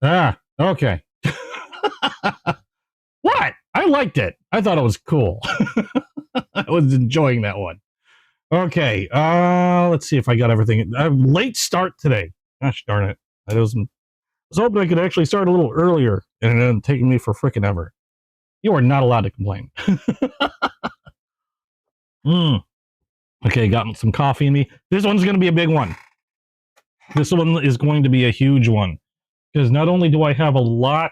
Ah, okay. What? I liked it. I thought it was cool. I was enjoying that one. Okay, let's see if I got everything. Late start today. Gosh darn it. I was hoping I could actually start a little earlier, and it ended up taking me for frickin' ever. You are not allowed to complain. Okay, got some coffee in me. This one's going to be a big one. This one is going to be a huge one. Because not only do I have a lot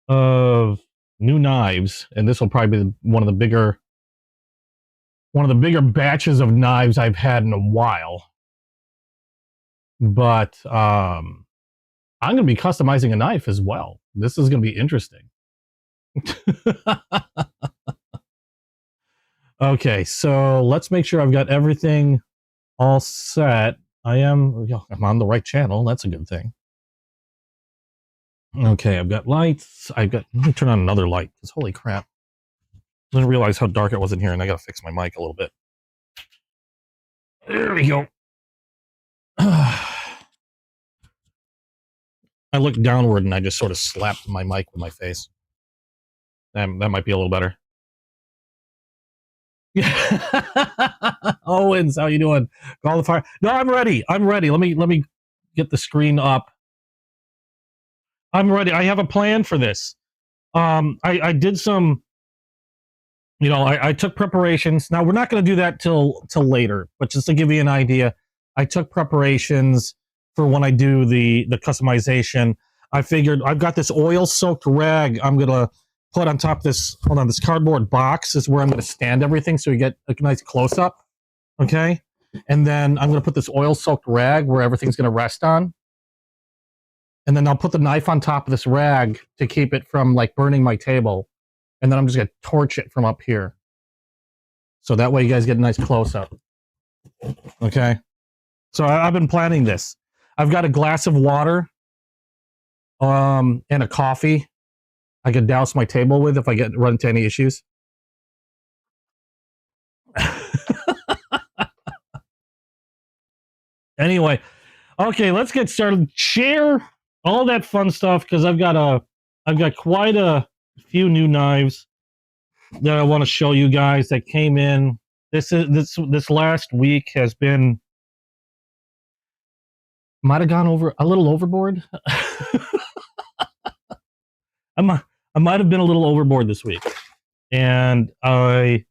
of new knives, and this will probably be one of the bigger batches of knives I've had in a while, but I'm going to be customizing a knife as well. This is going to be interesting. Okay, so let's make sure I've got everything all set. I'm on the right channel. That's a good thing. Okay, I've got lights. Let me turn on another light, because holy crap. I didn't realize how dark it was in here, and I got to fix my mic a little bit. There we go. I looked downward, and I just sort of slapped my mic with my face. That might be a little better. Owens, how you doing? Call the fire. No, I'm ready. I'm ready. Let me get the screen up. I'm ready. I have a plan for this. I did some, I took preparations. Now we're not going to do that till later, but just to give you an idea, I took preparations for when I do the customization. I figured I've got this oil-soaked rag I'm going to put on top of this, this cardboard box is where I'm going to stand everything so you get a nice close-up, okay? And then I'm going to put this oil-soaked rag where everything's going to rest on. And then I'll put the knife on top of this rag to keep it from, like, burning my table. And then I'm just going to torch it from up here. So that way you guys get a nice close-up. Okay? So I've been planning this. I've got a glass of water and a coffee I could douse my table with if I run into any issues. Anyway, okay, let's get started. Share all that fun stuff because I've got quite a few new knives that I want to show you guys that came in. This last week has been, might have gone a little overboard. I might have been a little overboard this week, and I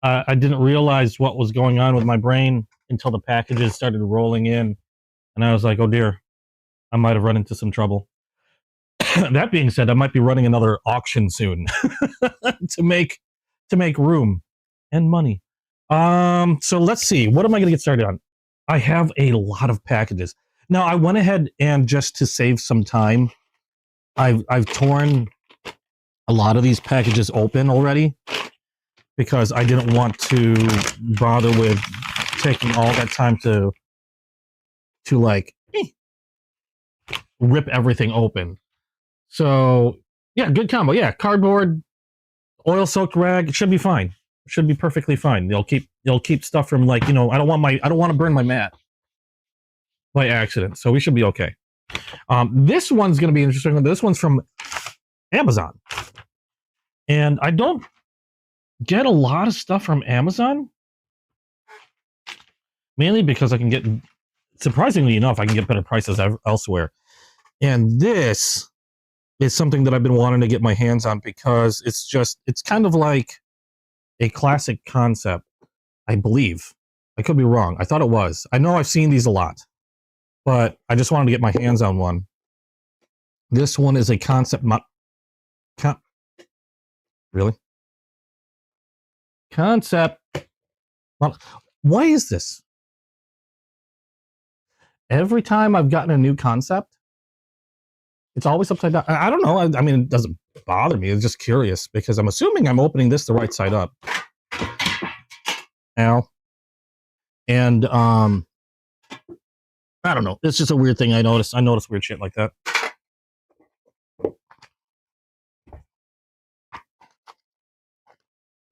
didn't realize what was going on with my brain until the packages started rolling in, and I was like, oh dear, I might have run into some trouble. That being said, I might be running another auction soon to make room and money. So let's see, what am I going to get started on? I have a lot of packages. Now I went ahead and, just to save some time, I've torn a lot of these packages open already because I didn't want to bother with taking all that time to like rip everything open. So yeah, good combo. Yeah, cardboard, oil soaked rag, it should be fine. It should be perfectly fine. They'll keep stuff from, like, I don't want to burn my mat by accident. So we should be okay. This one's going to be interesting. This one's from Amazon. And I don't get a lot of stuff from Amazon, mainly because I can get, surprisingly enough, I can get better prices elsewhere. And this is something that I've been wanting to get my hands on because it's kind of like a classic concept, I believe. I could be wrong. I thought it was. I know I've seen these a lot, but I just wanted to get my hands on one. This one is a concept really? Concept. Why is this? Every time I've gotten a new concept, it's always upside down. I don't know. I mean, it doesn't bother me. It's just curious because I'm assuming I'm opening this the right side up. Ow. And I don't know. It's just a weird thing I noticed. I notice weird shit like that.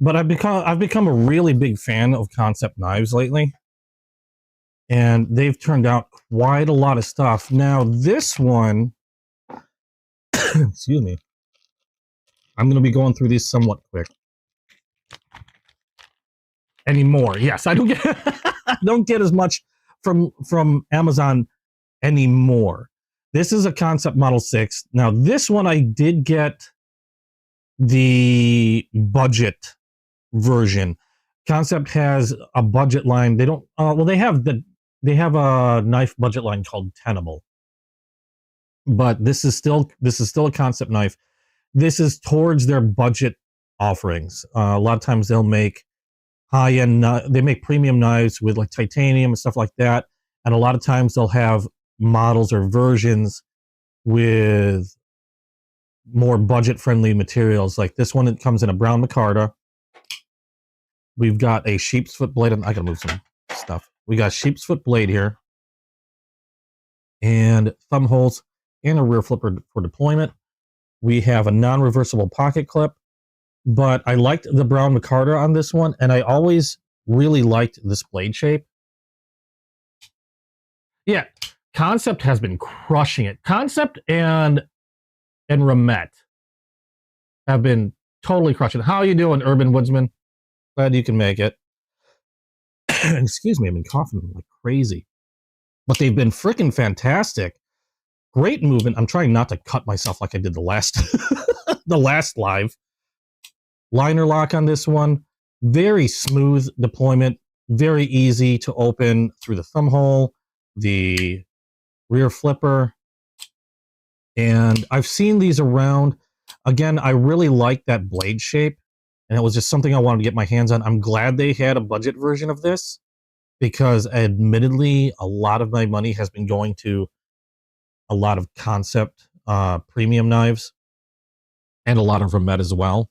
But I've become a really big fan of concept knives lately. And they've turned out quite a lot of stuff. Now, this one, excuse me, I'm going to be going through these somewhat quick. Anymore. Yes, I don't get I don't get as much from Amazon anymore. This is a Concept Model 6. Now, this one I did get the budget version. Concept has a budget line. They don't well, they have a knife budget line called Tenable. But this is still a concept knife. This is towards their budget offerings. A lot of times they'll make high-end, they make premium knives with like titanium and stuff like that. And a lot of times they'll have models or versions with more budget-friendly materials. Like this one, it comes in a brown micarta. We've got a sheep's foot blade. I gotta move some stuff. We got sheep's foot blade here, and thumb holes, and a rear flipper for deployment. We have a non-reversible pocket clip, but I liked the brown micarta on this one, and I always really liked this blade shape. Yeah, Concept has been crushing it. Concept and Ramet have been totally crushing it. How are you doing, Urban Woodsman? Glad you can make it. Excuse me, I've been coughing like crazy. But they've been freaking fantastic. Great movement. I'm trying not to cut myself like I did the last the last live. Liner lock on this one. Very smooth deployment. Very easy to open through the thumb hole, the rear flipper. And I've seen these around. Again, I really like that blade shape. And it was just something I wanted to get my hands on. I'm glad they had a budget version of this because admittedly, a lot of my money has been going to a lot of Concept premium knives and a lot of Ramet as well.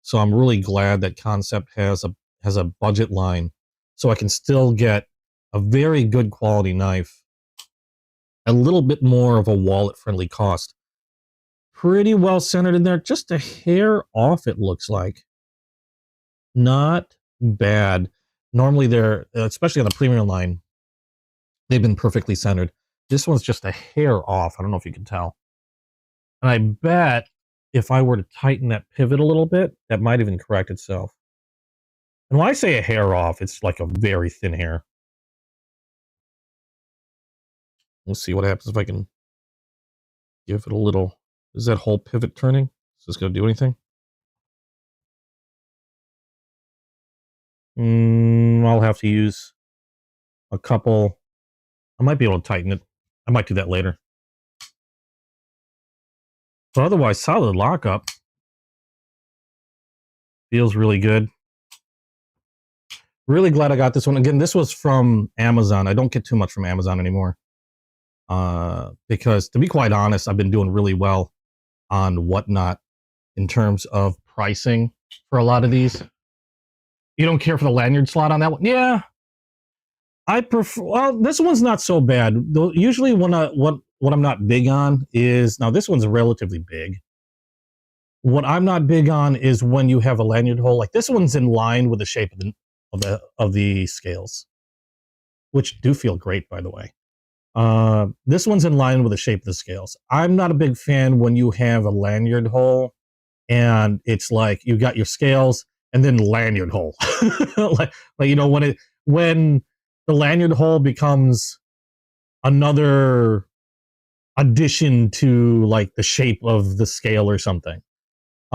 So I'm really glad that Concept has has a budget line, so I can still get a very good quality knife, a little bit more of a wallet-friendly cost. Pretty well centered in there, just a hair off, it looks like. Not bad. Normally they're, especially on the premium line, they've been perfectly centered. This one's just a hair off. I don't know if you can tell. And I bet if I were to tighten that pivot a little bit, that might even correct itself. And when I say a hair off, it's like a very thin hair. Let's see what happens if I can give it a little. Is that whole pivot turning? Is this going to do anything? I'll have to use a couple. I might be able to tighten it. I might do that later. But otherwise, solid lockup. Feels really good. Really glad I got this one. Again, this was from Amazon. I don't get too much from Amazon anymore. Because to be quite honest, I've been doing really well on Whatnot in terms of pricing for a lot of these. You don't care for the lanyard slot on that one? Yeah. I prefer, well, this one's not so bad. Usually what I'm not big on is, now this one's relatively big. What I'm not big on is when you have a lanyard hole. Like this one's in line with the shape of the scales, which do feel great, by the way. This one's in line with the shape of the scales. I'm not a big fan when you have a lanyard hole and it's like you got your scales and then lanyard hole. like you know, when the lanyard hole becomes another addition to like the shape of the scale or something.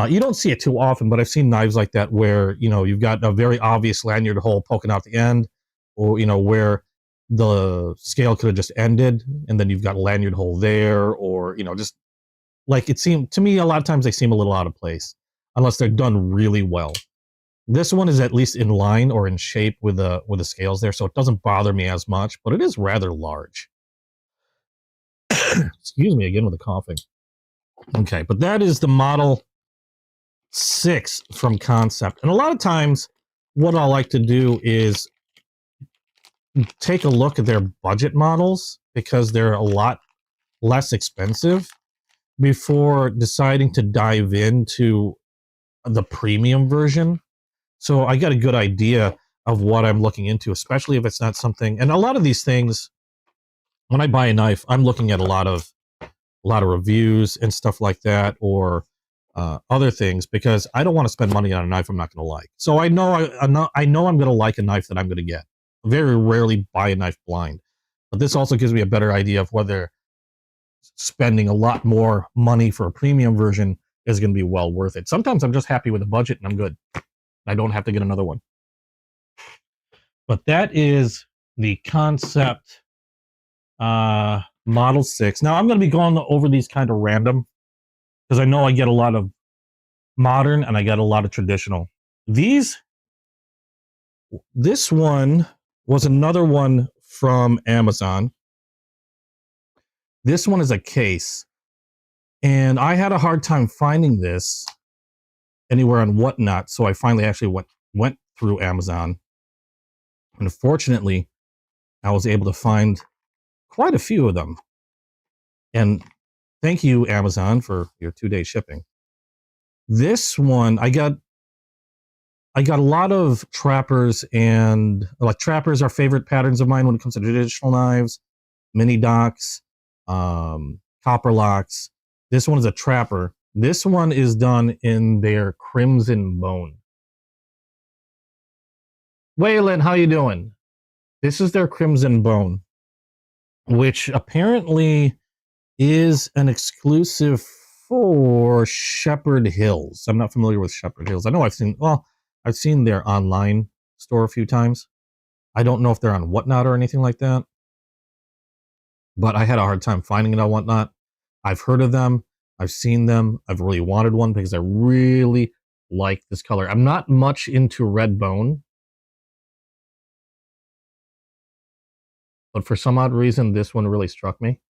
You don't see it too often, but I've seen knives like that where, you know, you've got a very obvious lanyard hole poking out the end, or, you know, where the scale could have just ended and then you've got a lanyard hole there, or, you know, just like it seemed to me a lot of times they seem a little out of place unless they're done really well. This one is at least in line or in shape with the scales there, so it doesn't bother me as much, but it is rather large. Excuse me again with the coughing. Okay, but that is the Model 6 from Concept. And a lot of times what I like to do is take a look at their budget models because they're a lot less expensive before deciding to dive into the premium version. So I got a good idea of what I'm looking into, especially if it's not something, and a lot of these things, when I buy a knife, I'm looking at a lot of reviews and stuff like that, or other things, because I don't want to spend money on a knife I'm not going to like. So I know I'm going to like a knife that I'm going to get. I very rarely buy a knife blind, but this also gives me a better idea of whether spending a lot more money for a premium version is going to be well worth it. Sometimes I'm just happy with the budget and I'm good. I don't have to get another one. But that is the Concept Model 6. Now I'm going to be going over these kind of random because I know I get a lot of modern and I get a lot of traditional. This one was another one from Amazon. This one is a case, and I had a hard time finding this anywhere on Whatnot, so I finally actually went through Amazon. Unfortunately, I was able to find quite a few of them. And thank you, Amazon, for your 2-day shipping. This one, I got a lot of trappers, and like trappers are favorite patterns of mine when it comes to traditional knives, mini docks, copper locks. This one is a trapper. This one is done in their crimson bone. Waylon, how you doing? This is their crimson bone, which apparently is an exclusive for Shepherd Hills. I'm not familiar with Shepherd Hills. I know I've seen their online store a few times. I don't know if they're on Whatnot or anything like that, but I had a hard time finding it on Whatnot. I've heard of them. I've seen them. I've really wanted one because I really like this color. I'm not much into red bone, but for some odd reason, this one really struck me.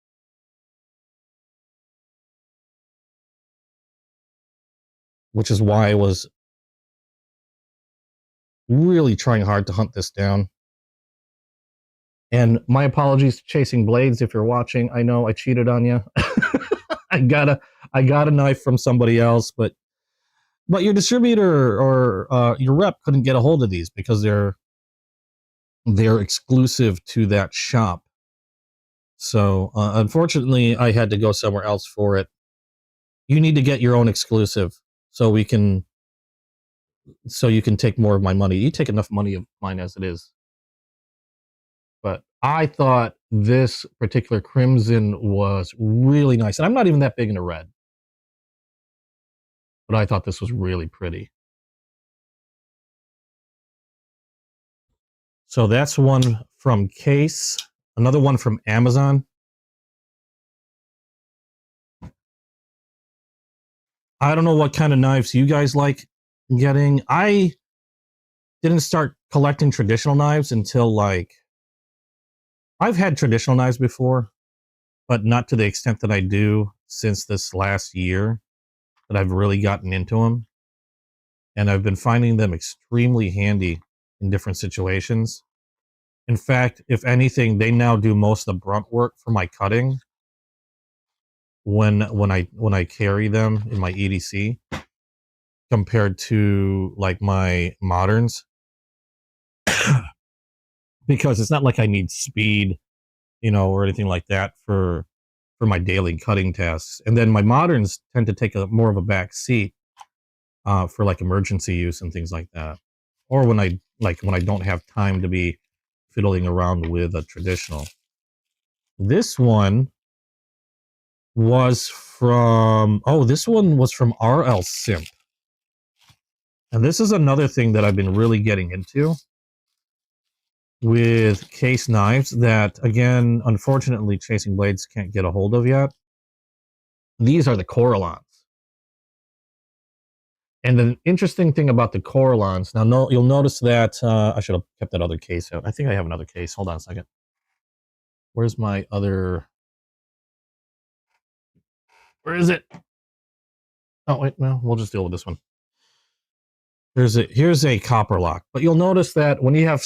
Which is why I was really trying hard to hunt this down. And my apologies to Chasing Blades if you're watching. I know I cheated on you. I got a knife from somebody else, but your distributor or your rep couldn't get a hold of these because they're exclusive to that shop. So unfortunately, I had to go somewhere else for it. You need to get your own exclusive so you can take more of my money. You take enough money of mine as it is. But I thought this particular crimson was really nice. And I'm not even that big into red. But I thought this was really pretty. So that's one from Case. Another one from Amazon. I don't know what kind of knives you guys like getting. I didn't start collecting traditional knives until like... I've had traditional knives before, but not to the extent that I do since this last year that I've really gotten into them. And I've been finding them extremely handy in different situations. In fact, if anything, they now do most of the brunt work for my cutting when I carry them in my EDC compared to like my moderns. Because it's not like I need speed, or anything like that for my daily cutting tasks. And then my moderns tend to take more of a back seat for like emergency use and things like that, or when I don't have time to be fiddling around with a traditional. This one was from RL Simp, and this is another thing that I've been really getting into with Case knives that, again, unfortunately, Chasing Blades can't get a hold of yet. These are the Correlons. And the interesting thing about the Correlons, now you'll notice that I should have kept that other case out. I think I have another case. Hold on a second. Where's my other... Where is it? Oh, wait, no, we'll just deal with this one. Here's a copper lock, but you'll notice that when you have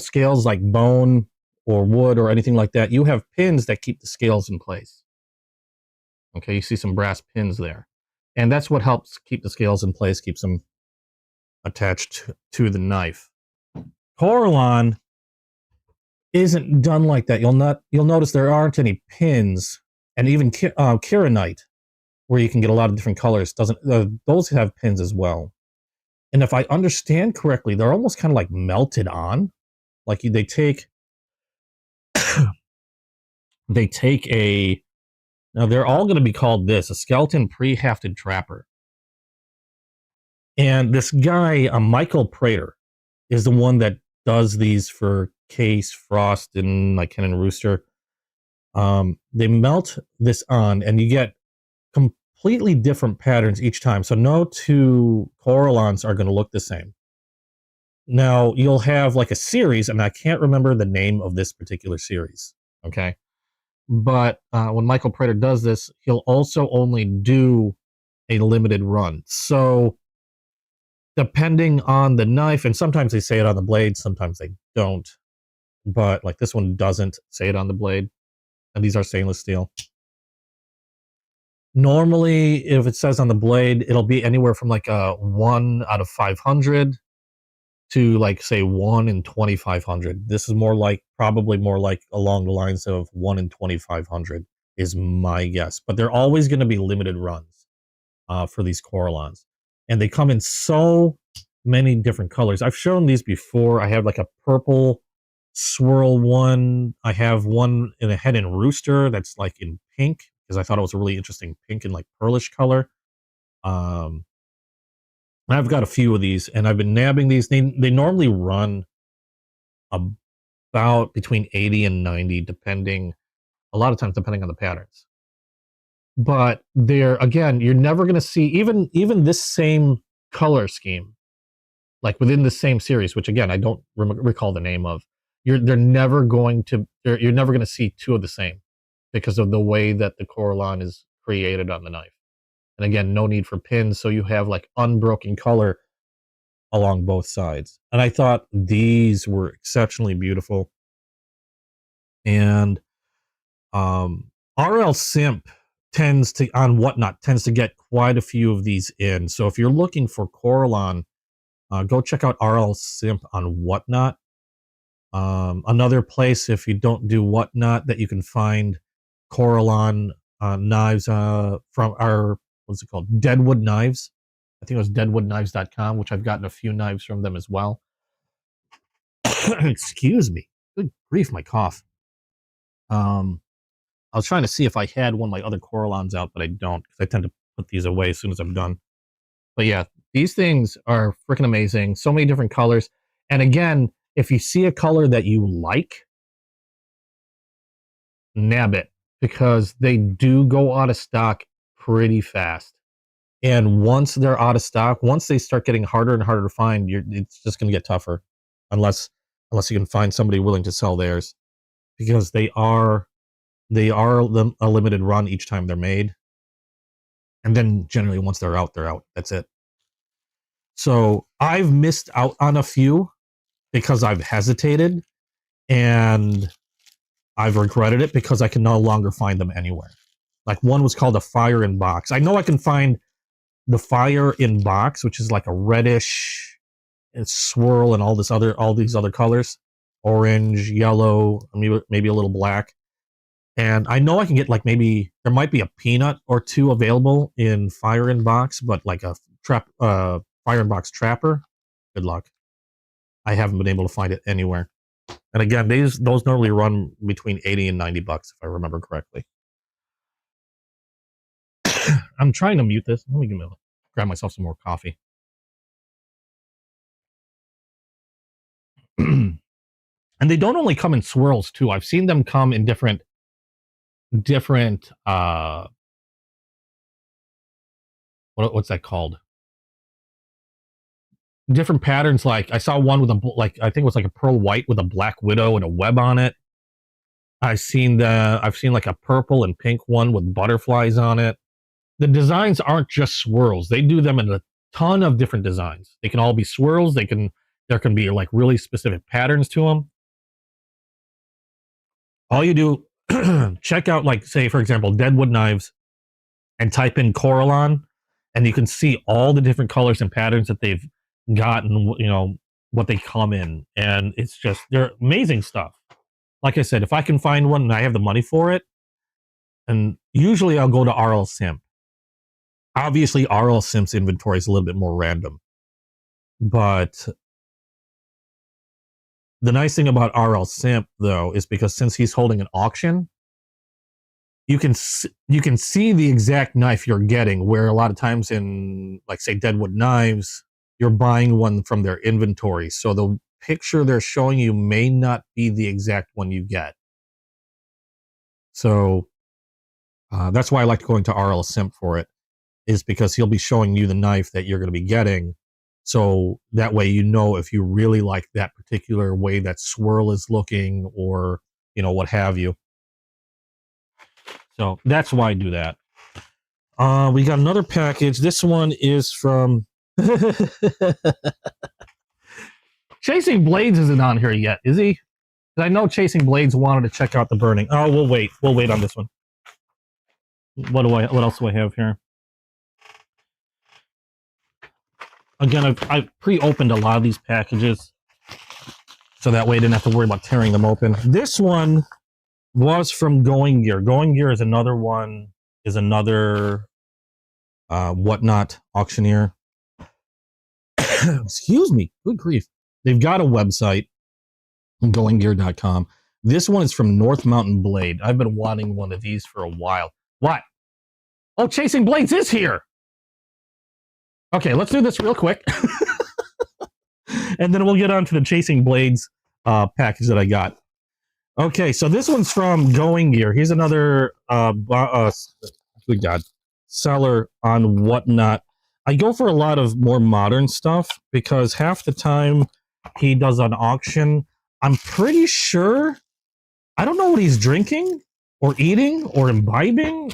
scales like bone or wood or anything like that, you have pins that keep the scales in place. Okay, you see some brass pins there, and that's what helps keep the scales in place, keeps them attached to the knife. Correlon isn't done like that. You'll notice there aren't any pins, and even Kiranite, where you can get a lot of different colors, doesn't. Those have pins as well. And if I understand correctly, they're almost kind of like melted on. Like they take now they're all going to be called this, a skeleton pre-hafted trapper. And this guy, Michael Prater, is the one that does these for Case, Frost, and like Ken and Rooster. They melt this on, and you get completely different patterns each time. So no two Correlons are going to look the same. Now, you'll have like a series, and I can't remember the name of this particular series, okay? But when Michael Prater does this, he'll also only do a limited run. So depending on the knife, and sometimes they say it on the blade, sometimes they don't. But like this one doesn't say it on the blade, and these are stainless steel. Normally, if it says on the blade, it'll be anywhere from like a 1 out of 500 to like say 1 in 2,500. This is probably more like along the lines of 1 in 2,500 is my guess. But they're always going to be limited runs for these Correlons, and they come in so many different colors. I've shown these before. I have like a purple swirl one. I have one in a Hen and Rooster that's like in pink, because I thought it was a really interesting pink and like pearlish color. I've got a few of these, and I've been nabbing these. They normally run about between 80 and 90, a lot of times depending on the patterns. But again, you're never going to see even this same color scheme, like within the same series, which again, I don't recall the name of. You're never going to see two of the same, because of the way that the Correlon is created on the knife. And again, no need for pins, so you have like unbroken color along both sides. And I thought these were exceptionally beautiful. And RL Simp tends to, on Whatnot, tends to get quite a few of these in. So if you're looking for Coralon, go check out RL Simp on Whatnot. Another place, if you don't do Whatnot, that you can find Coralon knives from our, what's it called? Deadwood Knives. I think it was deadwoodknives.com, which I've gotten a few knives from them as well. Excuse me. Good grief, my cough. I was trying to see if I had one of my other Coralons out, but I don't, because I tend to put these away as soon as I'm done. But yeah, these things are freaking amazing. So many different colors. And again, if you see a color that you like, nab it, because they do go out of stock pretty fast. And once they're out of stock, once they start getting harder and harder to find, it's just going to get tougher, unless you can find somebody willing to sell theirs, because they are a limited run each time they're made. And then generally once they're out, they're out. That's it. So I've missed out on a few because I've hesitated, and I've regretted it because I can no longer find them anywhere. Like one was called a Fire in Box. I know I can find the Fire in Box, which is like a reddish swirl and all these other colors, orange, yellow, maybe a little black. And I know I can get, like, maybe there might be a peanut or two available in Fire in Box, but like a Fire in Box Trapper, good luck. I haven't been able to find it anywhere. And again, those normally run between 80 and 90 bucks, if I remember correctly. I'm trying to mute this. Let me grab myself some more coffee. And they don't only come in swirls too. I've seen them come in different what's that called? Different patterns. Like I saw one with I think it was like a pearl white with a black widow and a web on it. I've seen like a purple and pink one with butterflies on it. The designs aren't just swirls. They do them in a ton of different designs. They can all be swirls. There can be like really specific patterns to them. All you do, check out, like, say, for example, Deadwood Knives, and type in Coralon, and you can see all the different colors and patterns that they've gotten, what they come in. And it's just, they're amazing stuff. Like I said, if I can find one and I have the money for it, and usually I'll go to RL Simp. Obviously, RL Simp's inventory is a little bit more random. But the nice thing about RL Simp, though, is because since he's holding an auction, you can see the exact knife you're getting, where a lot of times in, like, say, Deadwood Knives, you're buying one from their inventory. So the picture they're showing you may not be the exact one you get. So that's why I like going to RL Simp for it, is because he'll be showing you the knife that you're going to be getting. So that way, if you really like that particular way that swirl is looking, or, what have you. So that's why I do that. We got another package. This one is from Chasing Blades isn't on here yet, is he? I know Chasing Blades wanted to check out the burning. Oh, we'll wait. We'll wait on this one. What else do I have here? Again, I've pre-opened a lot of these packages, so that way I didn't have to worry about tearing them open. This one was from Going Gear. Going Gear is another Whatnot auctioneer. Excuse me. Good grief. They've got a website, goinggear.com. This one is from North Mountain Blade. I've been wanting one of these for a while. What? Oh, Chasing Blades is here. Okay, let's do this real quick. And then we'll get on to the Chasing Blades package that I got. Okay, so this one's from Going Gear. He's another good God, seller on Whatnot. I go for a lot of more modern stuff because half the time he does an auction, I'm pretty sure, I don't know what he's drinking or eating or imbibing,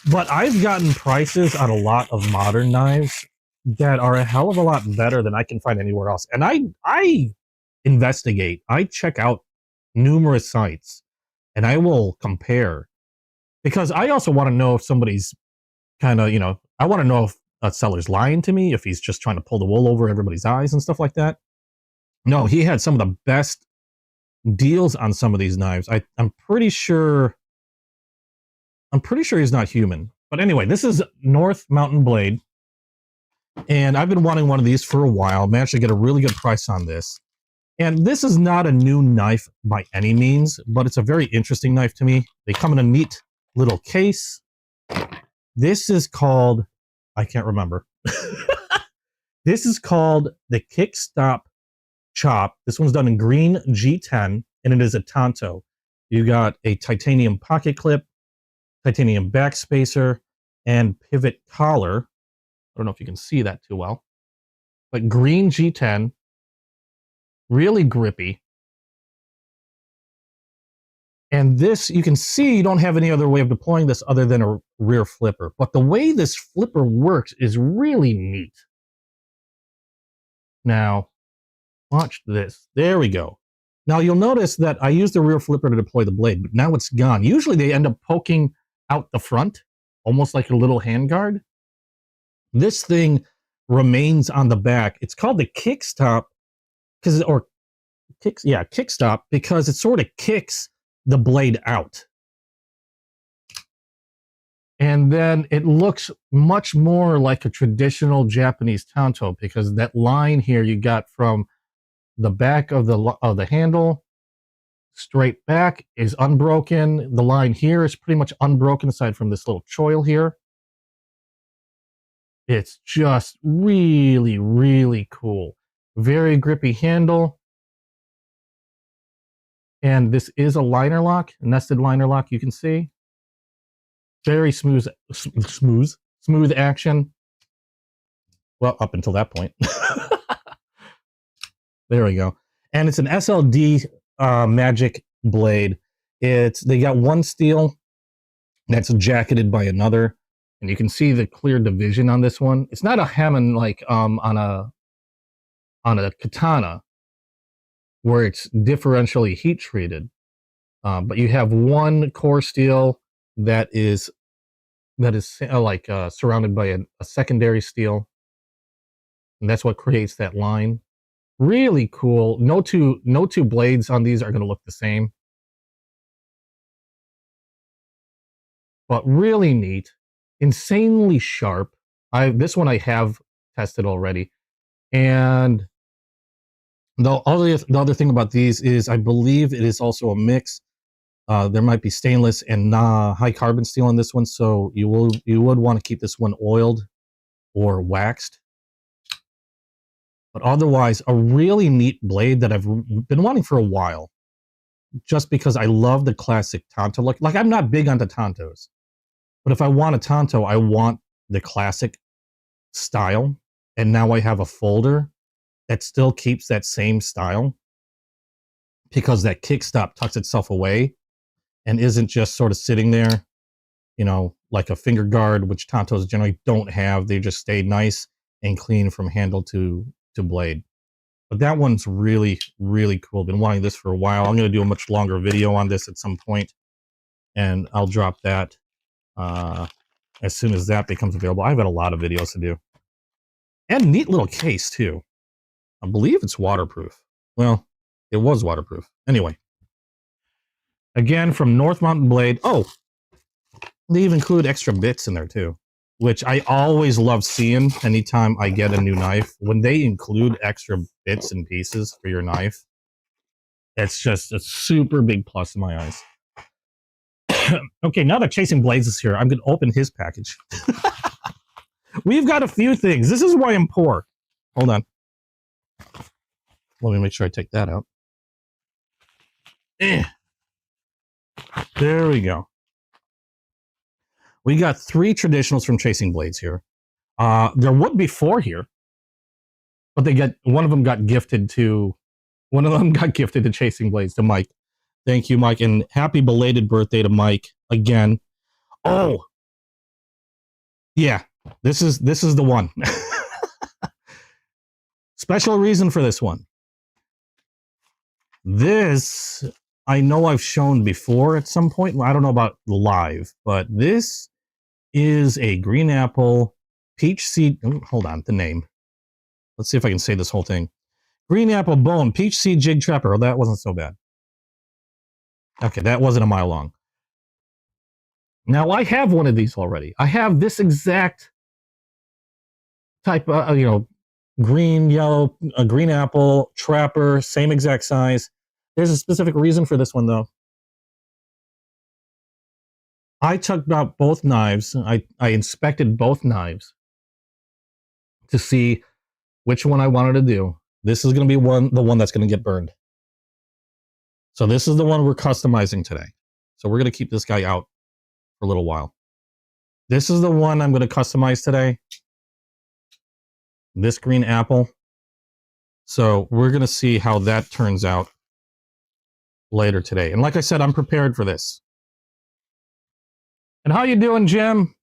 but I've gotten prices on a lot of modern knives that are a hell of a lot better than I can find anywhere else. And I investigate, I check out numerous sites, and I will compare, because I also want to know if somebody's kind of, I want to know if a seller's lying to me, if he's just trying to pull the wool over everybody's eyes and stuff like that. No, he had some of the best deals on some of these knives. I'm pretty sure he's not human. But anyway, this is North Mountain Blade, and I've been wanting one of these for a while. Managed to get a really good price on this. And this is not a new knife by any means, but it's a very interesting knife to me. They come in a neat little case. This is called, I can't remember. This is called the Kickstop Chop. This one's done in green G10, and it is a Tanto. You got a titanium pocket clip, titanium back spacer, and pivot collar. I don't know if you can see that too well, but green G10, really grippy. And this, you can see, you don't have any other way of deploying this other than a rear flipper. But the way this flipper works is really neat. Now, watch this. There we go. Now, you'll notice that I used the rear flipper to deploy the blade, but now it's gone. Usually, they end up poking out the front, almost like a little handguard. This thing remains on the back. It's called the Kickstop, Kickstop, because it sort of kicks the blade out. And then it looks much more like a traditional Japanese Tanto, because that line here you got from the back of the handle straight back is unbroken. The line here is pretty much unbroken aside from this little choil here. It's just really, really cool. Very grippy handle. And this is a liner lock, a nested liner lock, you can see. Very smooth action. Well, up until that point. There we go. And it's an SLD magic blade. They got one steel that's jacketed by another, and you can see the clear division on this one. It's not a Hammond like on a katana, where it's differentially heat treated, but you have one core steel that is surrounded by a secondary steel, and that's what creates that line. Really cool. No two blades on these are going to look the same, but really neat, insanely sharp. This one I have tested already, and the other thing about these is I believe it is also a mix. There might be stainless and high carbon steel in this one, so you would want to keep this one oiled or waxed. But otherwise, a really neat blade that I've been wanting for a while, just because I love the classic Tanto. Like I'm not big onto Tantos, but if I want a Tanto, I want the classic style. And now I have a folder that still keeps that same style, because that Kickstop tucks itself away and isn't just sort of sitting there, like a finger guard, which Tantos generally don't have. They just stay nice and clean from handle to blade. But that one's really, really cool. Been wanting this for a while. I'm going to do a much longer video on this at some point, and I'll drop that as soon as that becomes available. I've got a lot of videos to do. And neat little case, too. I believe it's waterproof. Well, it was waterproof. Anyway. Again, from North Mountain Blade. Oh, they even include extra bits in there, too, which I always love seeing anytime I get a new knife. When they include extra bits and pieces for your knife, it's just a super big plus in my eyes. Okay, now that Chasing Blades is here, I'm going to open his package. We've got a few things. This is why I'm poor. Hold on. Let me make sure I take that out. There we go. We got 3 traditionals from Chasing Blades here. There would be 4 here, but one of them got gifted to Chasing Blades, to Mike. Thank you, Mike, and happy belated birthday to Mike again. Oh, yeah, this is the one. Special reason for this one. This, I know I've shown before at some point. I don't know about live, but this is a green apple peach seed. Hold on, the name. Let's see if I can say this whole thing. Green apple bone peach seed jig trapper. Oh, that wasn't so bad. Okay, that wasn't a mile long. Now I have one of these already. I have this exact type of, green, yellow, green apple trapper, same exact size. There's a specific reason for this one though. I took out both knives. I inspected both knives to see which one I wanted to do. This is going to be the one that's going to get burned. So this is the one we're customizing today. So we're going to keep this guy out for a little while. This is the one I'm going to customize today. This green apple. So we're going to see how that turns out later today. And like I said, I'm prepared for this. And how you doing, Jim?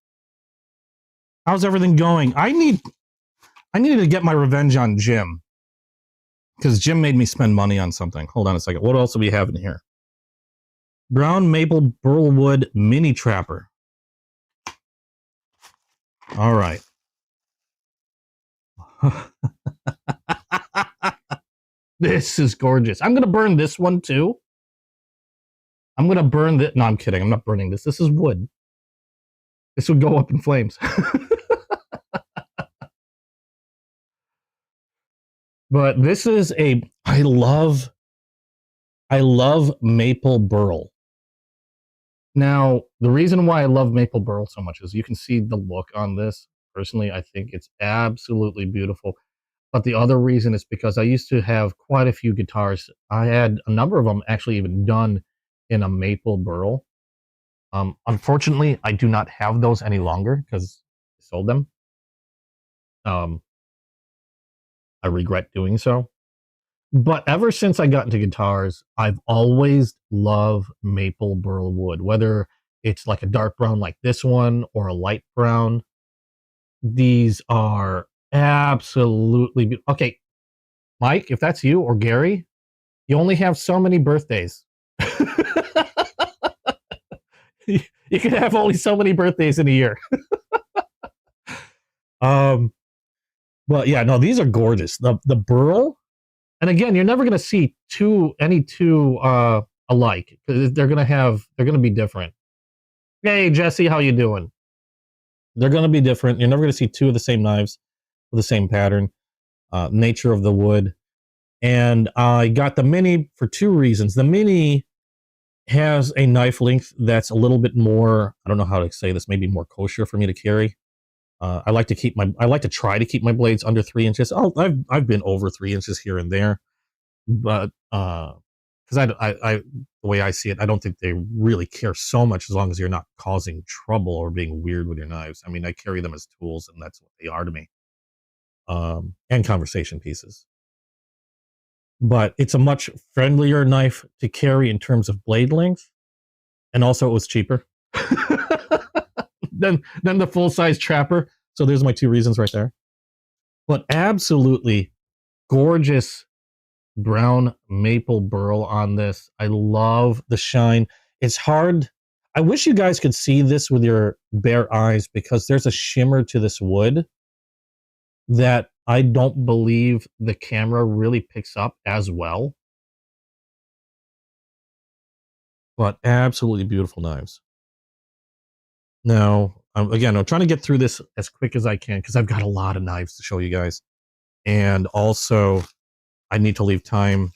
How's everything going? I needed to get my revenge on Jim, because Jim made me spend money on something. Hold on a second. What else do we have in here? Brown maple burlwood mini trapper. All right. This is gorgeous. I'm going to burn this one too. I'm going to burn this. No, I'm kidding. I'm not burning this. This is wood. This would go up in flames. But this is I love maple burl. Now, the reason why I love maple burl so much is you can see the look on this. Personally, I think it's absolutely beautiful. But the other reason is because I used to have quite a few guitars. I had a number of them actually even done in a maple burl. Unfortunately, I do not have those any longer because I sold them. I regret doing so. But ever since I got into guitars, I've always loved maple burl wood, whether it's like a dark brown like this one or a light brown. These are absolutely beautiful. Okay, Mike, if that's you or Gary, you only have so many birthdays. You can have only so many birthdays in a year. But yeah, no, these are gorgeous. The burl, and again, you're never going to see any two alike. They're going to be different. Hey, Jesse, how you doing? They're going to be different. You're never going to see two of the same knives with the same pattern, nature of the wood. And I got the mini for two reasons. The mini has a knife length that's a little bit more, I don't know how to say this, maybe more kosher for me to carry. I like to try to keep my blades under 3 inches. I've been over 3 inches here and there, but because the way I see it, I don't think they really care so much as long as you're not causing trouble or being weird with your knives. I mean, I carry them as tools, and that's what they are to me, and conversation pieces. But it's a much friendlier knife to carry in terms of blade length, and also it was cheaper than the full-size trapper. So there's my two reasons right there. But absolutely gorgeous brown maple burl on this. I love the shine. It's hard. I wish you guys could see this with your bare eyes, because there's a shimmer to this wood that I don't believe the camera really picks up as well. But absolutely beautiful knives. Now, again, I'm trying to get through this as quick as I can because I've got a lot of knives to show you guys. And also, I need to leave time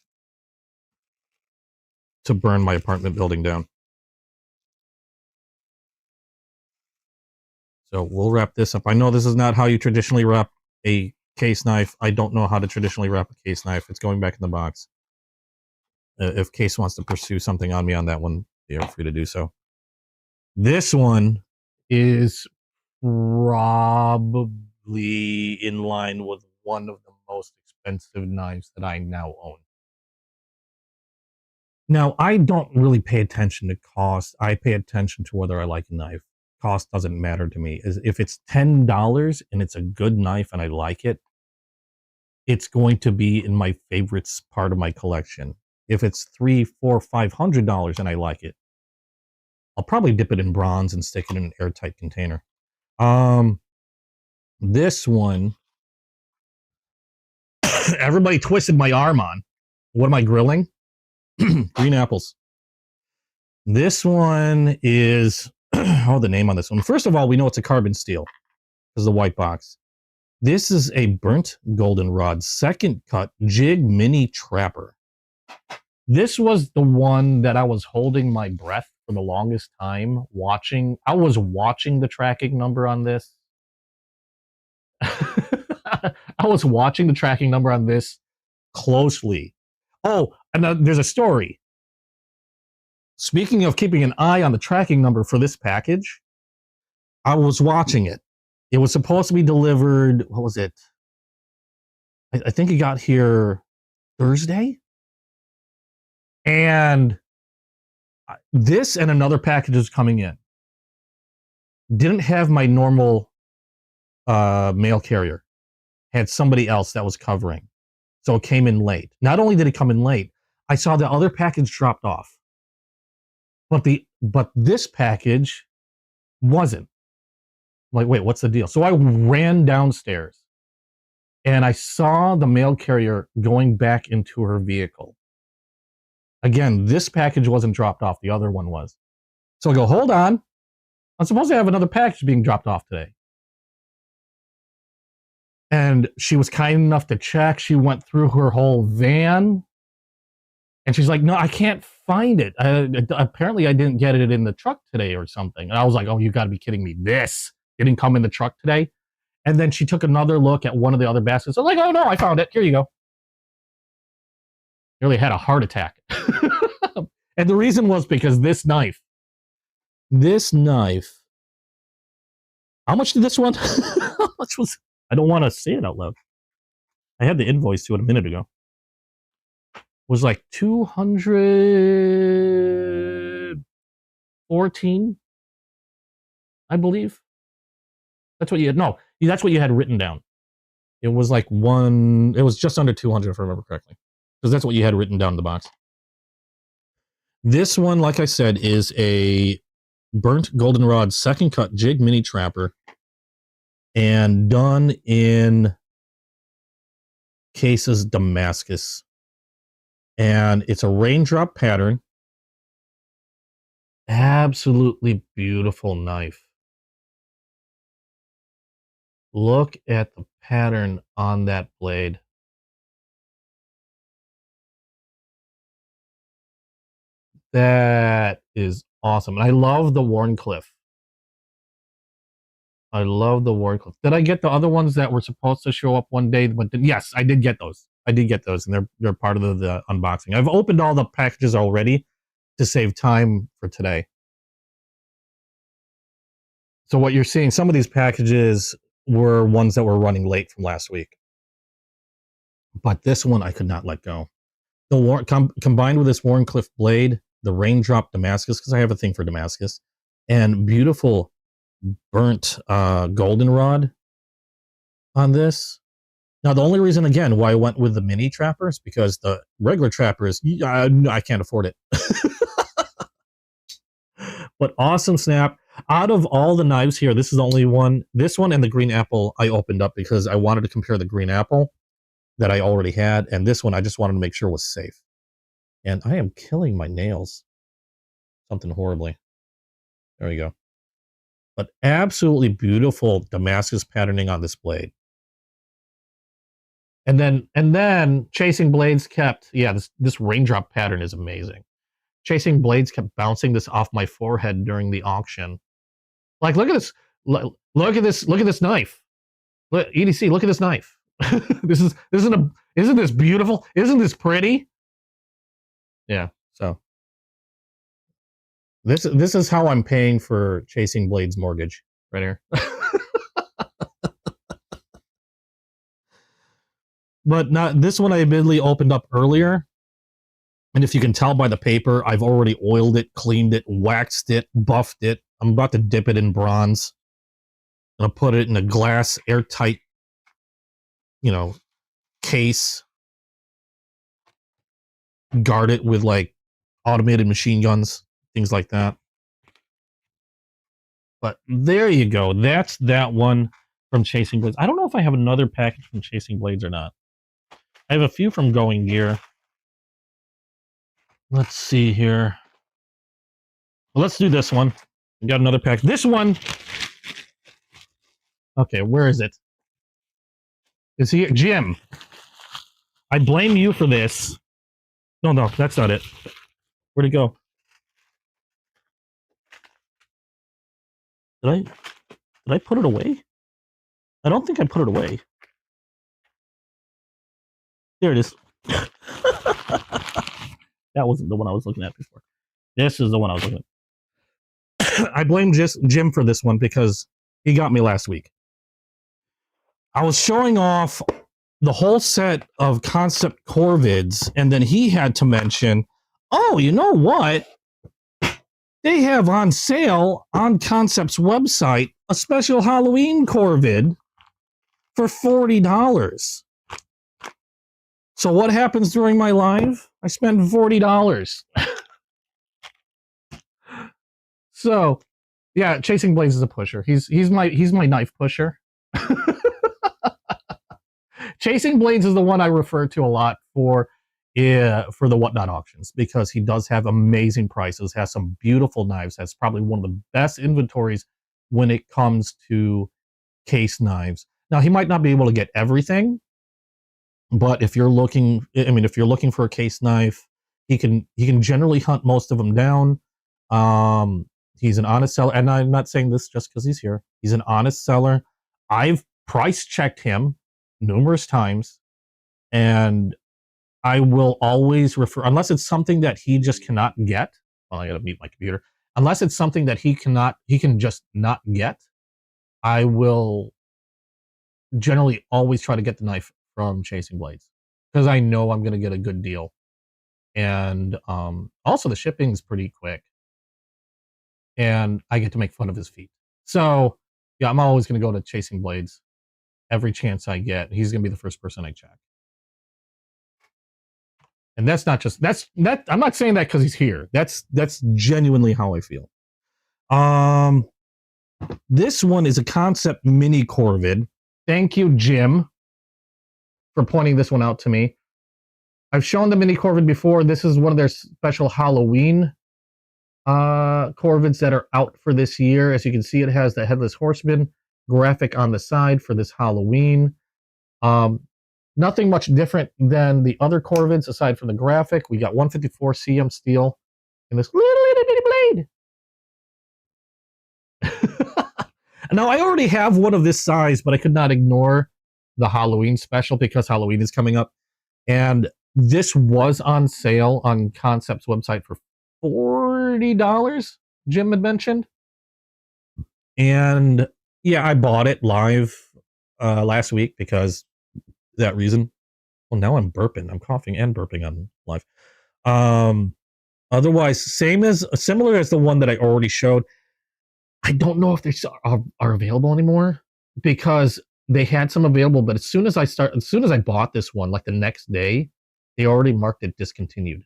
to burn my apartment building down. So we'll wrap this up. I know this is not how you traditionally wrap a case knife. I don't know how to traditionally wrap a case knife. It's going back in the box. If Case wants to pursue something on me on that one, feel free to do so. This one is probably in line with one of the most expensive knives that I now own. Now, I don't really pay attention to cost. I pay attention to whether I like a knife. Cost doesn't matter to me. If it's $10 and it's a good knife and I like it, it's going to be in my favorites part of my collection. If it's $300, $400, $500 and I like it, I'll probably dip it in bronze and stick it in an airtight container. This one, everybody twisted my arm on. What am I grilling? Green apples. This one is, oh, the name on this one. First of all, we know it's a carbon steel because of the white box. This is a burnt goldenrod second cut jig mini trapper. This was the one that I was holding my breath for the longest time watching. I was watching the tracking number on this. I was watching the tracking number on this closely. Oh, and there's a story. Speaking of keeping an eye on the tracking number for this package, I was watching it. It was supposed to be delivered, what was it? I think it got here Thursday. And this and another package is coming in. Didn't have my normal mail carrier. Had somebody else that was covering. So it came in late. Not only did it come in late, I saw the other package dropped off. But this package wasn't. I'm like, wait, what's the deal? So I ran downstairs and I saw the mail carrier going back into her vehicle. Again, this package wasn't dropped off. The other one was. So I go, hold on. I'm supposed to have another package being dropped off today. And she was kind enough to check. She went through her whole van. And she's like, no, I can't find it. Apparently, I didn't get it in the truck today or something. And I was like, oh, you got to be kidding me. This didn't come in the truck today. And then she took another look at one of the other baskets. I'm like, oh, no, I found it. Here you go. Nearly had a heart attack. And the reason was because this knife, how much did this one? How much was, I don't want to say it out loud. I had the invoice to it a minute ago. Was like 214, I believe. That's what you had. No, that's what you had written down. It was like it was just under 200 if I remember correctly. Because that's what you had written down in the box. This one, like I said, is a burnt goldenrod second cut jig mini trapper and done in Case's Damascus. And it's a raindrop pattern. Absolutely beautiful knife. Look at the pattern on that blade. That is awesome. And I love the Warncliffe. I love the Warncliffe. Did I get the other ones that were supposed to show up one day? But yes, I did get those. I did get those, and they're part of the unboxing. I've opened all the packages already to save time for today. So what you're seeing, some of these packages were ones that were running late from last week. But this one I could not let go. The combined with this Warncliffe blade, the raindrop Damascus, because I have a thing for Damascus, and beautiful burnt goldenrod on this. Now, the only reason, again, why I went with the mini trapper is because the regular trapper is, I can't afford it. But awesome snap. Out of all the knives here, this is the only one. This one and the green apple I opened up because I wanted to compare the green apple that I already had. And this one, I just wanted to make sure was safe. And I am killing my nails. Something horribly. There we go. But absolutely beautiful Damascus patterning on this blade. And then Chasing Blades kept, this raindrop pattern is amazing. Chasing Blades kept bouncing this off my forehead during the auction. Like, look at this, look at this knife. Look, EDC, look at this knife. isn't this beautiful? Isn't this pretty? Yeah, so this is how I'm paying for Chasing Blades mortgage right here. But not this one. I admittedly opened up earlier, and if you can tell by the paper, I've already oiled it, cleaned it, waxed it, buffed it. I'm about to dip it in bronze. I'm gonna put it in a glass, airtight, case, guard it with like automated machine guns, things like that. But there you go. That's that one from Chasing Blades. I don't know if I have another package from Chasing Blades or not. I have a few from Going Gear. Let's see here. Well, let's do this one. We got another pack. This one. Okay, where is it? It's here. Jim, I blame you for this. No, that's not it. Where'd it go? Did I put it away? I don't think I put it away. There it is. That wasn't the one I was looking at before. This is the one I was looking at. I blame Jim for this one because he got me last week. I was showing off the whole set of concept Corvids, and then he had to mention, oh, you know what? They have on sale on Concept's website a special Halloween Corvid for $40. So what happens during my live? I spend $40. So, yeah, Chasing Blades is a pusher. He's my knife pusher. Chasing Blades is the one I refer to a lot for the Whatnot auctions because he does have amazing prices, has some beautiful knives, has probably one of the best inventories when it comes to case knives. Now, he might not be able to get everything, but if you're looking for a case knife, he can generally hunt most of them down. He's an honest seller, and I'm not saying this just because he's here. He's an honest seller. I've price checked him numerous times, and I will always refer, unless it's something that he just cannot get. Well, I gotta mute my computer. Unless it's something that he can just not get, I will generally always try to get the knife from Chasing Blades because I know I'm gonna get a good deal, and also the shipping's pretty quick, and I get to make fun of his feet. So yeah, I'm always gonna go to Chasing Blades every chance I get. He's gonna be the first person I check. And that's not just I'm not saying that because he's here. That's genuinely how I feel. This one is a Concept Mini Corvid. Thank you, Jim, for pointing this one out to me. I've shown the Mini Corvid before. This is one of their special Halloween Corvids that are out for this year. As you can see, it has the Headless Horseman graphic on the side for this Halloween. Nothing much different than the other Corvids aside from the graphic. We got 154 CM steel in this little bitty blade. Now, I already have one of this size, but I could not ignore the Halloween special because Halloween is coming up. And this was on sale on Concept's website for $40, Jim had mentioned. And yeah, I bought it live last week because that reason. Well, now I'm burping. I'm coughing and burping on live. Otherwise, similar as the one that I already showed. I don't know if they are available anymore because they had some available, but as soon as I bought this one, like the next day, they already marked it discontinued.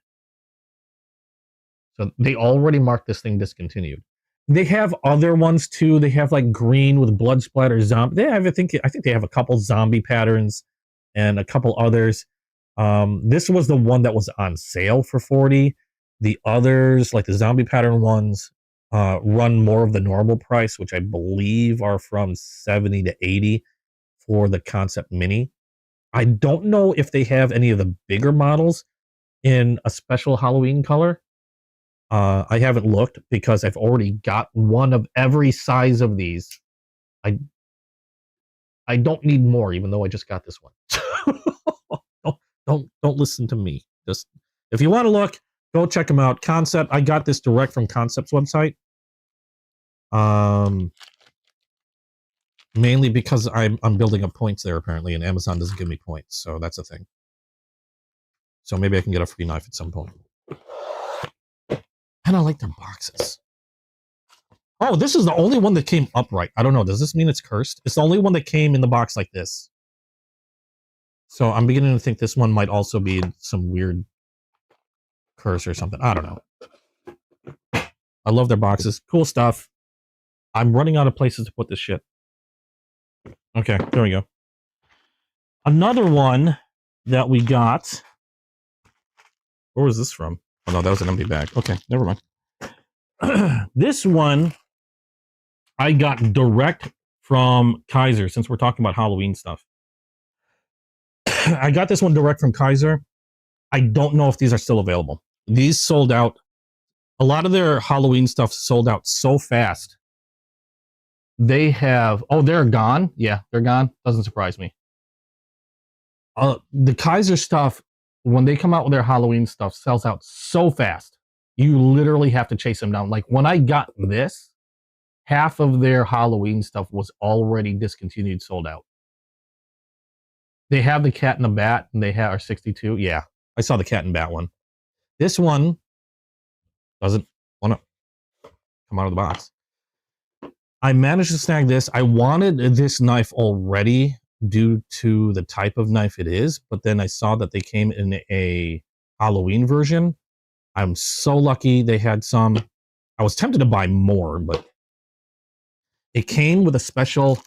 So they already marked this thing discontinued. They have other ones too. They have like green with blood splatter zombie. They have, I think they have a couple zombie patterns and a couple others. This was the one that was on sale for $40. The others, like the zombie pattern ones, run more of the normal price, which I believe are from $70 to $80 for the Concept Mini. I don't know if they have any of the bigger models in a special Halloween color. I haven't looked because I've already got one of every size of these. I don't need more, even though I just got this one. don't listen to me. Just if you want to look, go check them out. Concept. I got this direct from Concept's website. Mainly because I'm building up points there apparently, and Amazon doesn't give me points, so that's a thing. So maybe I can get a free knife at some point. And I like their boxes. Oh, this is the only one that came upright. I don't know. Does this mean it's cursed? It's the only one that came in the box like this. So I'm beginning to think this one might also be some weird curse or something. I don't know. I love their boxes. Cool stuff. I'm running out of places to put this shit. Okay, there we go. Another one that we got. Where was this from? Oh no, that was an empty bag. Okay, never mind. This one I got direct from Kaiser, since we're talking about Halloween stuff. I got this one direct from Kaiser. I don't know if these are still available. These sold out. A lot of their Halloween stuff sold out so fast. They have... Oh, they're gone? Yeah, they're gone. Doesn't surprise me. The Kaiser stuff, when they come out with their Halloween stuff, sells out so fast. You literally have to chase them down. Like, when I got this, half of their Halloween stuff was already discontinued, sold out. They have the cat and the bat, and they have our 62. Yeah, I saw the cat and bat one. This one doesn't want to come out of the box. I managed to snag this. I wanted this knife already due to the type of knife it is, but then I saw that they came in a Halloween version. I'm so lucky they had some. I was tempted to buy more, but it came with a special...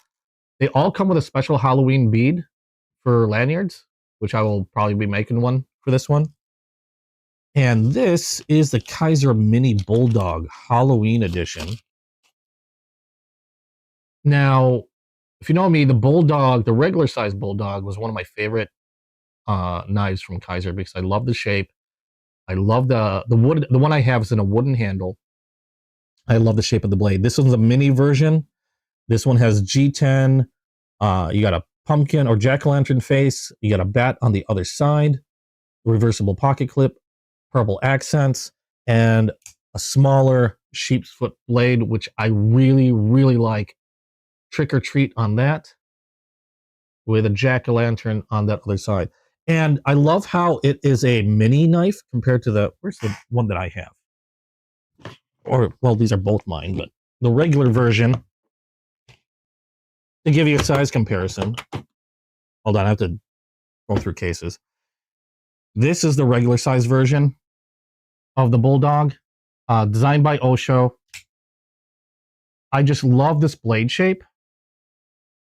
They all come with a special Halloween bead for lanyards, which I will probably be making one for this one. And this is the Kaiser Mini Bulldog Halloween Edition. Now, if you know me, the Bulldog, the regular size Bulldog, was one of my favorite knives from Kaiser because I love the shape. I love the wood. The one I have is in a wooden handle. I love the shape of the blade. This one's a mini version. This one has G10. You got a pumpkin or jack-o'-lantern face. You got a bat on the other side. Reversible pocket clip. Purple accents. And a smaller sheep's foot blade, which I really, really like. Trick or treat on that, with a jack-o'-lantern on that other side. And I love how it is a mini knife compared to the... Where's the one that I have? Or, well, these are both mine, but the regular version, to give you a size comparison. Hold on, I have to go through cases. This is the regular size version of the Bulldog, designed by Osho. I just love this blade shape.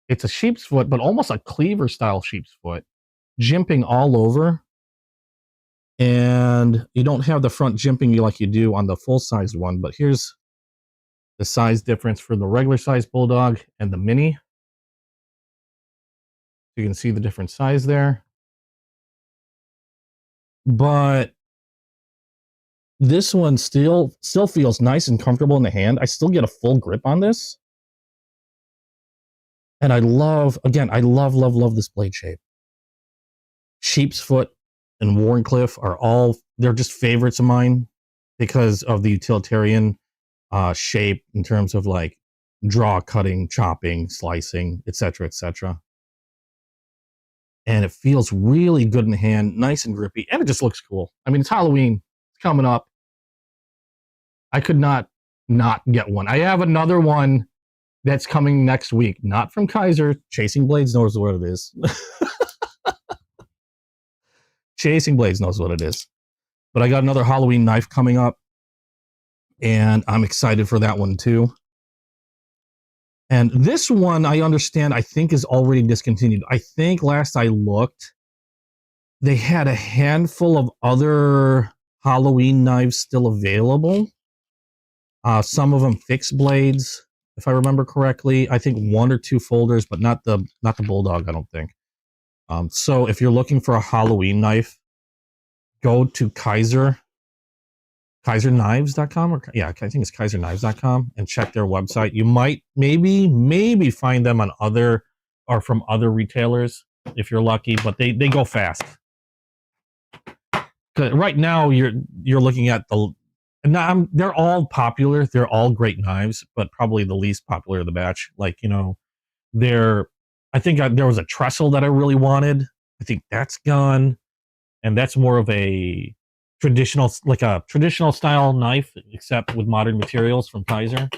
It's a sheep's foot, but almost a cleaver style sheep's foot, jimping all over. And you don't have the front jimping like you do on the full-sized one, but here's the size difference for the regular size Bulldog and the mini. You can see the different size there. But this one still feels nice and comfortable in the hand. I still get a full grip on this. And I love, again, I love this blade shape. Sheep's foot and Wharncliffe are all, they're just favorites of mine because of the utilitarian shape in terms of like draw, cutting, chopping, slicing, etc., etc. And it feels really good in the hand, nice and grippy, and it just looks cool. I mean, it's Halloween, it's coming up. I could not get one. I have another one that's coming next week, not from Kaiser. Chasing Blades knows what it is. Chasing Blades knows what it is. But I got another Halloween knife coming up, and I'm excited for that one too. And this one, I understand, I think is already discontinued. I think last I looked, they had a handful of other Halloween knives still available. Some of them fixed blades, if I remember correctly. I think 1 or 2 folders, but not the Bulldog, I don't think. So if you're looking for a Halloween knife, go to KaiserKnives.com, or yeah, I think it's KaiserKnives.com, and check their website. You might maybe find them on other or from other retailers if you're lucky, but they go fast. Right now you're looking at they're all popular. They're all great knives, but probably the least popular of the batch. Like, you know, I think there was a trestle that I really wanted. I think that's gone, and that's more of a traditional style knife, except with modern materials from Kaiser.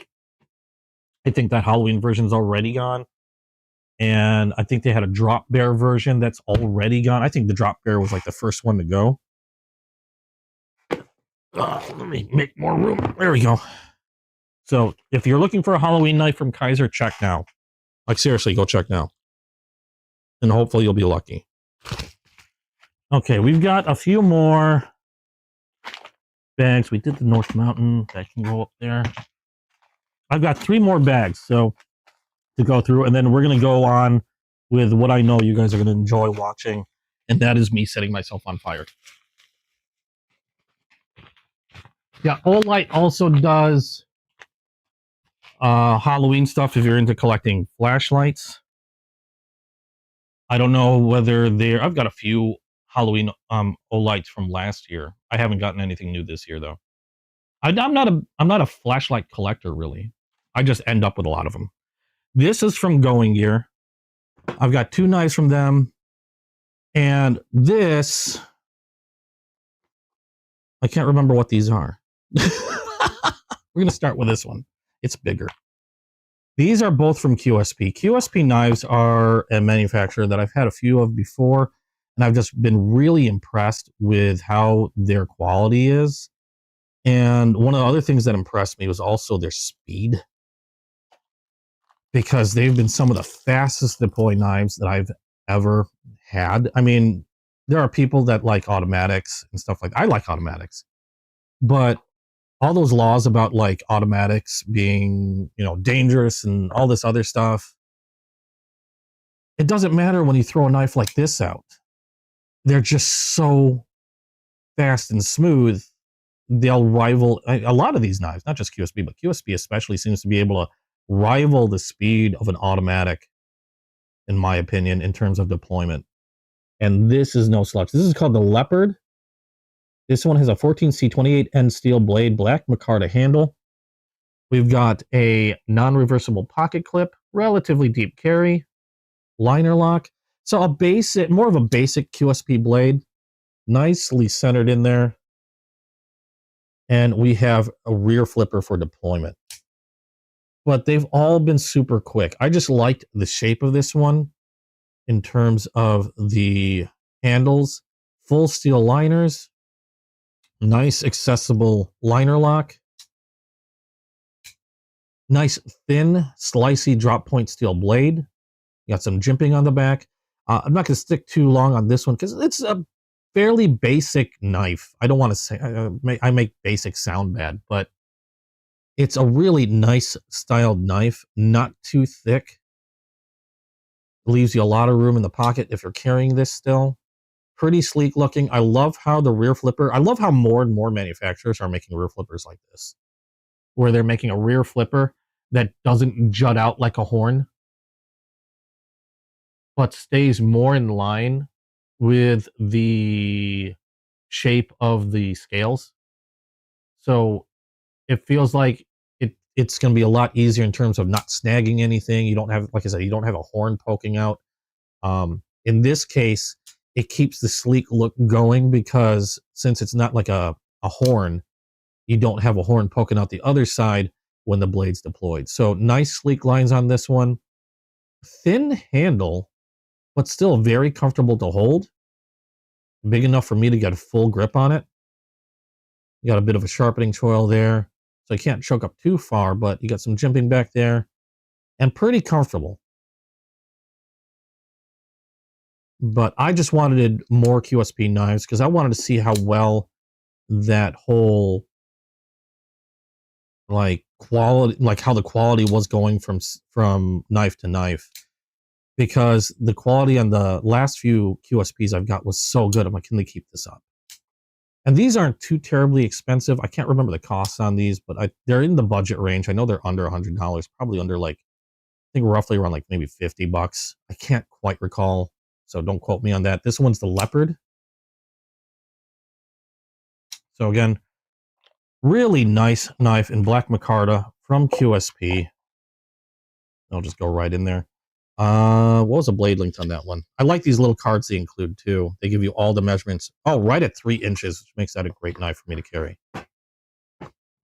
I think that Halloween version's already gone, And I think they had a drop bear version that's already gone. I think the drop bear was like the first one to go. Let me make more room. There we go. So if you're looking for a Halloween knife from Kaiser, check now. Like seriously, go check now. And hopefully you'll be lucky. Okay, we've got a few more bags. We did the North Mountain. That can go up there. I've got 3 more bags so to go through, and then we're going to go on with what I know you guys are going to enjoy watching, and that is me setting myself on fire. Yeah, Olight also does Halloween stuff if you're into collecting flashlights. I don't know whether they're... I've got a few Halloween Olights from last year. I haven't gotten anything new this year though. I'm not a flashlight collector really. I just end up with a lot of them. This is from Going Gear. I've got 2 knives from them, and this I can't remember what these are. We're gonna start with this one. It's bigger. These are both from QSP. QSP knives are a manufacturer that I've had a few of before, and I've just been really impressed with how their quality is. And one of the other things that impressed me was also their speed, because they've been some of the fastest deploy knives that I've ever had. I mean, there are people that like automatics and stuff like that. I like automatics, but all those laws about like automatics being, you know, dangerous and all this other stuff, it doesn't matter when you throw a knife like this out. They're just so fast and smooth. They'll rival a lot of these knives, not just QSP, but QSP especially seems to be able to rival the speed of an automatic, in my opinion, in terms of deployment. And this is no slouch. This is called the Leopard. This one has a 14C28N steel blade, black micarta handle. We've got a non-reversible pocket clip, relatively deep carry, liner lock. So a basic, more of a basic QSP blade, nicely centered in there. And we have a rear flipper for deployment. But they've all been super quick. I just liked the shape of this one in terms of the handles, full steel liners, nice accessible liner lock, nice thin slicey drop point steel blade. You got some jimping on the back. I'm not going to stick too long on this one because it's a fairly basic knife. I don't want to say I make basic sound bad, but it's a really nice styled knife, not too thick. Leaves you a lot of room in the pocket if you're carrying this still. Pretty sleek looking. I love how the rear flipper, I love how more and more manufacturers are making rear flippers like this, where they're making a rear flipper that doesn't jut out like a horn, but stays more in line with the shape of the scales. So it feels like it's going to be a lot easier in terms of not snagging anything. You don't have, like I said, you don't have a horn poking out. In this case, it keeps the sleek look going because since it's not like a horn, you don't have a horn poking out the other side when the blade's deployed. So nice sleek lines on this one. Thin handle, but still very comfortable to hold. Big enough for me to get a full grip on it. You got a bit of a sharpening choil there, so you can't choke up too far, but you got some jimping back there, and pretty comfortable. But I just wanted more QSP knives because I wanted to see how well that whole like quality, like how the quality was going from knife to knife. Because the quality on the last few QSPs I've got was so good. I'm like, can they keep this up? And these aren't too terribly expensive. I can't remember the costs on these, but they're in the budget range. I know they're under $100, probably under like, I think roughly around like maybe $50. I can't quite recall, so don't quote me on that. This one's the Leopard. So again, really nice knife in black micarta from QSP. I'll just go right in there. What was the blade length on that one? I like these little cards they include too. They give you all the measurements. Oh, right at 3 inches, which makes that a great knife for me to carry.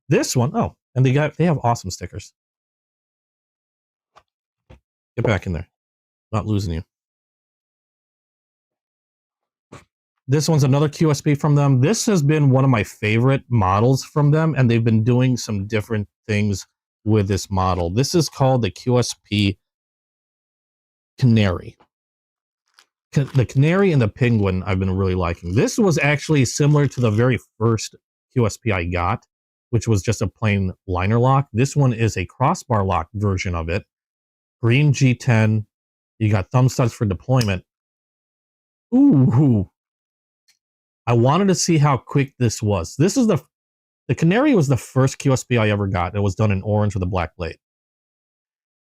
This one, oh, and they have awesome stickers. Get back in there. Not losing you. This one's another QSP from them. This has been one of my favorite models from them, and they've been doing some different things with this model. This is called the QSP Canary. The Canary and the Penguin I've been really liking. This was actually similar to the very first QSP I got, which was just a plain liner lock. This one is a crossbar lock version of it. Green G10. You got thumb studs for deployment. Ooh. I wanted to see how quick this was. This is the Canary was the first QSP I ever got. It was done in orange with a black blade.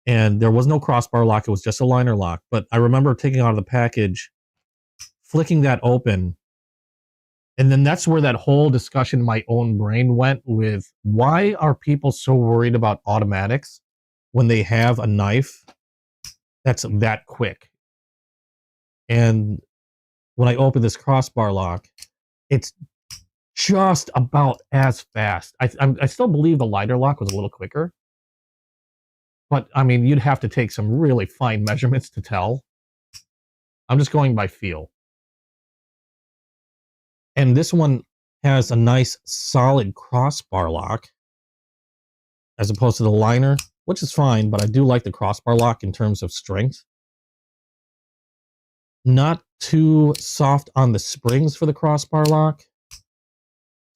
And there was no crossbar lock. It was just a liner lock. But I remember taking out of the package, flicking that open. And then that's where that whole discussion in my own brain went with, why are people so worried about automatics when they have a knife that's that quick? And when I open this crossbar lock, it's just about as fast. I still believe the lighter lock was a little quicker. But, I mean, you'd have to take some really fine measurements to tell. I'm just going by feel. And this one has a nice, solid crossbar lock, as opposed to the liner, which is fine, but I do like the crossbar lock in terms of strength. Not too soft on the springs for the crossbar lock.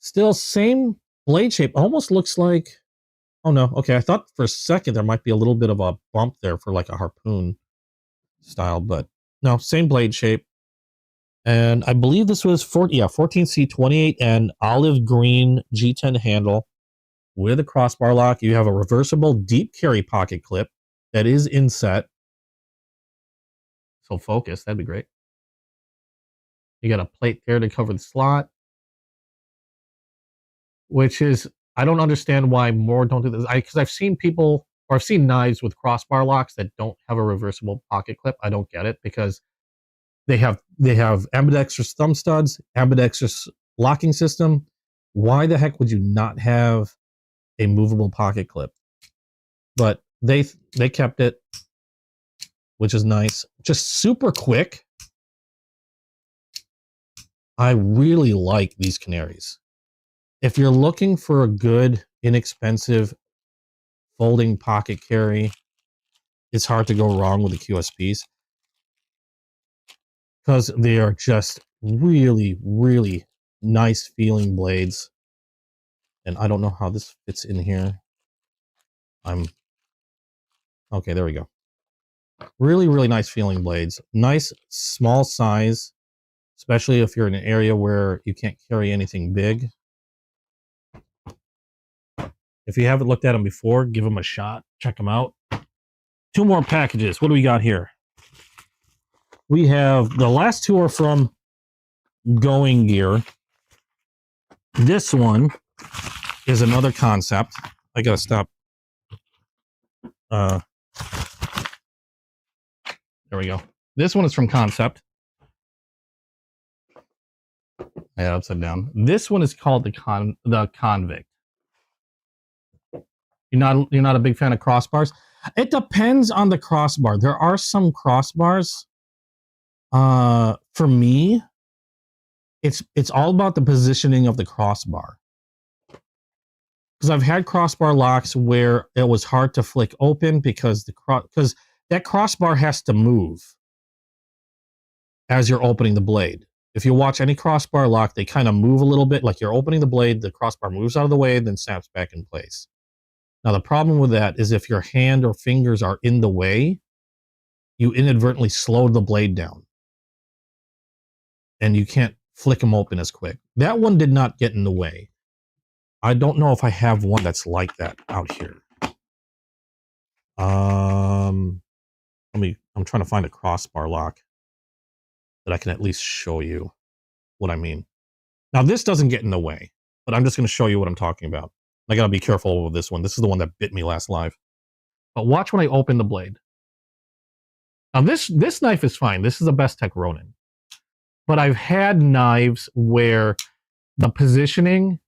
Still same blade shape. Almost looks like... Oh, no. Okay, I thought for a second there might be a little bit of a bump there for like a harpoon style, but no, same blade shape. And I believe this was 14C28 and olive green G10 handle with a crossbar lock. You have a reversible deep carry pocket clip that is inset. So focus, that'd be great. You got a plate there to cover the slot, which is... I don't understand why more don't do this. Because I've seen people, or I've seen knives with crossbar locks that don't have a reversible pocket clip. I don't get it, because they have ambidextrous thumb studs, ambidextrous locking system. Why the heck would you not have a movable pocket clip? But they kept it, which is nice. Just super quick. I really like these Canaries. If you're looking for a good, inexpensive folding pocket carry, it's hard to go wrong with the QSPs, because they are just really, really nice feeling blades. And I don't know how this fits in here. Okay, there we go. Really, really nice feeling blades. Nice small size, especially if you're in an area where you can't carry anything big. If you haven't looked at them before, give them a shot. Check them out. 2 more packages. What do we got here? We have... the last 2 are from Going Gear. This one is another concept. I gotta stop. There we go. This one is from Concept. Yeah, upside down. This one is called the Convict. You're not a big fan of crossbars? It depends on the crossbar. There are some crossbars. For me, it's all about the positioning of the crossbar. Because I've had crossbar locks where it was hard to flick open because that crossbar has to move as you're opening the blade. If you watch any crossbar lock, they kind of move a little bit. Like you're opening the blade, the crossbar moves out of the way, then snaps back in place. Now, the problem with that is if your hand or fingers are in the way, you inadvertently slow the blade down. And you can't flick them open as quick. That one did not get in the way. I don't know if I have one that's like that out here. I'm trying to find a crossbar lock that I can at least show you what I mean. Now, this doesn't get in the way, but I'm just going to show you what I'm talking about. I got to be careful with this one. This is the one that bit me last live. But watch when I open the blade. Now, this knife is fine. This is a Bestech Ronin. But I've had knives where the positioning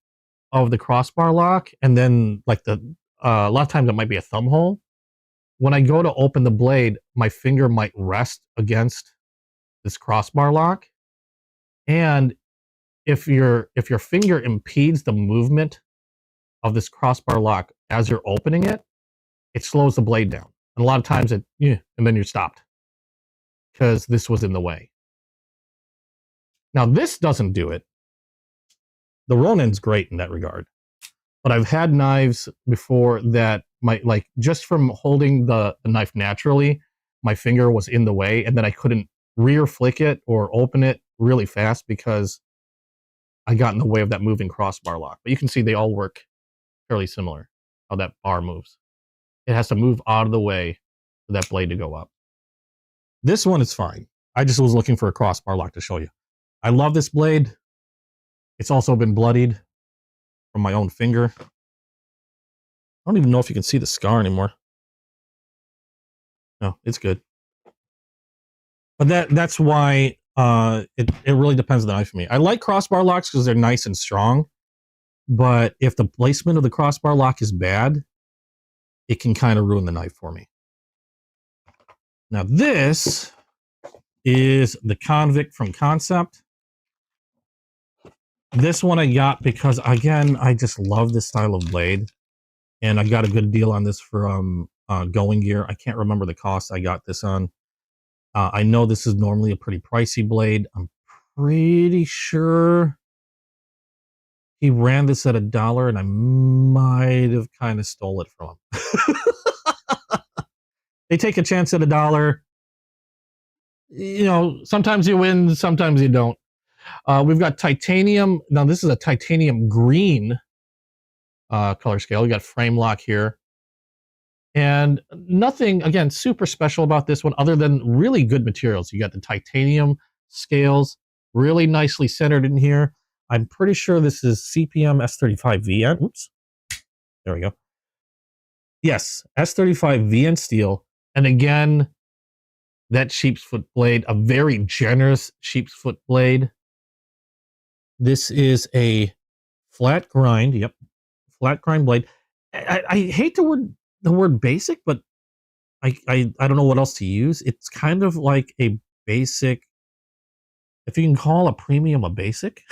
of the crossbar lock, and then like a lot of times it might be a thumb hole, when I go to open the blade, my finger might rest against this crossbar lock. And if your finger impedes the movement of this crossbar lock as you're opening it, it slows the blade down. And a lot of times and then you're stopped because this was in the way. Now this doesn't do it. The Ronin's great in that regard. But I've had knives before that might, like, just from holding the knife naturally, my finger was in the way, and then I couldn't rear flick it or open it really fast because I got in the way of that moving crossbar lock. But you can see they all work fairly similar, how that bar moves. It has to move out of the way for that blade to go up. This one is fine. I just was looking for a crossbar lock to show you. I love this blade. It's also been bloodied from my own finger. I don't even know if you can see the scar anymore. No, it's good. But that's why it really depends on the knife for me. I like crossbar locks because they're nice and strong. But if the placement of the crossbar lock is bad, it can kind of ruin the knife for me. Now this is the Convict from Concept. This one I got because, again, I just love this style of blade. And I got a good deal on this from Going Gear. I can't remember the cost I got this on. I know this is normally a pretty pricey blade. I'm pretty sure he ran this at $1, and I might have kind of stole it from him. They take a chance at $1. You know, sometimes you win, sometimes you don't. We've got titanium. Now, this is a titanium green color scale. We got frame lock here. And nothing, again, super special about this one other than really good materials. You got the titanium scales, really nicely centered in here. I'm pretty sure this is CPM S35VN. Oops. There we go. Yes, S35VN steel. And again, that sheep's foot blade, a very generous sheep's foot blade. This is a flat grind. Yep. Flat grind blade. I hate the word basic, but I don't know what else to use. It's kind of like a basic, if you can call a premium a basic.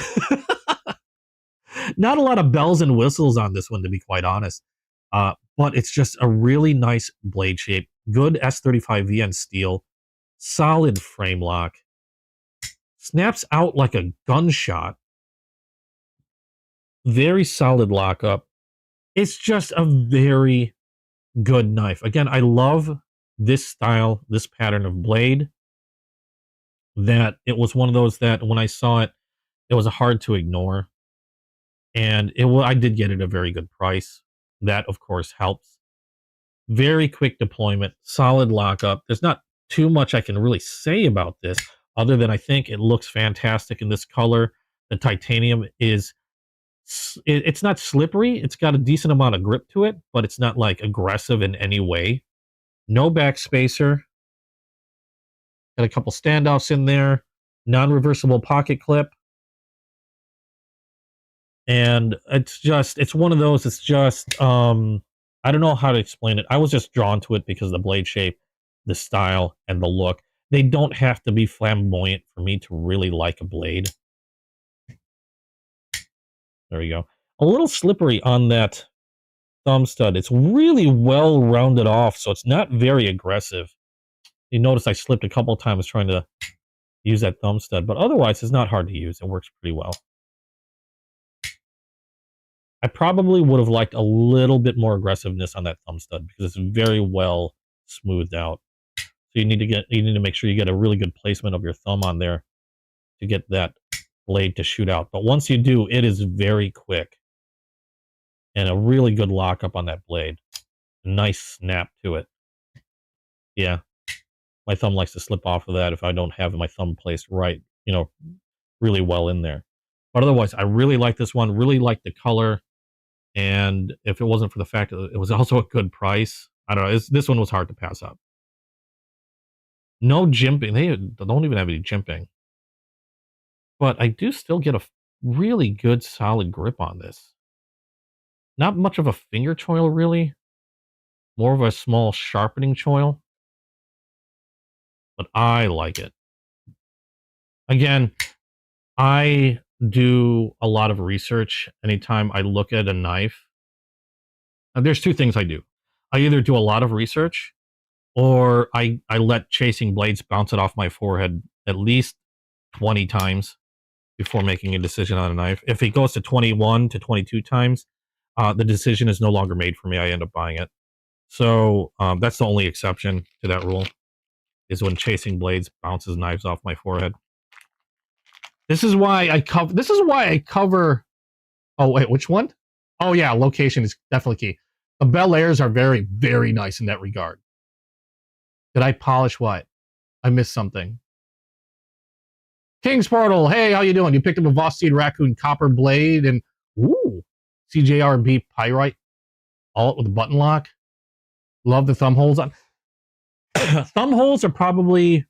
Not a lot of bells and whistles on this one, to be quite honest. But it's just a really nice blade shape. Good S35VN steel. Solid frame lock. Snaps out like a gunshot. Very solid lockup. It's just a very good knife. Again, I love this style, this pattern of blade. That it was one of those that when I saw it, it was hard to ignore. And I did get it at a very good price. That, of course, helps. Very quick deployment, solid lockup. There's not too much I can really say about this, other than I think it looks fantastic in this color. The titanium is, it's not slippery. It's got a decent amount of grip to it, but it's not like aggressive in any way. No back spacer. Got a couple standoffs in there. Non-reversible pocket clip. And it's one of those, it's just, I don't know how to explain it. I was just drawn to it because of the blade shape, the style, and the look. They don't have to be flamboyant for me to really like a blade. There we go. A little slippery on that thumb stud. It's really well rounded off, so it's not very aggressive. You notice I slipped a couple times trying to use that thumb stud, but otherwise it's not hard to use. It works pretty well. I probably would have liked a little bit more aggressiveness on that thumb stud because it's very well smoothed out. So you need to make sure you get a really good placement of your thumb on there to get that blade to shoot out. But once you do, it is very quick and a really good lockup on that blade. A nice snap to it. Yeah, my thumb likes to slip off of that if I don't have my thumb placed right, really well in there. But otherwise, I really like this one. Really like the color. And if it wasn't for the fact that it was also a good price, I don't know, this one was hard to pass up. No jimping. They don't even have any jimping. But I do still get a really good, solid grip on this. Not much of a finger choil, really. more of a small sharpening choil, but I like it. Again, I do a lot of research anytime I look at a knife. There's two things I do. I either do a lot of research or I let chasing blades bounce it off my forehead at least 20 times before making a decision on a knife. If it goes to 21 to 22 times, the decision is no longer made for me. I end up buying it. So that's the only exception to that rule, is when chasing blades bounces knives off my forehead. This is why I cover. Oh wait, which one? Oh yeah, location is definitely key. The Bel Airs are very, very nice in that regard. Did I polish what? I missed something. King's Portal, hey, how you doing? You picked up a Vosteed Raccoon copper blade and ooh, CJRB pyrite, all with a button lock. Love the thumb holes on. Thumb holes are probably,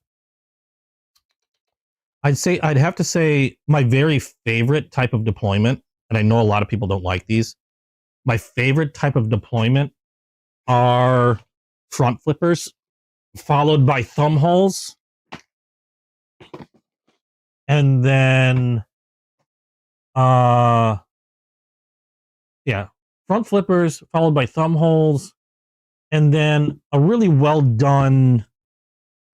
I'd have to say my very favorite type of deployment, and I know a lot of people don't like these. My favorite type of deployment are front flippers, followed by thumb holes. And then, yeah, front flippers followed by thumb holes, and then a really well done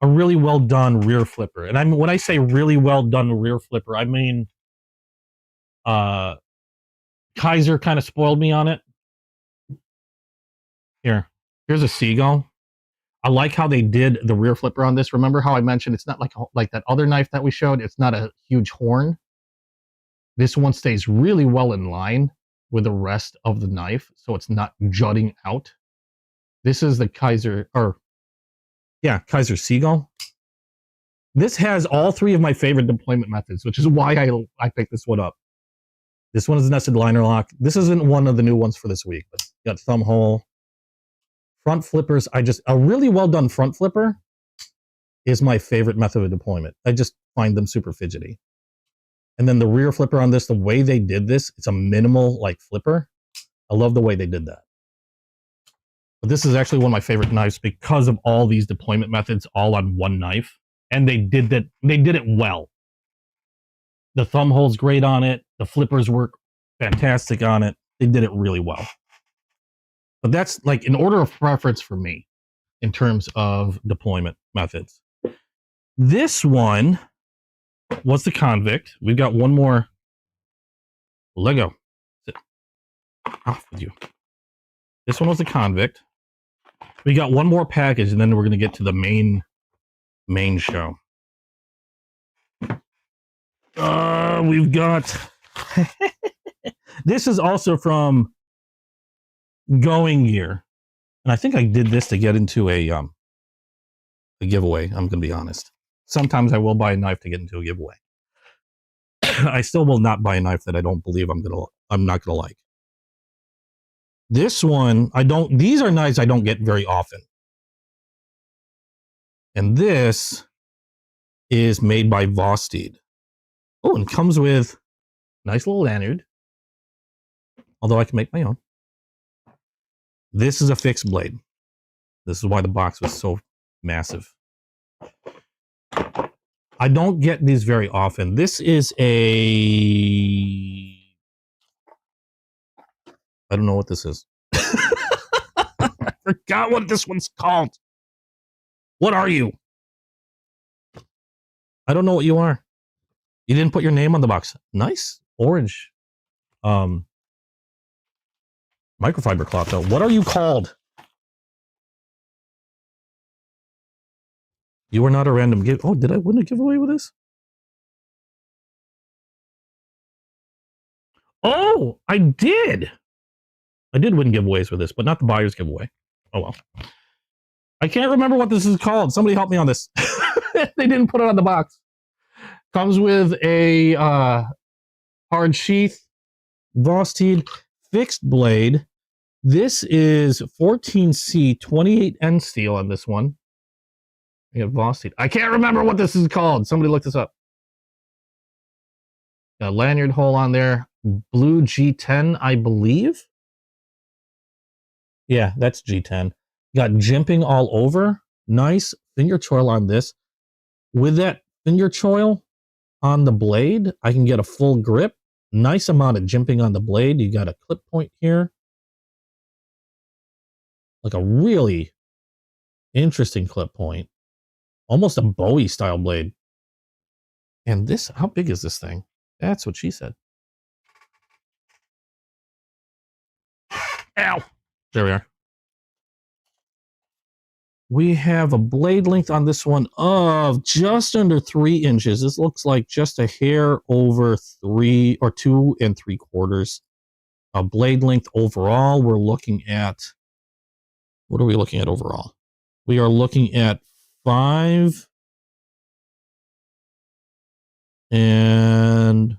rear flipper. And when I say really well done rear flipper, I mean, Kaiser kind of spoiled me on it. Here's a Seagull. I like how they did the rear flipper on this. Remember how I mentioned it's not like that other knife that we showed. It's not a huge horn. This one stays really well in line with the rest of the knife, so it's not jutting out. This is the Kaiser Seagull. This has all three of my favorite deployment methods, which is why I picked this one up. This one is nested liner lock. This isn't one of the new ones for this week, but you got thumb hole. Front flippers, a really well done front flipper is my favorite method of deployment. I just find them super fidgety. And then the rear flipper on this, the way they did this, it's a minimal like flipper. I love the way they did that. But this is actually one of my favorite knives because of all these deployment methods all on one knife. And they did it well. The thumb hole's great on it. The flippers work fantastic on it. They did it really well. But that's like in order of preference for me in terms of deployment methods. This one was the Convict. We've got one more Lego. Sit off with you. This one was the Convict. We got one more package, and then we're going to get to the main show. We've got this is also from Going Gear, and I think I did this to get into a giveaway. I'm going to be honest. Sometimes I will buy a knife to get into a giveaway. I still will not buy a knife that I don't believe I'm not gonna like. This one, these are knives I don't get very often. And this is made by Vosteed. Oh, and comes with a nice little lanyard. Although I can make my own. This is a fixed blade. This is why the box was so massive. I don't get these very often. This is I don't know what this is. I forgot what this one's called. What are you? I don't know what you are. You didn't put your name on the box. Nice orange microfiber cloth though. What are you called? You are not a random give. Oh, did I win a giveaway with this? Oh, I did. I did win giveaways with this, but not the buyer's giveaway. Oh well. I can't remember what this is called. Somebody help me on this. They didn't put it on the box. Comes with a hard sheath, Vosteed fixed blade. This is 14C 28N steel on this one. We have Vosteed. I can't remember what this is called. Somebody look this up. Got a lanyard hole on there. Blue G10, I believe. Yeah, that's G10. Got jimping all over. Nice finger choil on this. With that finger choil on the blade, I can get a full grip. Nice amount of jimping on the blade. You got a clip point here. Like a really interesting clip point. Almost a Bowie style blade. And this, how big is this thing? That's what she said. Ow! There we are. We have a blade length on this one of just under 3 inches. This looks like just a hair over 3 or 2 3/4. A blade length overall, we're looking at, what are we looking at overall? We are looking at 5 and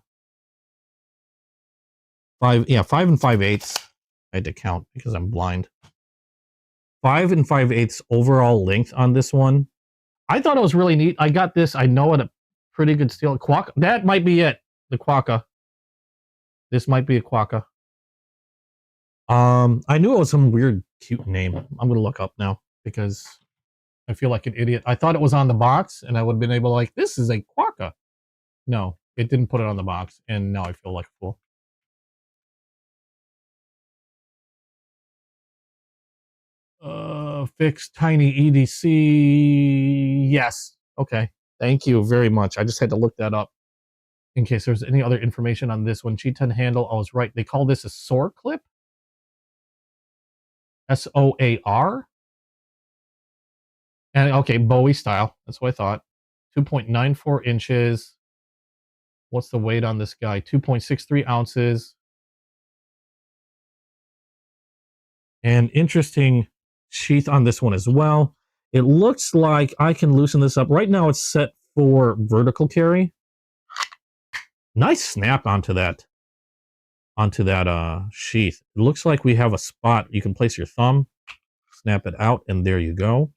5, yeah, 5 5/8. I had to count because I'm blind. 5 5/8 overall length on this one. I thought it was really neat. I got this. I know at a pretty good steal. Quokka. That might be it. The Quokka. This might be a Quokka. I knew it was some weird, cute name. I'm gonna look up now because I feel like an idiot. I thought it was on the box, and I would have been able to like, this is a Quokka. No, it didn't put it on the box, and now I feel like a fool. Fixed tiny EDC. Yes. Okay. Thank you very much. I just had to look that up in case there's any other information on this one. G10 handle. I was right. They call this a SOAR clip. SOAR. And okay, Bowie style. That's what I thought. 2.94 inches. What's the weight on this guy? 2.63 ounces. And interesting sheath on this one as well. It looks like I can loosen this up. Right now it's set for vertical carry. Nice snap onto that sheath. It looks like we have a spot. You can place your thumb, snap it out, and there you go.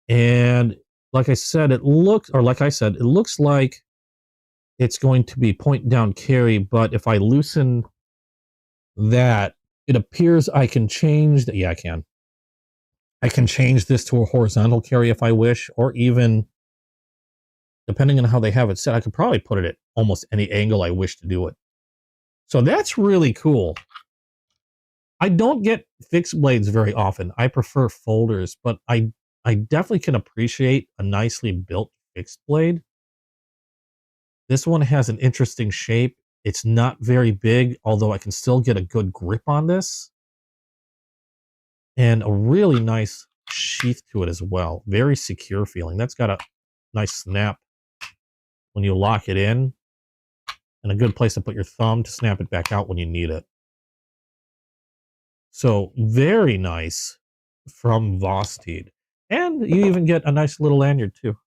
And like I said, it looks like it's going to be point down carry, but if I loosen that, it appears I can change that. Yeah, I can. I can change this to a horizontal carry if I wish, or even, depending on how they have it set, I could probably put it at almost any angle I wish to do it. So that's really cool. I don't get fixed blades very often. I prefer folders, but I definitely can appreciate a nicely built fixed blade. This one has an interesting shape. It's not very big, although I can still get a good grip on this. And a really nice sheath to it as well. Very secure feeling. That's got a nice snap when you lock it in, and a good place to put your thumb to snap it back out when you need it. So very nice from Vosteed. And you even get a nice little lanyard too.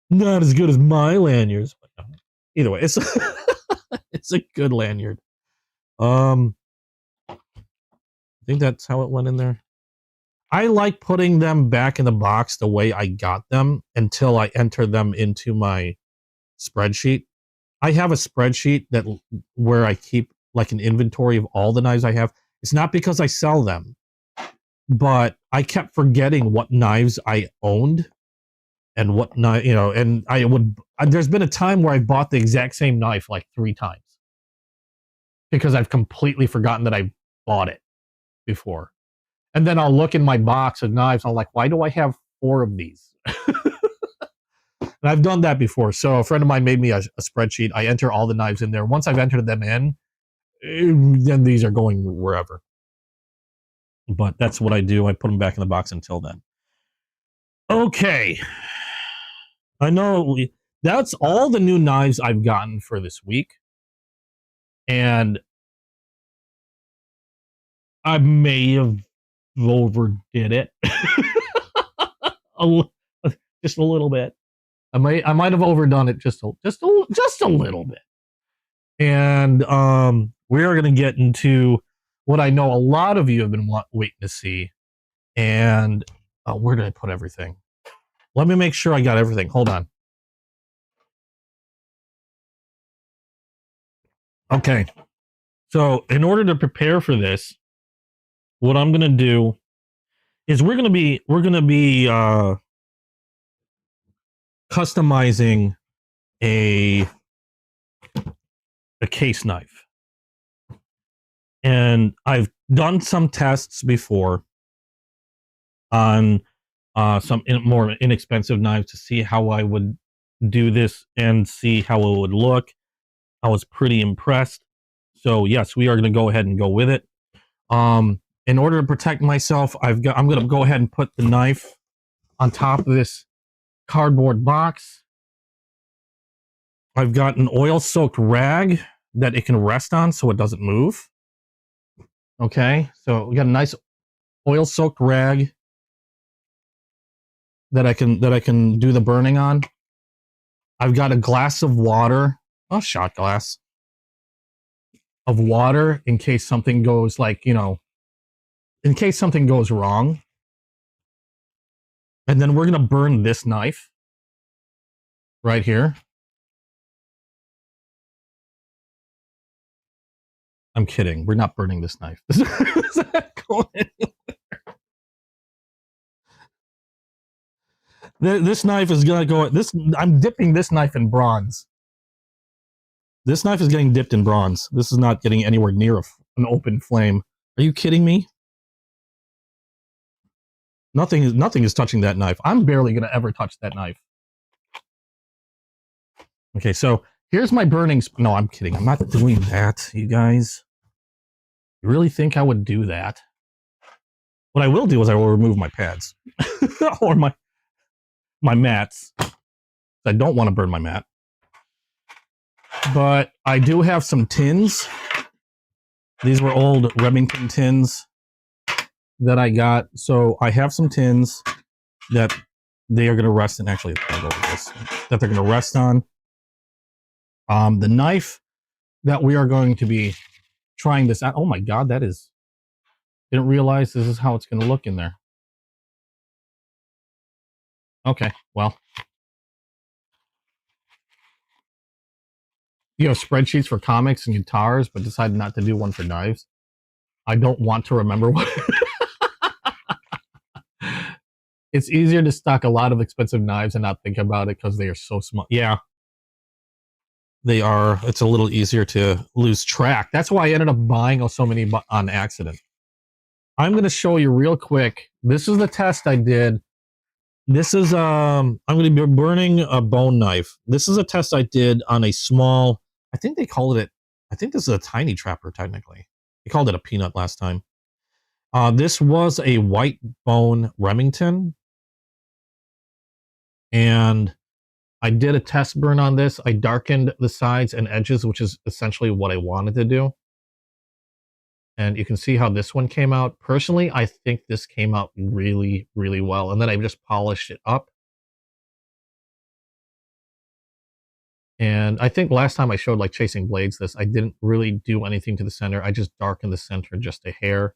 Not as good as my lanyards, but either way, it's it's a good lanyard. I think that's how it went in there. I like putting them back in the box the way I got them until I enter them into my spreadsheet. I have a spreadsheet where I keep like an inventory of all the knives I have. It's not because I sell them, but I kept forgetting what knives I owned and what knife, and there's been a time where I bought the exact same knife like 3 times because I've completely forgotten that I bought it before. And then I'll look in my box of knives. And I'm like, why do I have 4 of these? And I've done that before. So a friend of mine made me a spreadsheet. I enter all the knives in there. Once I've entered them in, then these are going wherever. But that's what I do. I put them back in the box until then. Okay. I know that's all the new knives I've gotten for this week. And I may have overdid it. Just a little bit. I might have overdone it just a little bit. And we are going to get into what I know a lot of you have been waiting to see. And where did I put everything? Let me make sure I got everything. Hold on. Okay. So in order to prepare for this, what I'm gonna do is we're gonna be customizing a case knife, and I've done some tests before on some more inexpensive knives to see how I would do this and see how it would look. I was pretty impressed. So yes, we are going to go ahead and go with it. In order to protect myself, I'm going to go ahead and put the knife on top of this cardboard box. I've got an oil-soaked rag that it can rest on so it doesn't move. Okay, so we got a nice oil-soaked rag that I can do the burning on. I've got a glass of water, a shot glass of water in case something goes in case something goes wrong. And then we're going to burn this knife right here. I'm kidding. We're not burning this knife. This knife is going to go... I'm dipping this knife in bronze. This knife is getting dipped in bronze. This is not getting anywhere near an open flame. Are you kidding me? Nothing is touching that knife. I'm barely going to ever touch that knife. Okay, so here's my burning... No, I'm kidding. I'm not doing that, you guys. You really think I would do that? What I will do is I will remove my pads. Or my mats. I don't want to burn my mat. But I do have some tins. These were old Remington tins that I got. So I have some tins that they are going to rest in. Actually, I'll go with this. That they're going to rest on. The knife that we are going to be trying this out. Oh my God, that is... Didn't realize this is how it's going to look in there. Okay, well. You have spreadsheets for comics and guitars, but decided not to do one for knives. I don't want to remember what... It's easier to stock a lot of expensive knives and not think about it because they are so small. Yeah. They are. It's a little easier to lose track. That's why I ended up buying so many on accident. I'm going to show you real quick. This is the test I did. This is, I'm going to be burning a bone knife. This is a test I did on a small, I think they called it, I think this is a tiny trapper technically. They called it a peanut last time. This was a white bone Remington. And I did a test burn on this. I darkened the sides and edges, which is essentially what I wanted to do. And you can see how this one came out. Personally, I think this came out really, really well. And then I just polished it up. And I think last time I showed like Chasing Blades this, I didn't really do anything to the center. I just darkened the center just a hair,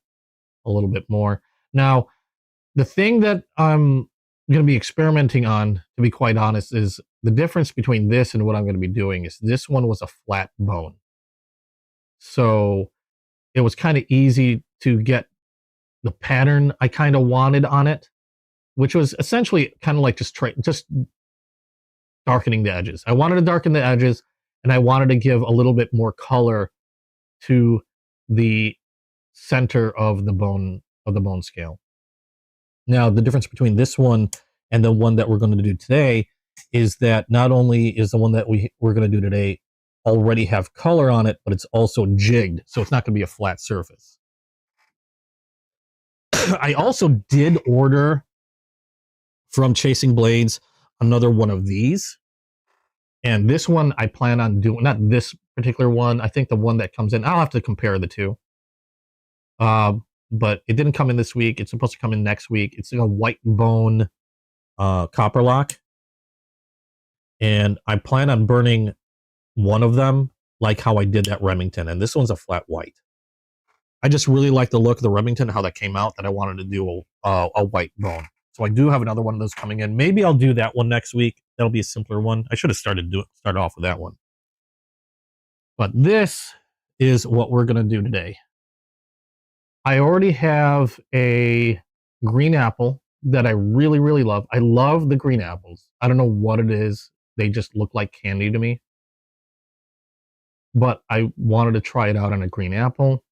a little bit more. Now, the thing that I'm going to be experimenting on, to be quite honest, is the difference between this and what I'm going to be doing is this one was a flat bone. So it was kind of easy to get the pattern I kind of wanted on it, which was essentially kind of like just darkening the edges. I wanted to darken the edges, and I wanted to give a little bit more color to the center of the bone scale. Now, the difference between this one and the one that we're going to do today is that not only is the one that we're going to do today already have color on it, but it's also jigged, so it's not going to be a flat surface. I also did order from Chasing Blades another one of these. And this one I plan on doing, not this particular one. I think the one that comes in, I'll have to compare the two. But it didn't come in this week. It's supposed to come in next week. It's a white bone copper lock. And I plan on burning one of them like how I did that Remington. And this one's a flat white. I just really like the look of the Remington, how that came out, that I wanted to do a white bone. So I do have another one of those coming in. Maybe I'll do that one next week. That'll be a simpler one. I should have started off with that one. But this is what we're going to do today. I already have a green apple that I really, really love. I love the green apples. I don't know what it is. They just look like candy to me. But I wanted to try it out on a green apple.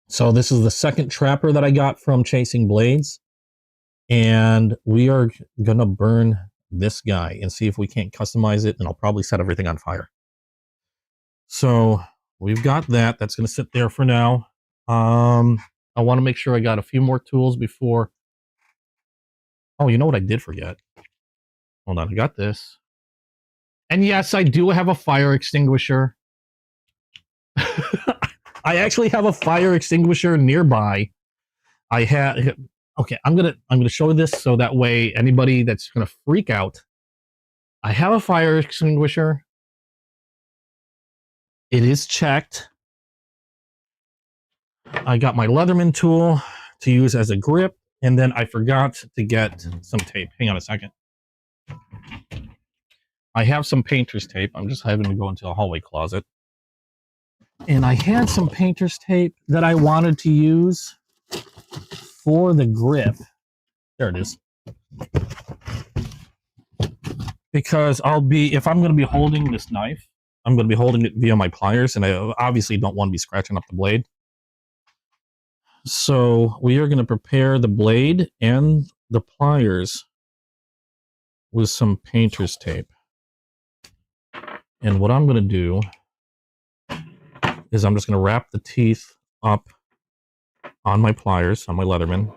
So this is the second trapper that I got from Chasing Blades. And we are going to burn this guy and see if we can't customize it. And I'll probably set everything on fire. So we've got that. That's going to sit there for now. I want to make sure I got a few more tools before. Oh, you know what I did forget? Hold on, I got this. And yes, I do have a fire extinguisher. I actually have a fire extinguisher nearby. I had okay, I'm gonna show this so that way anybody that's gonna freak out. I have a fire extinguisher. It is checked. I got my Leatherman tool to use as a grip, and then I forgot to get some tape. Hang on a second. I have some painter's tape. I'm just having to go into a hallway closet. And I had some painter's tape that I wanted to use for the grip. There it is. Because if I'm going to be holding this knife, I'm going to be holding it via my pliers, and I obviously don't want to be scratching up the blade. So we are going to prepare the blade and the pliers with some painter's tape. And what I'm going to do is I'm just going to wrap the teeth up on my pliers, on my Leatherman.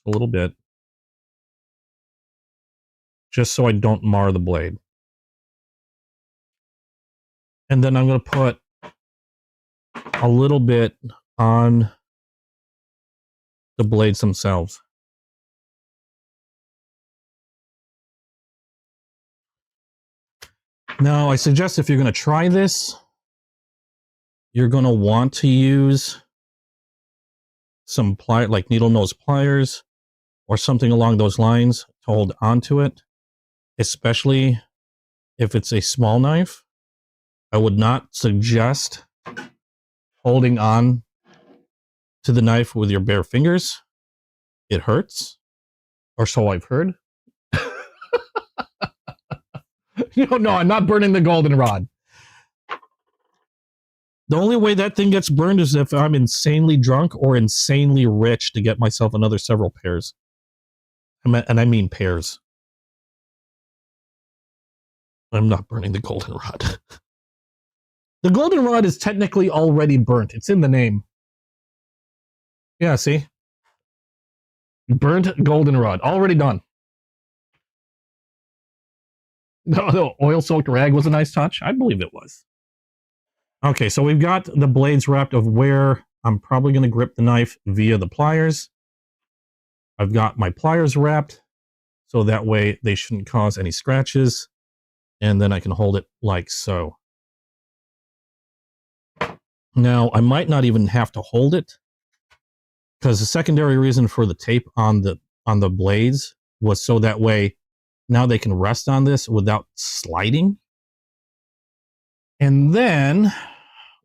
A little bit. Just so I don't mar the blade. And then I'm going to put a little bit on the blades themselves. Now, I suggest if you're going to try this, you're going to want to use some like needle nose pliers or something along those lines to hold onto it, especially if it's a small knife. I would not suggest holding on to the knife with your bare fingers. It hurts, or so I've heard. No, I'm not burning the goldenrod. The only way that thing gets burned is if I'm insanely drunk or insanely rich to get myself another several pairs. And I mean pairs. I'm not burning the goldenrod. The goldenrod is technically already burnt. It's in the name. Yeah, see? Burnt goldenrod. Already done. The oil-soaked rag was a nice touch. I believe it was. Okay, so we've got the blades wrapped of where I'm probably going to grip the knife via the pliers. I've got my pliers wrapped, so that way they shouldn't cause any scratches. And then I can hold it like so. Now, I might not even have to hold it, because the secondary reason for the tape on the blades was so that way now they can rest on this without sliding. And then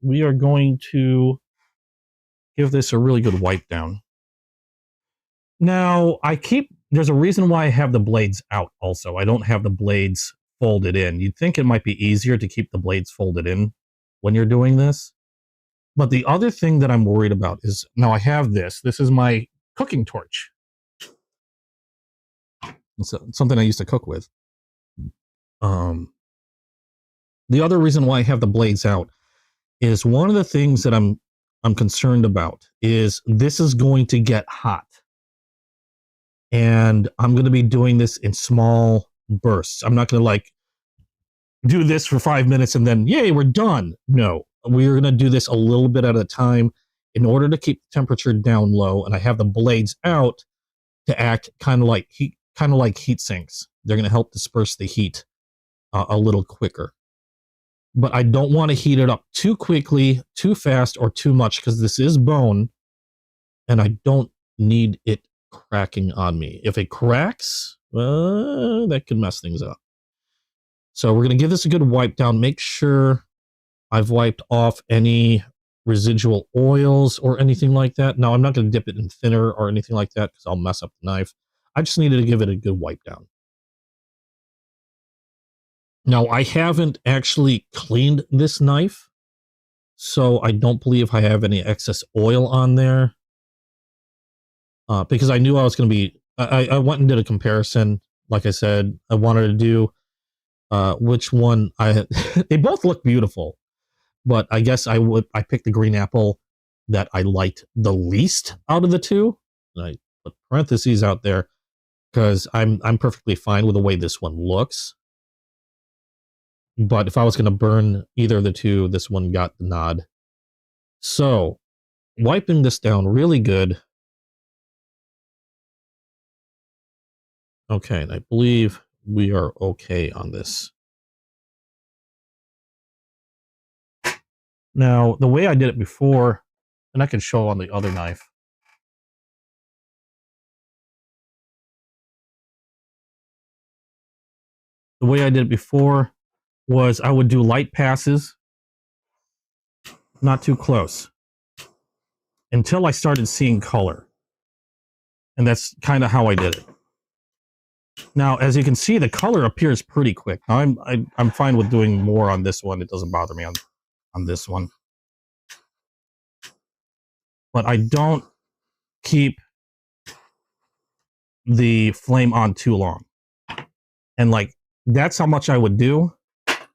we are going to give this a really good wipe down. Now, there's a reason why I have the blades out also. I don't have the blades folded in. You'd think it might be easier to keep the blades folded in when you're doing this. But the other thing that I'm worried about is, now I have this. This is my cooking torch. It's something I used to cook with. The other reason why I have the blades out is one of the things that I'm concerned about is this is going to get hot. And I'm going to be doing this in small bursts. I'm not going to like do this for 5 minutes and then, yay, we're done. No, we're going to do this a little bit at a time in order to keep the temperature down low. And I have the blades out to act kind of like heat sinks. They're going to help disperse the heat a little quicker. But I don't want to heat it up too quickly, too fast, or too much, because this is bone, and I don't need it cracking on me. If it cracks, that could mess things up. So we're going to give this a good wipe down. Make sure I've wiped off any residual oils or anything like that. Now, I'm not going to dip it in thinner or anything like that because I'll mess up the knife. I just needed to give it a good wipe down. Now, I haven't actually cleaned this knife, so I don't believe I have any excess oil on there. Because I knew I was going to be... I went and did a comparison. Like I said, I wanted to do which one I had. They both look beautiful, but I guess I picked the green apple that I liked the least out of the two. And I put parentheses out there because I'm perfectly fine with the way this one looks. But if I was going to burn either of the two, this one got the nod. So, wiping this down really good. Okay, and I believe we are okay on this. Now, the way I did it before, and I can show on the other knife. The way I did it before was I would do light passes, not too close, until I started seeing color. And that's kind of how I did it. Now, as you can see, the color appears pretty quick. Now, I'm fine with doing more on this one. It doesn't bother me on this one. But I don't keep the flame on too long. And like, that's how much I would do.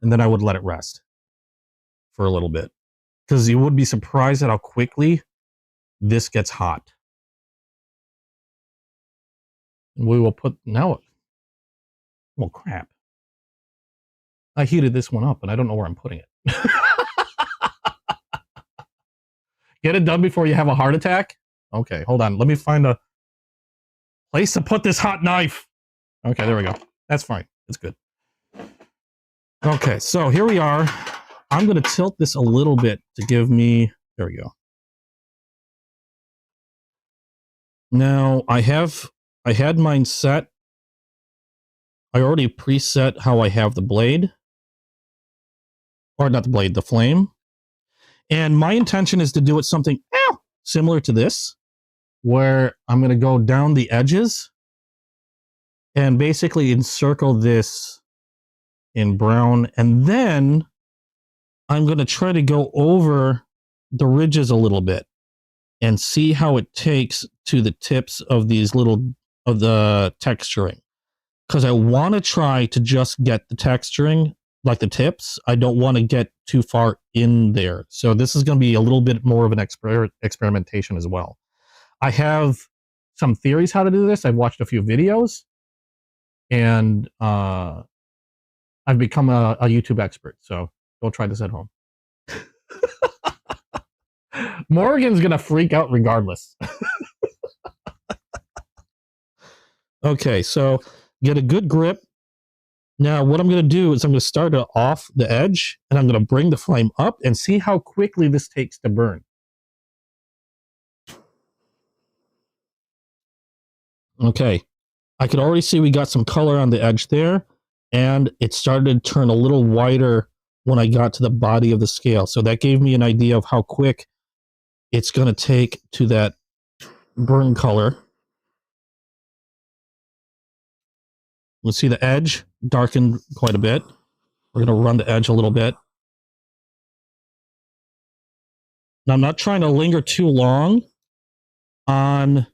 And then I would let it rest for a little bit. Because you would be surprised at how quickly this gets hot. And we will put, now, well, crap. I heated this one up and I don't know where I'm putting it. Get it done before you have a heart attack? Okay, hold on. Let me find a place to put this hot knife. Okay, there we go. That's fine. It's good. Okay, so here we are. I'm going to tilt this a little bit to give me... There we go. Now, I had mine set. I already preset how I have the blade. Or not the blade, the flame. And my intention is to do it something similar to this, where I'm going to go down the edges and basically encircle this in brown. And then I'm going to try to go over the ridges a little bit and see how it takes to the tips of these of the texturing. Because I want to try to just get the texturing, like the tips. I don't want to get too far in there. So this is going to be a little bit more of an experimentation as well. I have some theories how to do this. I've watched a few videos. And I've become a YouTube expert. So go try this at home. Morgan's going to freak out regardless. Okay, so get a good grip. Now, what I'm going to do is I'm going to start it off the edge, and I'm going to bring the flame up and see how quickly this takes to burn. Okay, I could already see we got some color on the edge there, and it started to turn a little whiter when I got to the body of the scale. So that gave me an idea of how quick it's going to take to that burn color. We'll see the edge darkened quite a bit. We're going to run the edge a little bit. Now, I'm not trying to linger too long on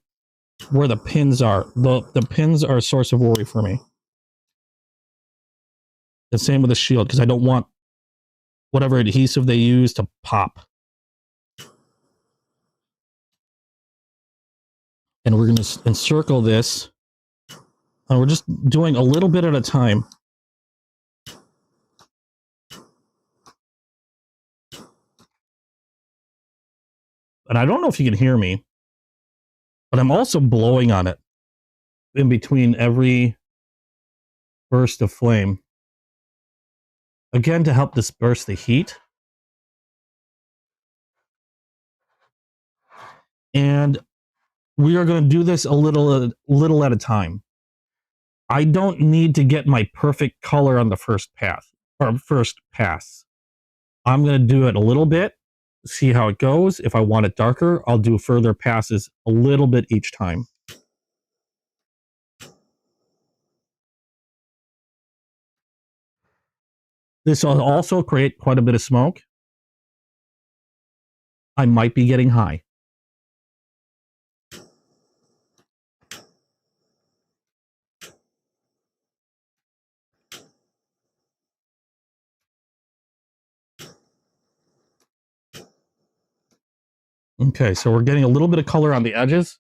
where the pins are. The pins are a source of worry for me. The same with the shield, because I don't want whatever adhesive they use to pop. And we're going to encircle this. And we're just doing a little bit at a time. And I don't know if you can hear me, but I'm also blowing on it in between every burst of flame. Again, to help disperse the heat. And we are going to do this a little at a time. I don't need to get my perfect color on the first pass. I'm going to do it a little bit, see how it goes. If I want it darker, I'll do further passes a little bit each time. This will also create quite a bit of smoke. I might be getting high. Okay, so we're getting a little bit of color on the edges.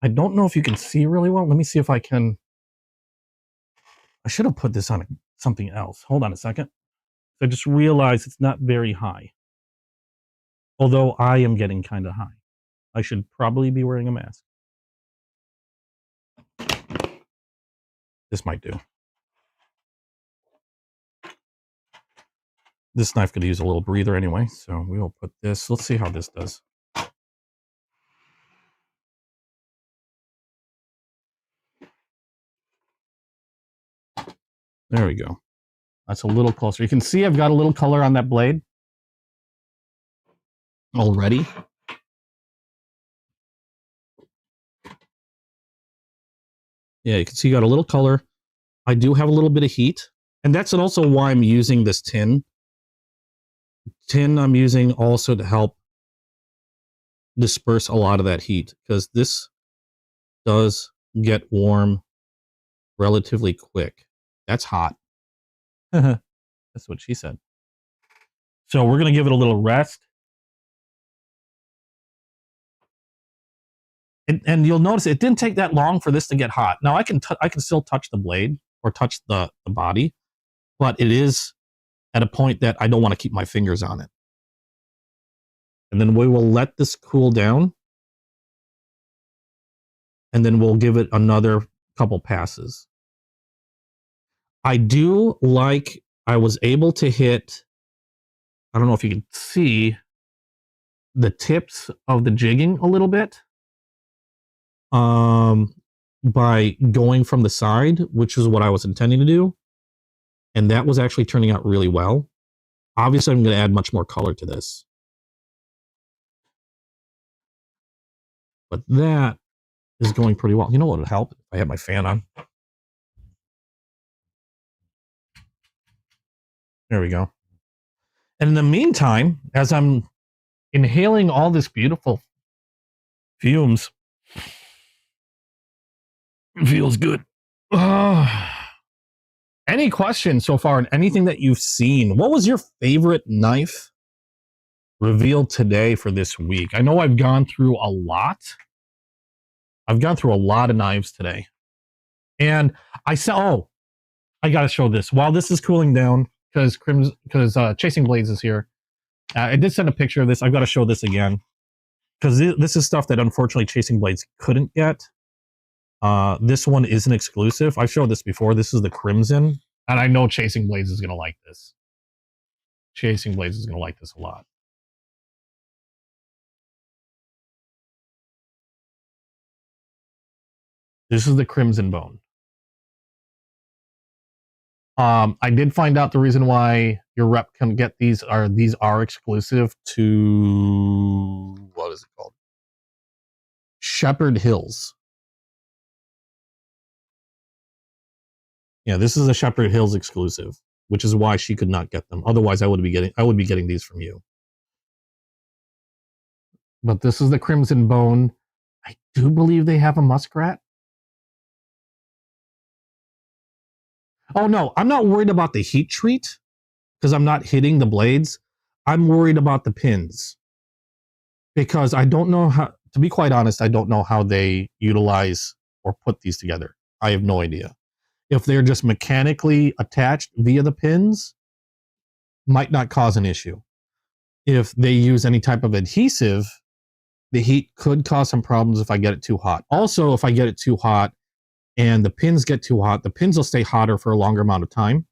I don't know if you can see really well. Let me see if I can. I should have put this on something else. Hold on a second. I just realized it's not very high. Although I am getting kind of high. I should probably be wearing a mask. This might do. This knife could use a little breather anyway, so we will put this. Let's see how this does. There we go. That's a little closer. You can see I've got a little color on that blade already. Yeah, you can see you got a little color. I do have a little bit of heat. And that's also why I'm using this tin. Tin I'm using also to help disperse a lot of that heat, because this does get warm relatively quick. That's hot. That's what she said. So we're going to give it a little rest. And you'll notice it didn't take that long for this to get hot. Now I can still touch the blade or touch the body, but it is at a point that I don't want to keep my fingers on it. And then we will let this cool down. And then we'll give it another couple passes. I do like, I was able to hit, I don't know if you can see the tips of the jigging a little bit. By going from the side, which is what I was intending to do. And that was actually turning out really well. Obviously, I'm going to add much more color to this. But that is going pretty well. You know what would help if I had my fan on? There we go. And in the meantime, as I'm inhaling all this beautiful fumes, it feels good. Any questions so far on anything that you've seen? What was your favorite knife revealed today for this week? I know I've gone through a lot. I've gone through a lot of knives today. And I saw, I got to show this. While this is cooling down, because Chasing Blades is here, I did send a picture of this. I've got to show this again, because this is stuff that unfortunately Chasing Blades couldn't get. This one isn't exclusive. I've showed this before. This is the Crimson, and I know Chasing Blades is going to like this. Chasing Blades is going to like this a lot. This is the Crimson Bone. I did find out the reason why your rep can get these are exclusive to, what is it called? Shepherd Hills. Yeah, this is a Shepherd Hills exclusive, which is why she could not get them. Otherwise, I would be getting these from you. But this is the Crimson Bone. I do believe they have a muskrat. Oh no, I'm not worried about the heat treat because I'm not hitting the blades. I'm worried about the pins because I don't know how, to be quite honest, I don't know how they utilize or put these together. I have no idea. If they're just mechanically attached via the pins, might not cause an issue. If they use any type of adhesive, the heat could cause some problems if I get it too hot. Also, if I get it too hot and the pins get too hot, the pins will stay hotter for a longer amount of time.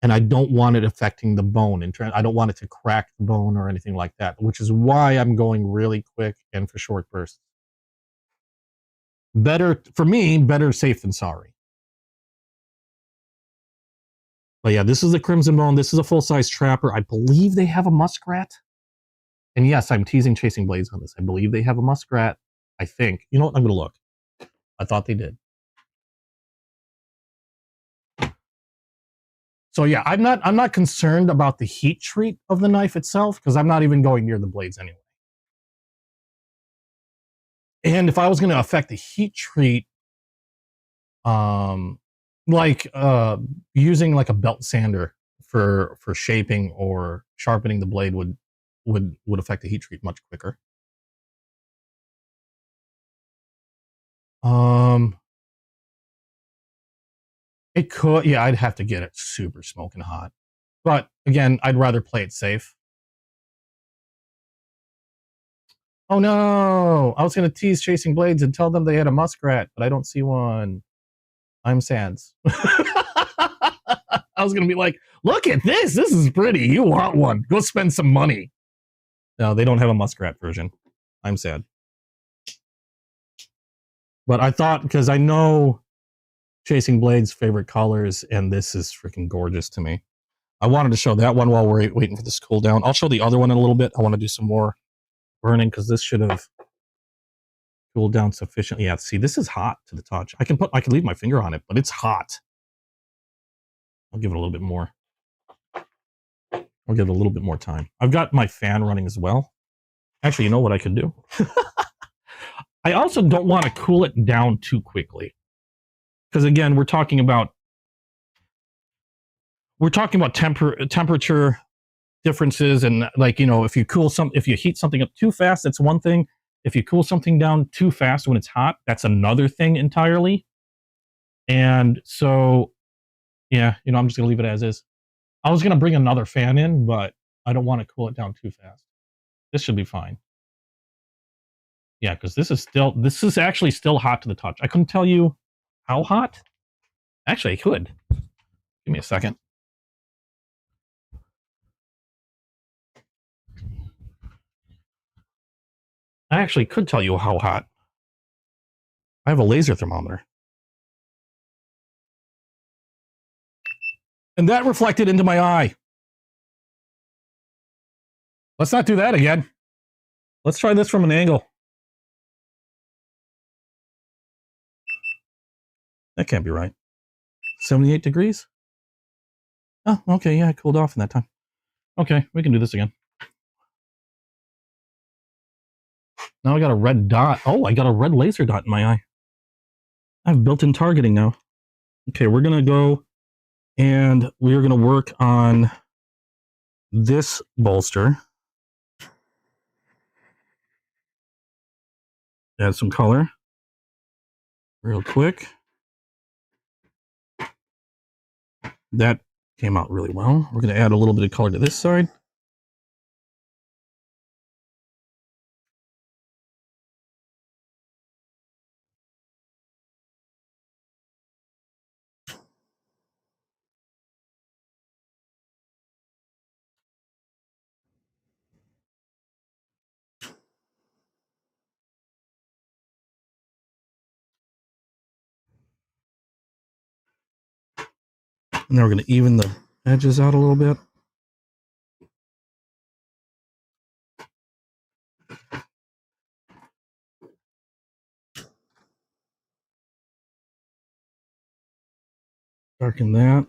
And I don't want it affecting the bone. I don't want it to crack the bone or anything like that, which is why I'm going really quick and for short bursts. Better, for me, better safe than sorry. But yeah, this is the Crimson Bone. This is a full-size trapper. I believe they have a muskrat. And yes, I'm teasing Chasing Blades on this. I believe they have a muskrat. I think. You know what? I'm going to look. I thought they did. So yeah, I'm not concerned about the heat treat of the knife itself because I'm not even going near the blades anyway. And if I was going to affect the heat treat, like using like a belt sander for shaping or sharpening the blade would affect the heat treat much quicker. It could, yeah, I'd have to get it super smoking hot. But again, I'd rather play it safe. Oh no! I was gonna tease Chasing Blades and tell them they had a muskrat, but I don't see one. I'm Sans. I was gonna be like, look at this! This is pretty. You want one? Go spend some money. No, they don't have a muskrat version. I'm sad. But I thought, because I know Chasing Blades' favorite colors, and this is freaking gorgeous to me. I wanted to show that one while we're waiting for this to cool down. I'll show the other one in a little bit. I want to do some more burning because this should have cooled down sufficiently. Yeah, see, this is hot to the touch. I can leave my finger on it, but it's hot. I'll give it a little bit more. I'll give it a little bit more time. I've got my fan running as well. Actually, you know what I could do? I also don't want to cool it down too quickly. Because again, we're talking about temperature differences, and like, you know, if you heat something up too fast, that's one thing. If you cool something down too fast when it's hot, that's another thing entirely. And so, yeah, you know, I'm just gonna leave it as is. I was gonna bring another fan in, but I don't want to cool it down too fast. This should be fine. Yeah, because this is actually still hot to the touch. I couldn't tell you how hot. Actually, I could. Give me a second. I actually could tell you how hot. I have a laser thermometer. And that reflected into my eye. Let's not do that again. Let's try this from an angle. That can't be right. 78 degrees? Oh, okay, yeah, it cooled off in that time. Okay, we can do this again. Now I got a red dot. Oh, I got a red laser dot in my eye. I have built-in targeting now. Okay, we're going to go and we're going to work on this bolster. Add some color real quick. That came out really well. We're going to add a little bit of color to this side. And then we're going to even the edges out a little bit. Darken that.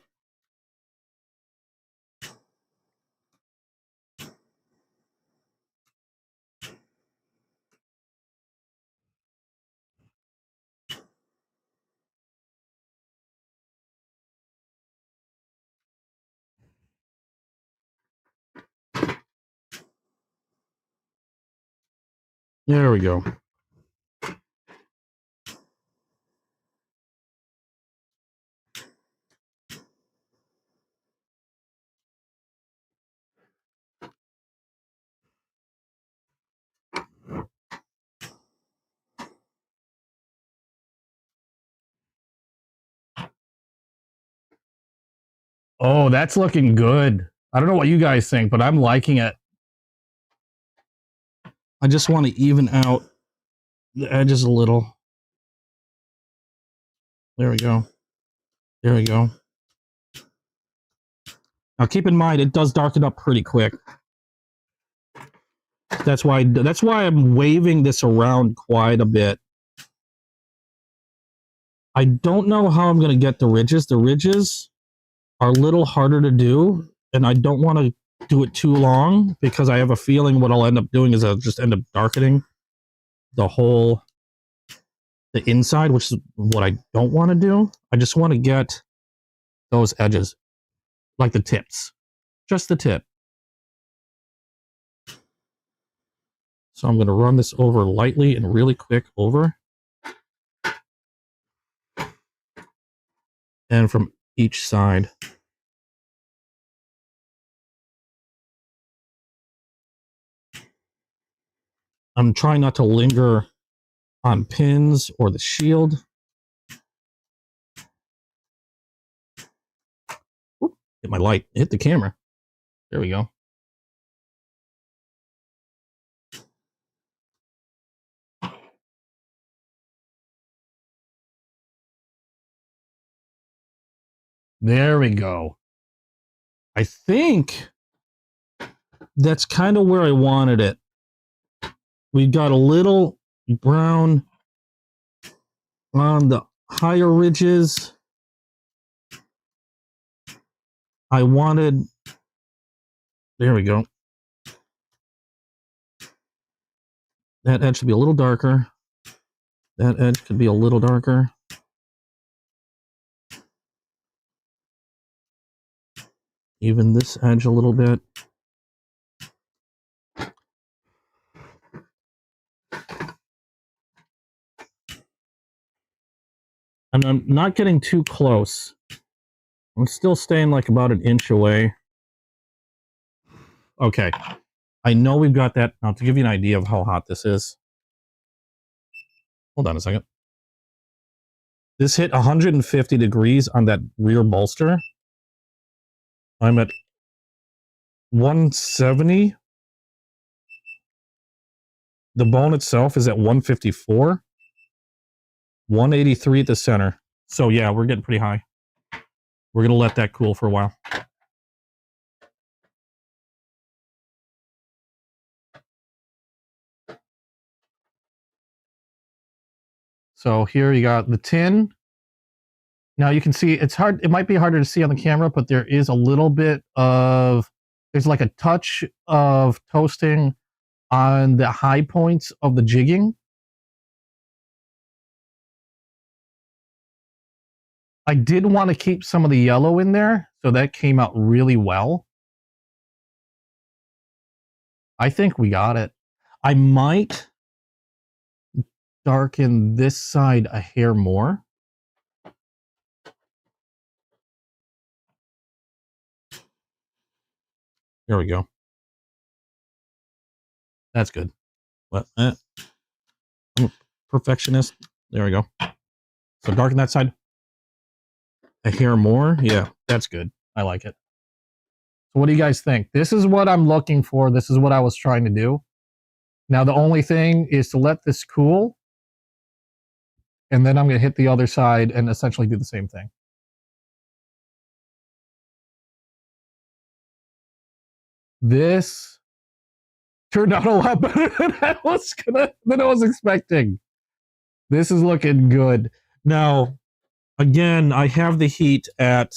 There we go. Oh, that's looking good. I don't know what you guys think, but I'm liking it. I just want to even out the edges a little. There we go. There we go. Now keep in mind, it does darken up pretty quick. That's why I'm waving this around quite a bit. I don't know how I'm going to get the ridges. The ridges are a little harder to do, and I don't want to do it too long because I have a feeling what I'll end up doing is I'll just end up darkening the inside, which is what I don't want to do. I just want to get those edges, like the tips, just the tip. So I'm going to run this over lightly and really quick over. And from each side. I'm trying not to linger on pins or the shield. Oop, hit my light, hit the camera. There we go. There we go. I think that's kind of where I wanted it. We've got a little brown on the higher ridges. I wanted, there we go. That edge should be a little darker. That edge could be a little darker. Even this edge a little bit. And I'm not getting too close. I'm still staying like about an inch away. Okay. I know we've got that. Now, to give you an idea of how hot this is. Hold on a second. This hit 150 degrees on that rear bolster. I'm at 170. The bone itself is at 154. 183 at the center. So yeah, we're getting pretty high. We're going to let that cool for a while. So here you got the tin. Now you can see it's hard. It might be harder to see on the camera, but there is a little bit of, there's like a touch of toasting on the high points of the jigging. I did want to keep some of the yellow in there, so that came out really well. I think we got it. I might darken this side a hair more. There we go. That's good. But, I'm a perfectionist. There we go. So darken that side a hair more. Yeah, that's good. I like it. So what do you guys think? This is what I'm looking for. This is what I was trying to do. Now the only thing is to let this cool. And then I'm going to hit the other side and essentially do the same thing. This turned out a lot better than I was expecting. This is looking good. Now, again, I have the heat at,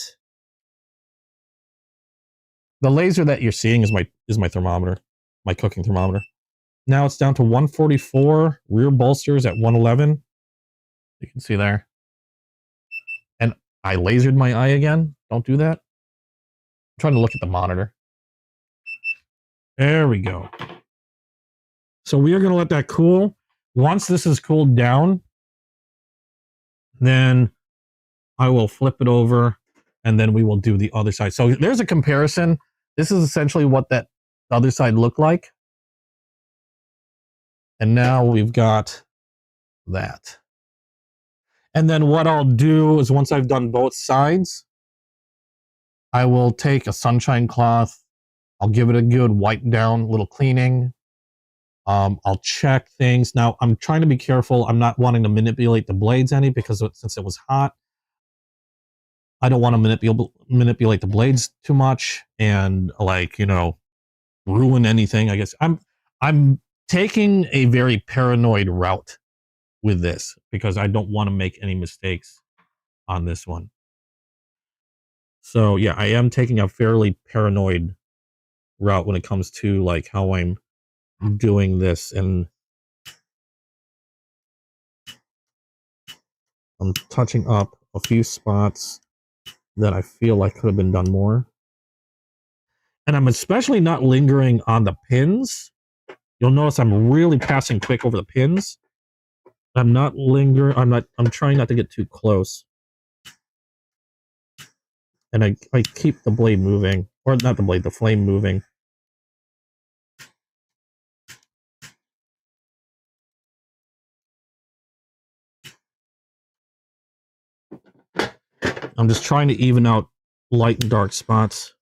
the laser that you're seeing is my thermometer, my cooking thermometer. Now it's down to 144, rear bolsters at 111. You can see there. And I lasered my eye again. Don't do that. I'm trying to look at the monitor. There we go. So we are going to let that cool. Once this is cooled down, then I will flip it over and then we will do the other side. So there's a comparison. This is essentially what that other side looked like. And now we've got that. And then what I'll do is once I've done both sides, I will take a sunshine cloth. I'll give it a good wipe down, little cleaning. I'll check things. Now, I'm trying to be careful. I'm not wanting to manipulate the blades any because since it was hot, I don't want to manipulate the blades too much and, like, you know, ruin anything. I guess I'm taking a very paranoid route with this because I don't want to make any mistakes on this one. So yeah, I am taking a fairly paranoid route when it comes to like how I'm doing this, and I'm touching up a few spots that I feel like could have been done more. And I'm especially not lingering on the pins. You'll notice I'm really passing quick over the pins. I'm not lingering. I'm trying not to get too close. And I keep the blade moving, or not the blade, the flame moving. I'm just trying to even out light and dark spots.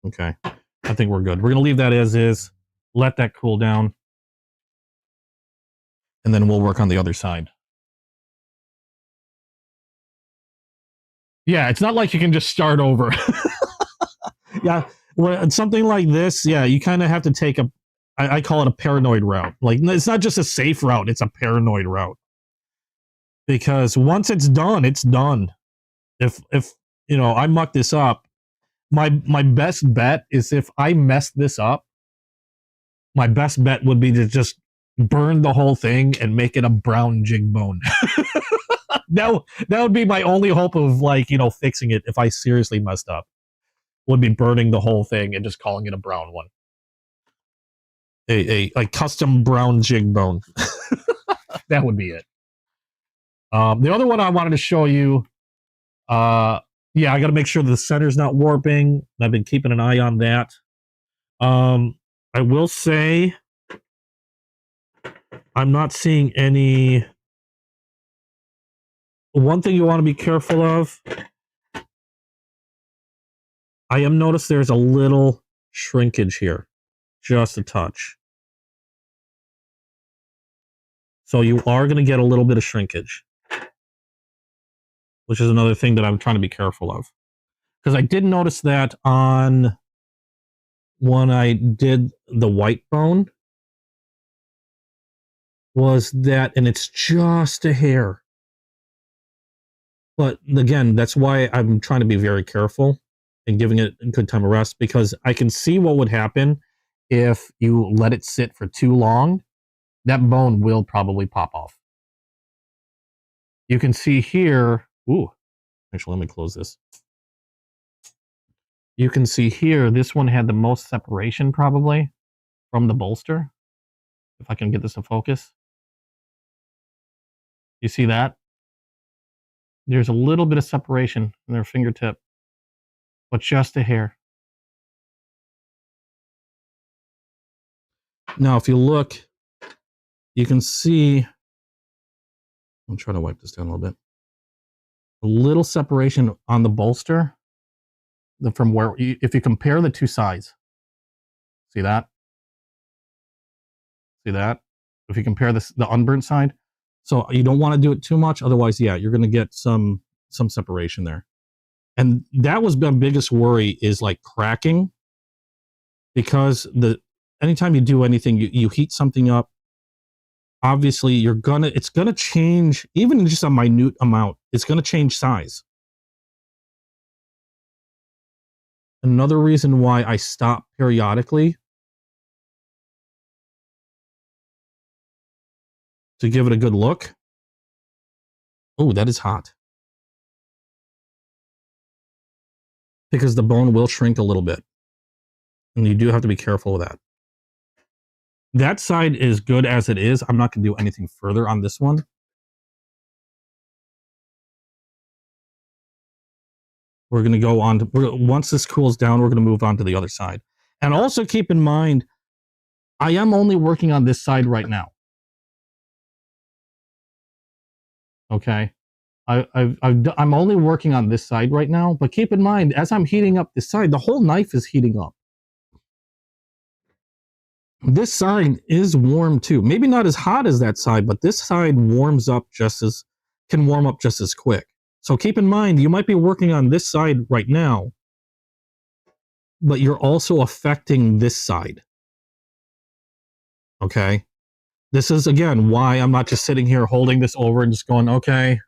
Okay, I think we're good. We're gonna leave that as is, let that cool down, and then we'll work on the other side. Yeah, it's not like you can just start over. Yeah, well, something like this, yeah, you kind of have to take I call it a paranoid route. Like, it's not just a safe route, it's a paranoid route. Because once it's done, it's done. If you know, I muck this up, my best bet is if I mess this up, my best bet would be to just burn the whole thing and make it a brown jig bone. that would be my only hope of, like, you know, fixing it if I seriously messed up. Would be burning the whole thing and just calling it a brown one. A custom brown jig bone. That would be it. The other one I wanted to show you, yeah, I got to make sure the center's not warping. I've been keeping an eye on that. I will say I'm not seeing any. One thing you want to be careful of, I am noticed there's a little shrinkage here, just a touch. So you are going to get a little bit of shrinkage, which is another thing that I'm trying to be careful of. Because I did notice that on when I did the white bone, was that, and it's just a hair. But again, that's why I'm trying to be very careful and giving it a good time of rest, because I can see what would happen if you let it sit for too long. That bone will probably pop off. You can see here, ooh, actually, let me close this. You can see here, this one had the most separation probably from the bolster. If I can get this to focus. You see that? There's a little bit of separation in their fingertip, but just a hair. Now, if you look, you can see, I'm trying to wipe this down a little bit. A little separation on the bolster from where, if you compare the two sides, see that? See that? If you compare this, the unburnt side, so you don't want to do it too much, otherwise, yeah, you're going to get some separation there. And that was my biggest worry, is like cracking, because anytime you do anything, you heat something up, obviously it's gonna change, even in just a minute amount, it's gonna change size. Another reason why I stop periodically to give it a good look. Oh, that is hot. Because the bone will shrink a little bit. And you do have to be careful with that. That side is good as it is. I'm not going to do anything further on this one. We're going to go on to, once this cools down, we're going to move on to the other side. And also keep in mind, I am only working on this side right now. Okay. I'm only working on this side right now, but keep in mind, as I'm heating up this side, the whole knife is heating up. This side is warm too. Maybe not as hot as that side, but this side warms up just as can warm up just as quick. So keep in mind, you might be working on this side right now, but you're also affecting this side. Okay? This is, again, why I'm not just sitting here holding this over and just going, okay.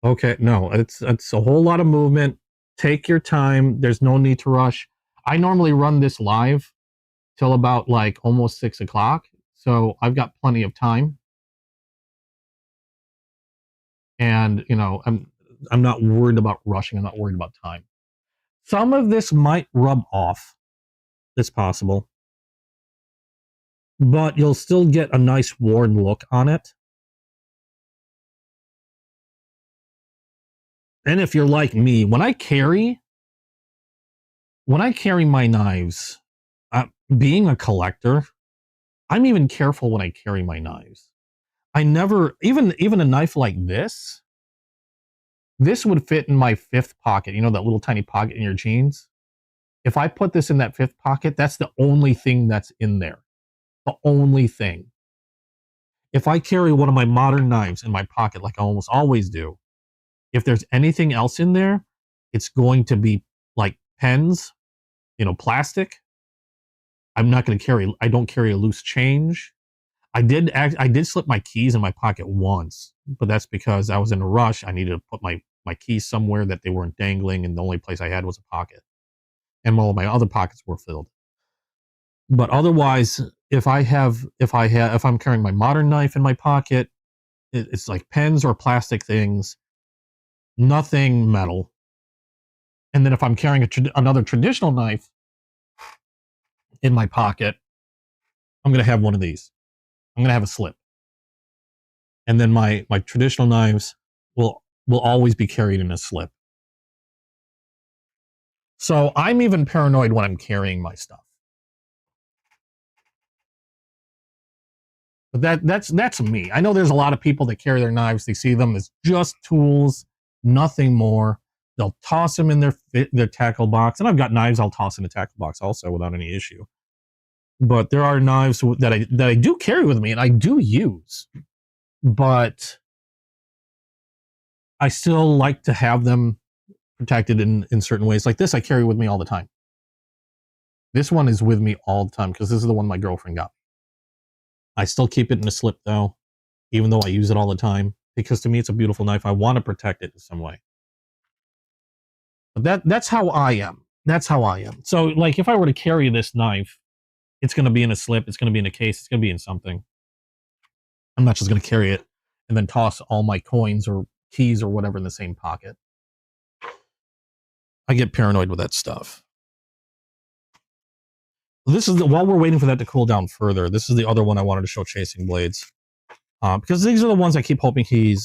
Okay, no, it's a whole lot of movement. Take your time. There's no need to rush. I normally run this live till about like almost 6 o'clock. So I've got plenty of time. And, you know, I'm not worried about rushing. I'm not worried about time. Some of this might rub off. It's possible. But you'll still get a nice worn look on it. And if you're like me, when I carry my knives, being a collector, I'm even careful when I carry my knives. I never, even a knife like this would fit in my 5th pocket. You know, that little tiny pocket in your jeans? If I put this in that 5th pocket, that's the only thing that's in there. The only thing. If I carry one of my modern knives in my pocket, like I almost always do, if there's anything else in there, it's going to be like pens, you know, plastic. I'm not going to carry, I don't carry a loose change. I did slip my keys in my pocket once, but that's because I was in a rush. I needed to put my keys somewhere that they weren't dangling, and the only place I had was a pocket. And all of my other pockets were filled. But otherwise, if I'm carrying my modern knife in my pocket, it's like pens or plastic things, nothing metal. And then if I'm carrying another traditional knife in my pocket, I'm going to have one of these. I'm going to have a slip. And then my traditional knives will always be carried in a slip. So I'm even paranoid when I'm carrying my stuff. But that's me. I know there's a lot of people that carry their knives. They see them as just tools, nothing more. They'll toss them in their tackle box. And I've got knives I'll toss in the tackle box also without any issue. But there are knives that I do carry with me and I do use. But I still like to have them protected in certain ways. Like this I carry with me all the time. This one is with me all the time because this is the one my girlfriend got. I still keep it in a slip though, even though I use it all the time, because to me it's a beautiful knife. I want to protect it in some way. But that's how I am. That's how I am. So like if I were to carry this knife, it's going to be in a slip, it's going to be in a case, it's going to be in something. I'm not just going to carry it and then toss all my coins or keys or whatever in the same pocket. I get paranoid with that stuff. This is while we're waiting for that to cool down further, this is the other one I wanted to show Chasing Blades. Because these are the ones I keep hoping he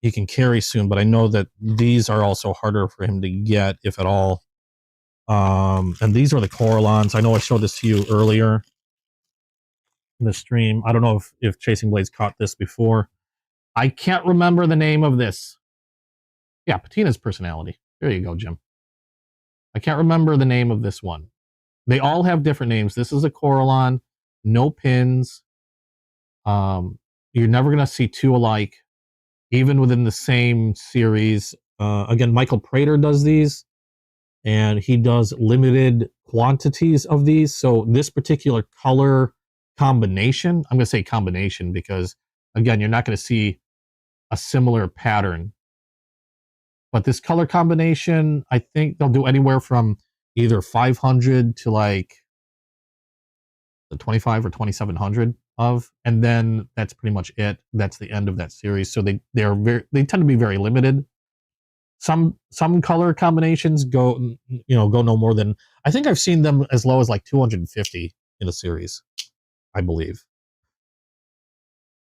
can carry soon, but I know that these are also harder for him to get, if at all. And these are the Coralons. I know I showed this to you earlier in the stream. I don't know if Chasing Blades caught this before. I can't remember the name of this. Yeah, Patina's personality. There you go, Jim. I can't remember the name of this one. They all have different names. This is a Coralon, no pins. You're never going to see two alike, even within the same series. Again, Michael Prater does these, and he does limited quantities of these. So this particular color combination, I'm going to say combination because, again, you're not going to see a similar pattern. But this color combination, I think they'll do anywhere from either 500 to like the 25 or 2700 of, and then that's pretty much it. That's the end of that series. So they tend to be very limited. Some color combinations go no more than, I think I've seen them as low as like 250 in a series, I believe.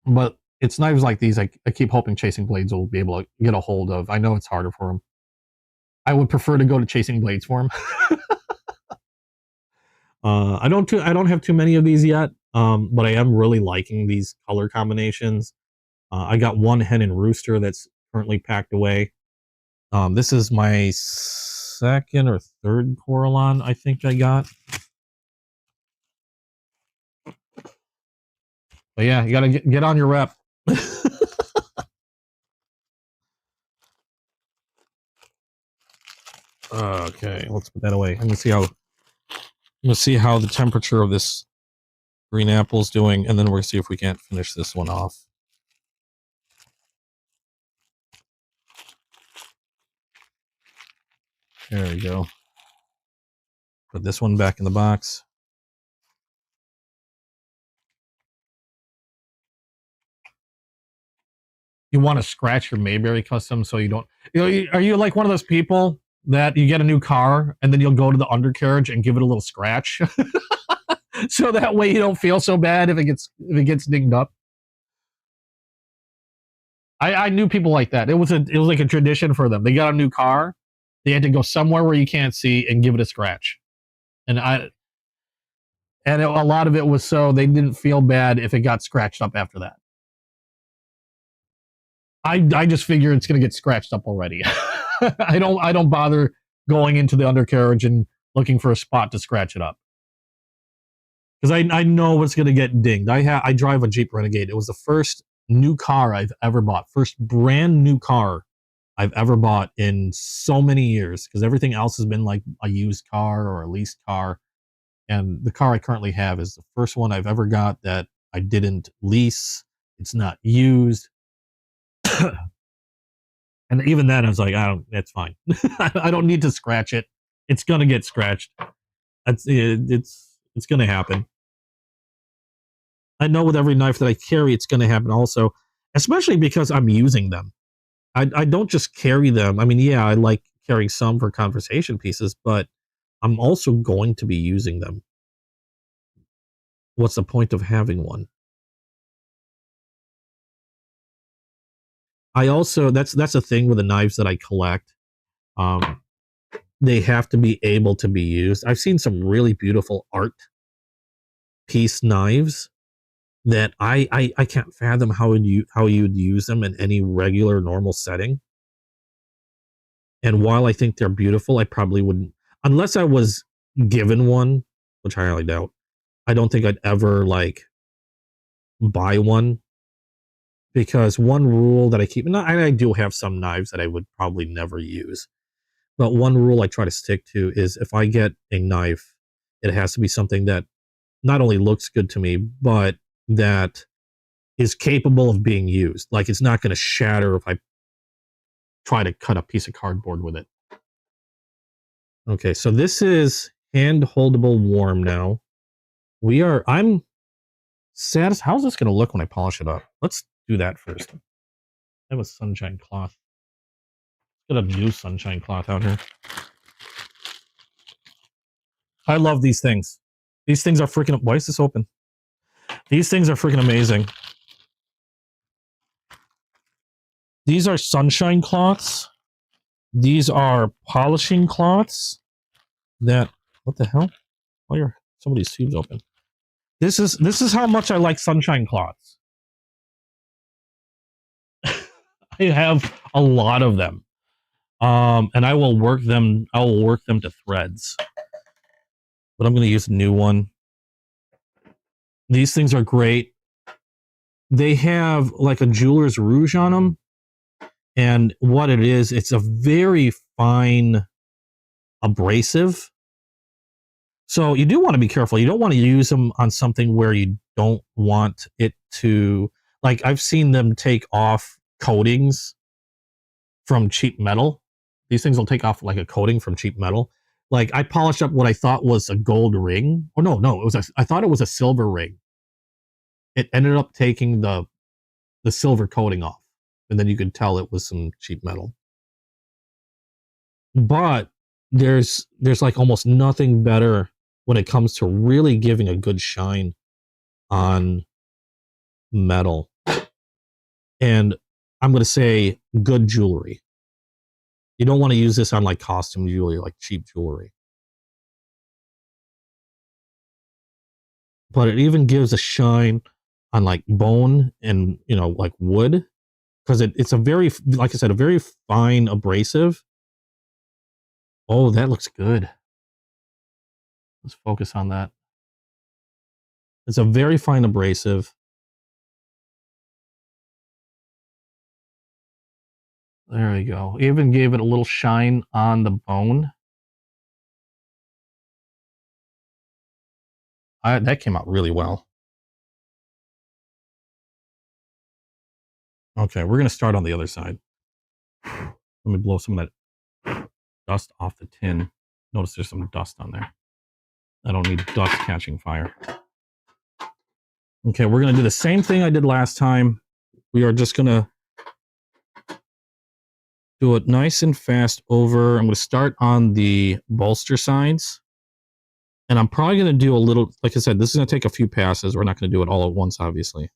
But it's knives like these I keep hoping Chasing Blades will be able to get a hold of. I know it's harder for him. I would prefer to go to Chasing Blades for him. I don't have too many of these yet, but I am really liking these color combinations. I got one hen and rooster that's currently packed away. This is my second or third Coralon I think I got. But yeah, you gotta get on your rep. Okay, let's put that away. I'm gonna see how the temperature of this green apple is doing, and then we're gonna see if we can't finish this one off. There we go. Put this one back in the box. You want to scratch your Mayberry custom so you don't. Are you like one of those people that you get a new car and then you'll go to the undercarriage and give it a little scratch, so that way you don't feel so bad if it gets dinged up? I knew people like that. It was like a tradition for them. They got a new car, they had to go somewhere where you can't see and give it a scratch, and a lot of it was so they didn't feel bad if it got scratched up after that. I just figure it's gonna get scratched up already. I don't bother going into the undercarriage and looking for a spot to scratch it up, because I know it's gonna get dinged. I drive a Jeep Renegade. It was the first new car I've ever bought, first brand new car I've ever bought in so many years, because everything else has been like a used car or a leased car. And the car I currently have is the first one I've ever got that I didn't lease. It's not used. And even then I was like, that's fine. I don't need to scratch it. It's gonna get scratched. It's gonna happen. I know with every knife that I carry, it's gonna happen also, especially because I'm using them. I don't just carry them. I mean, yeah, I like carrying some for conversation pieces, but I'm also going to be using them. What's the point of having one? I also that's a thing with the knives that I collect. They have to be able to be used. I've seen some really beautiful art piece knives that I can't fathom how you'd use them in any regular normal setting. And while I think they're beautiful, I probably wouldn't, unless I was given one, which I highly doubt. I don't think I'd ever like buy one, because one rule that I keep, and I do have some knives that I would probably never use, but one rule I try to stick to is if I get a knife, it has to be something that not only looks good to me, but that is capable of being used. Like, it's not going to shatter if I try to cut a piece of cardboard with it. Okay, so this is hand holdable warm now. I'm sad. How's this going to look when I polish it up? Let's do that first. I have a sunshine cloth. Got a new sunshine cloth out here. I love these things. These things are freaking. Why is this open? These things are freaking amazing. These are sunshine cloths. These are polishing cloths. What the hell? Why are some of these tubes open? This is how much I like sunshine cloths. I have a lot of them. And I will work them to threads. But I'm going to use a new one. These things are great. They have like a jeweler's rouge on them. And what it is, it's a very fine abrasive. So you do want to be careful. You don't want to use them on something where you don't want it to, like, I've seen them take off coatings from cheap metal. These things will take off like a coating from cheap metal. Like, I polished up what I thought was a gold ring. Oh no, I thought it was a silver ring. It ended up taking the silver coating off, and then you could tell it was some cheap metal. But there's like almost nothing better when it comes to really giving a good shine on metal. And I'm going to say good jewelry. You don't want to use this on like costume jewelry, like cheap jewelry. But it even gives a shine on like bone and, like wood, because it's a very, like I said, a very fine abrasive. Oh, that looks good. Let's focus on that. It's a very fine abrasive. There we go. Even gave it a little shine on the bone. That came out really well. Okay, we're going to start on the other side. Let me blow some of that dust off the tin. Notice there's some dust on there. I don't need dust catching fire. Okay, we're going to do the same thing I did last time. We are just going to do it nice and fast over. I'm going to start on the bolster sides. And I'm probably going to do a little, like I said, this is going to take a few passes. We're not going to do it all at once, obviously.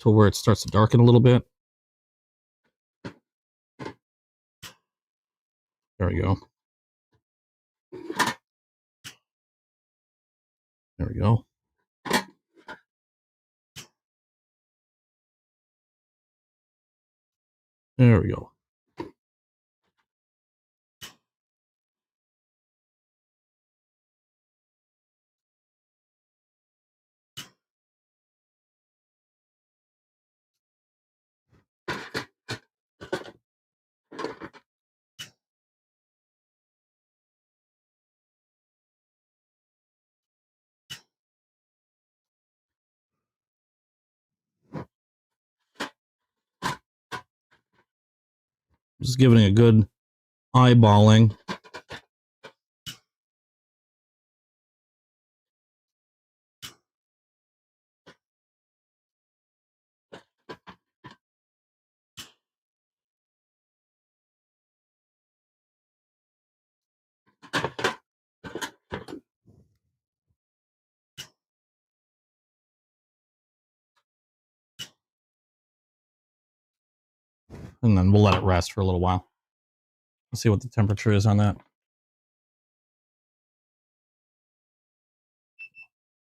To where it starts to darken a little bit. There we go. There we go. There we go. Just giving it a good eyeballing. And then we'll let it rest for a little while. Let's see what the temperature is on that.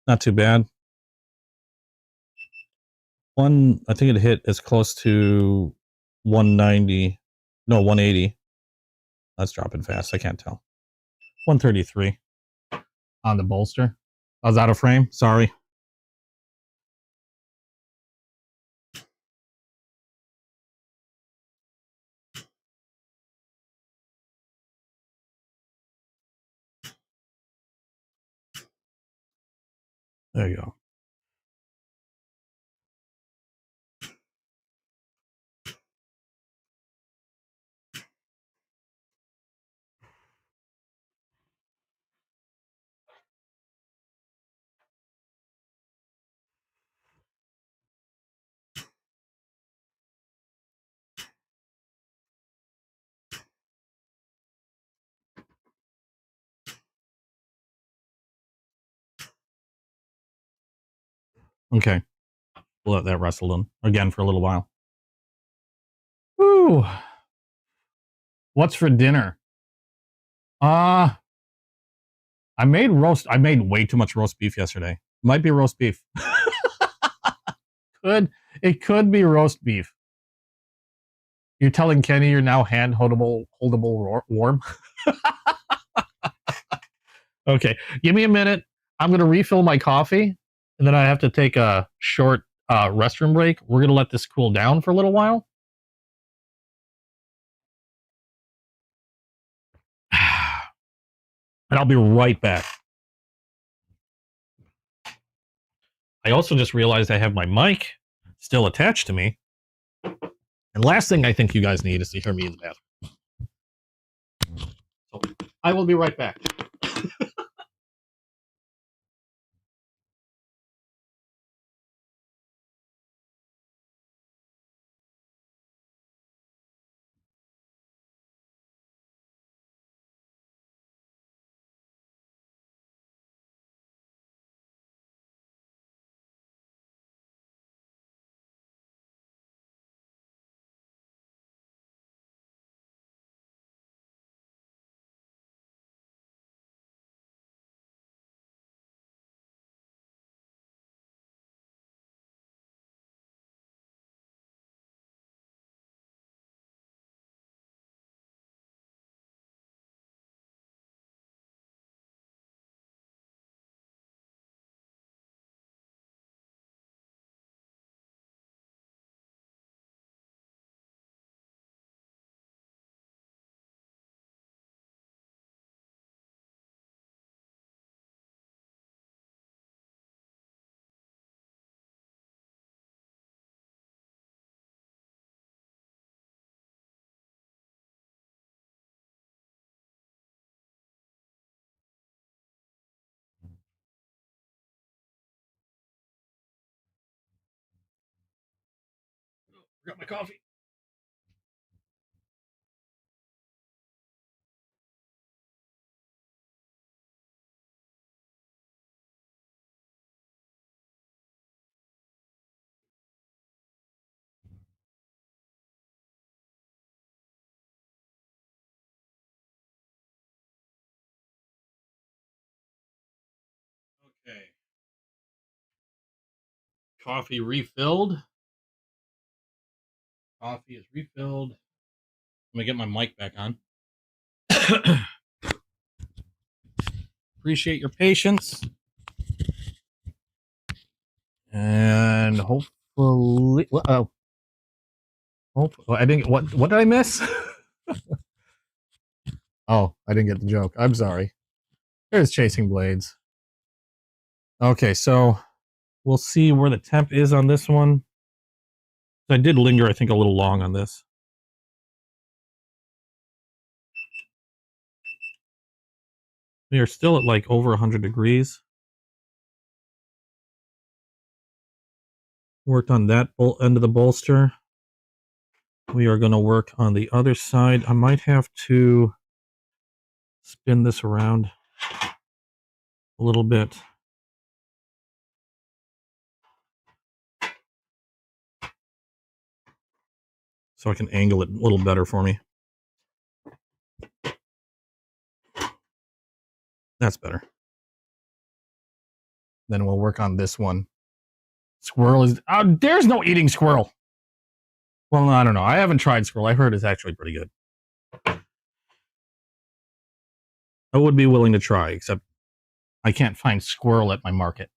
Not too bad. I think it hit as close to 190. No, 180. That's dropping fast. I can't tell. 133 on the bolster. I was out of frame. Sorry. There you go. Okay. We'll let that rest a little again for a little while. Woo. What's for dinner? I made way too much roast beef yesterday. Might be roast beef. It could be roast beef. You're telling Kenny you're now holdable warm? Okay, give me a minute. I'm going to refill my coffee, and then I have to take a short restroom break. We're going to let this cool down for a little while. And I'll be right back. I also just realized I have my mic still attached to me. And last thing I think you guys need is to hear me in the bathroom. So I will be right back. Forgot my coffee. Okay. Coffee refilled. Coffee is refilled. Let me get my mic back on. Appreciate your patience. And hopefully, oh, I didn't. What did I miss? Oh, I didn't get the joke. I'm sorry. There's Chasing Blades. Okay, so we'll see where the temp is on this one. I did linger, I think, a little long on this. We are still at like over 100 degrees. Worked on that end of the bolster. We are going to work on the other side. I might have to spin this around a little bit. So I can angle it a little better for me. That's better. Then we'll work on this one. Squirrel is... there's no eating squirrel. Well, I don't know. I haven't tried squirrel. I heard it's actually pretty good. I would be willing to try, except I can't find squirrel at my market.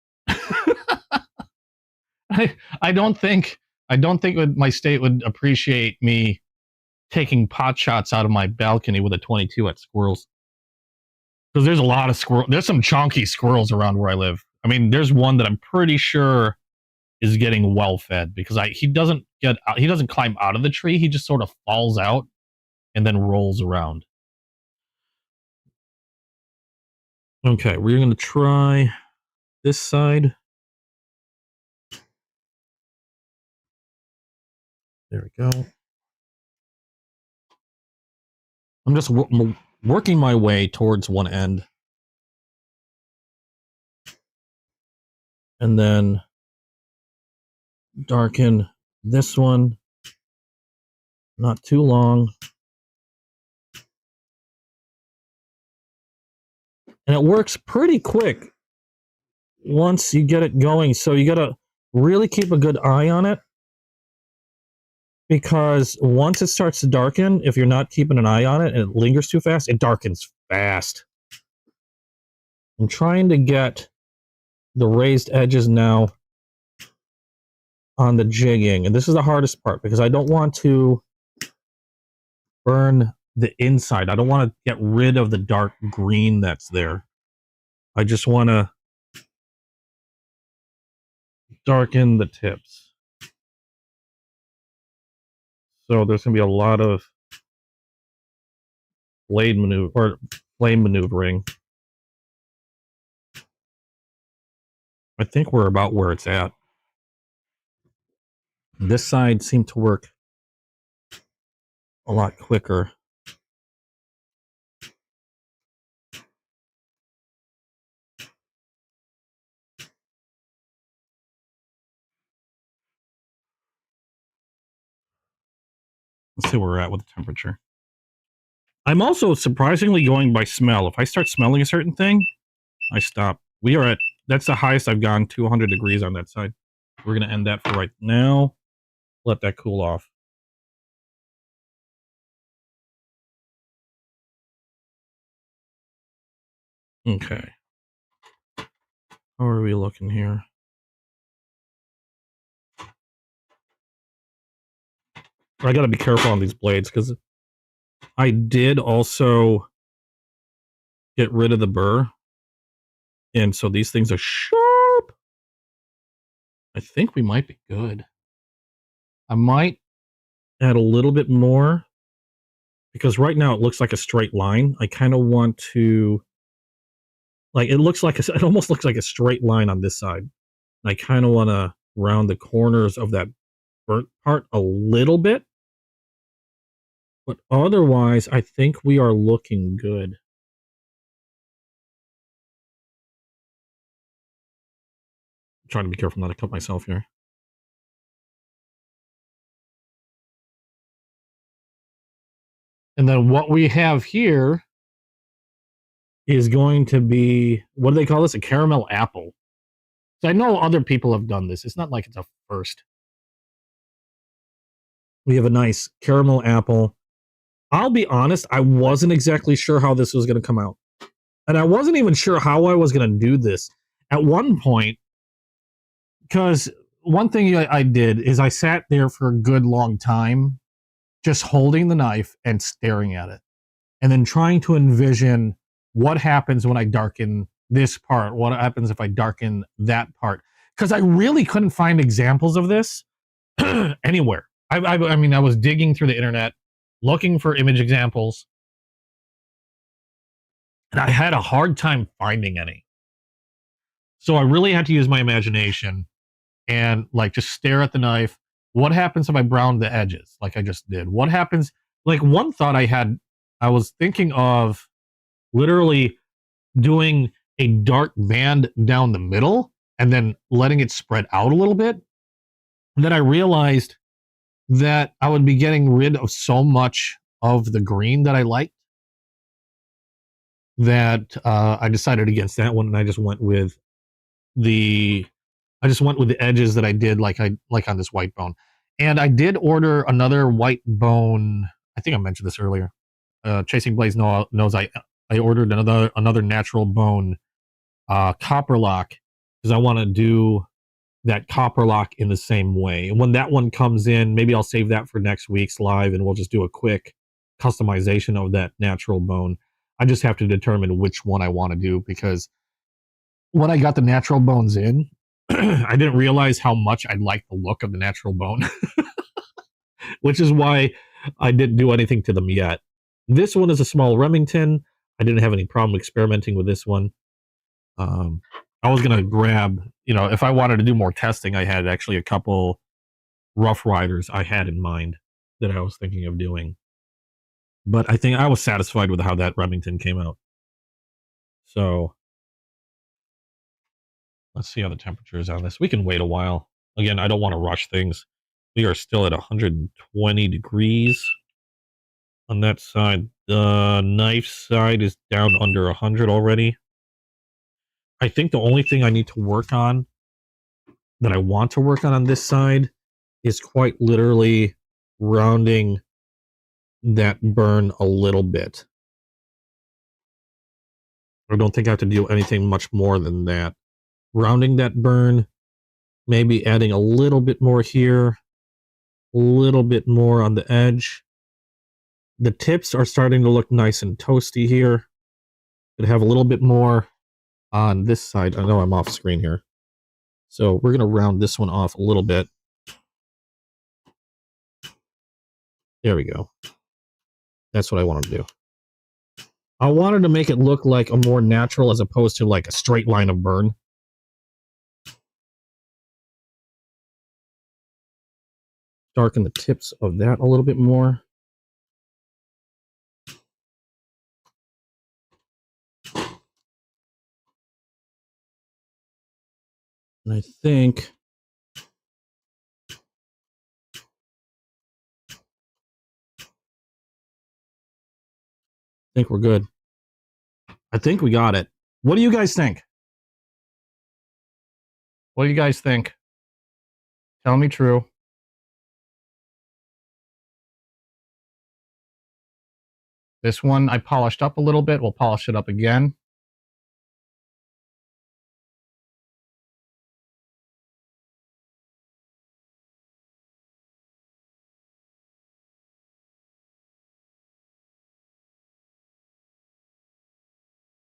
I don't think my state would appreciate me taking pot shots out of my balcony with a 22 at squirrels. Because there's a lot of squirrel. There's some chonky squirrels around where I live. I mean, there's one that I'm pretty sure is getting well fed because he doesn't climb out of the tree. He just sort of falls out and then rolls around. Okay, we're going to try this side. There we go. I'm just working my way towards one end. And then darken this one. Not too long. And it works pretty quick once you get it going. So you got to really keep a good eye on it. Because once it starts to darken, if you're not keeping an eye on it and it lingers too fast, it darkens fast. I'm trying to get the raised edges now on the jigging. And this is the hardest part because I don't want to burn the inside. I don't want to get rid of the dark green that's there. I just want to darken the tips. So there's going to be a lot of blade maneuver or flame maneuvering. I think we're about where it's at. This side seemed to work a lot quicker. Let's see where we're at with the temperature. I'm also surprisingly going by smell. If I start smelling a certain thing, I stop. We are at, that's the highest I've gone, 200 degrees on that side. We're going to end that for right now. Let that cool off. Okay. How are we looking here? I got to be careful on these blades because I did also get rid of the burr. And so these things are sharp. I think we might be good. I might add a little bit more because right now it looks like a straight line. I kind of want to, like, it almost looks like a straight line on this side. I kind of want to round the corners of that burnt part a little bit. But otherwise, I think we are looking good. I'm trying to be careful not to cut myself here. And then what we have here is going to be, what do they call this? A caramel apple. So I know other people have done this. It's not like it's a first. We have a nice caramel apple. I'll be honest, I wasn't exactly sure how this was going to come out. And I wasn't even sure how I was going to do this at one point, because one thing I did is I sat there for a good long time just holding the knife and staring at it, and then trying to envision what happens when I darken this part, what happens if I darken that part, because I really couldn't find examples of this anywhere. I mean, I was digging through the internet looking for image examples, and I had a hard time finding any. So I really had to use my imagination and like just stare at the knife. What happens if I brown the edges like I just did? What happens? Like, one thought I had, I was thinking of literally doing a dark band down the middle and then letting it spread out a little bit. And then I realized that I would be getting rid of so much of the green that I liked that I decided against that one, and I just went with the edges that I did like on this white bone. And I did order another white bone. I think I mentioned this earlier. Chasing Blaze knows I ordered another natural bone copper lock, because I want to do that copper lock in the same way. And when that one comes in, maybe I'll save that for next week's live, and we'll just do a quick customization of that natural bone. I just have to determine which one I want to do, because when I got the natural bones in, I didn't realize how much I liked the look of the natural bone, which is why I didn't do anything to them yet. This one is a small Remington. I didn't have any problem experimenting with this one. I was going to grab, if I wanted to do more testing, I had actually a couple Rough Riders I had in mind that I was thinking of doing. But I think I was satisfied with how that Remington came out. So let's see how the temperature is on this. We can wait a while. Again, I don't want to rush things. We are still at 120 degrees on that side. The knife side is down under 100 already. I think the only thing I need to work on, that I want to work on this side, is quite literally rounding that burn a little bit. I don't think I have to do anything much more than that. Rounding that burn, maybe adding a little bit more here, a little bit more on the edge. The tips are starting to look nice and toasty here. Could have a little bit more on this side. I know I'm off screen here. So we're going to round this one off a little bit. There we go. That's what I wanted to do. I wanted to make it look like a more natural as opposed to like a straight line of burn. Darken the tips of that a little bit more. And I think we're good. I think we got it. What do you guys think? What do you guys think? Tell me true. This one I polished up a little bit. We'll polish it up again.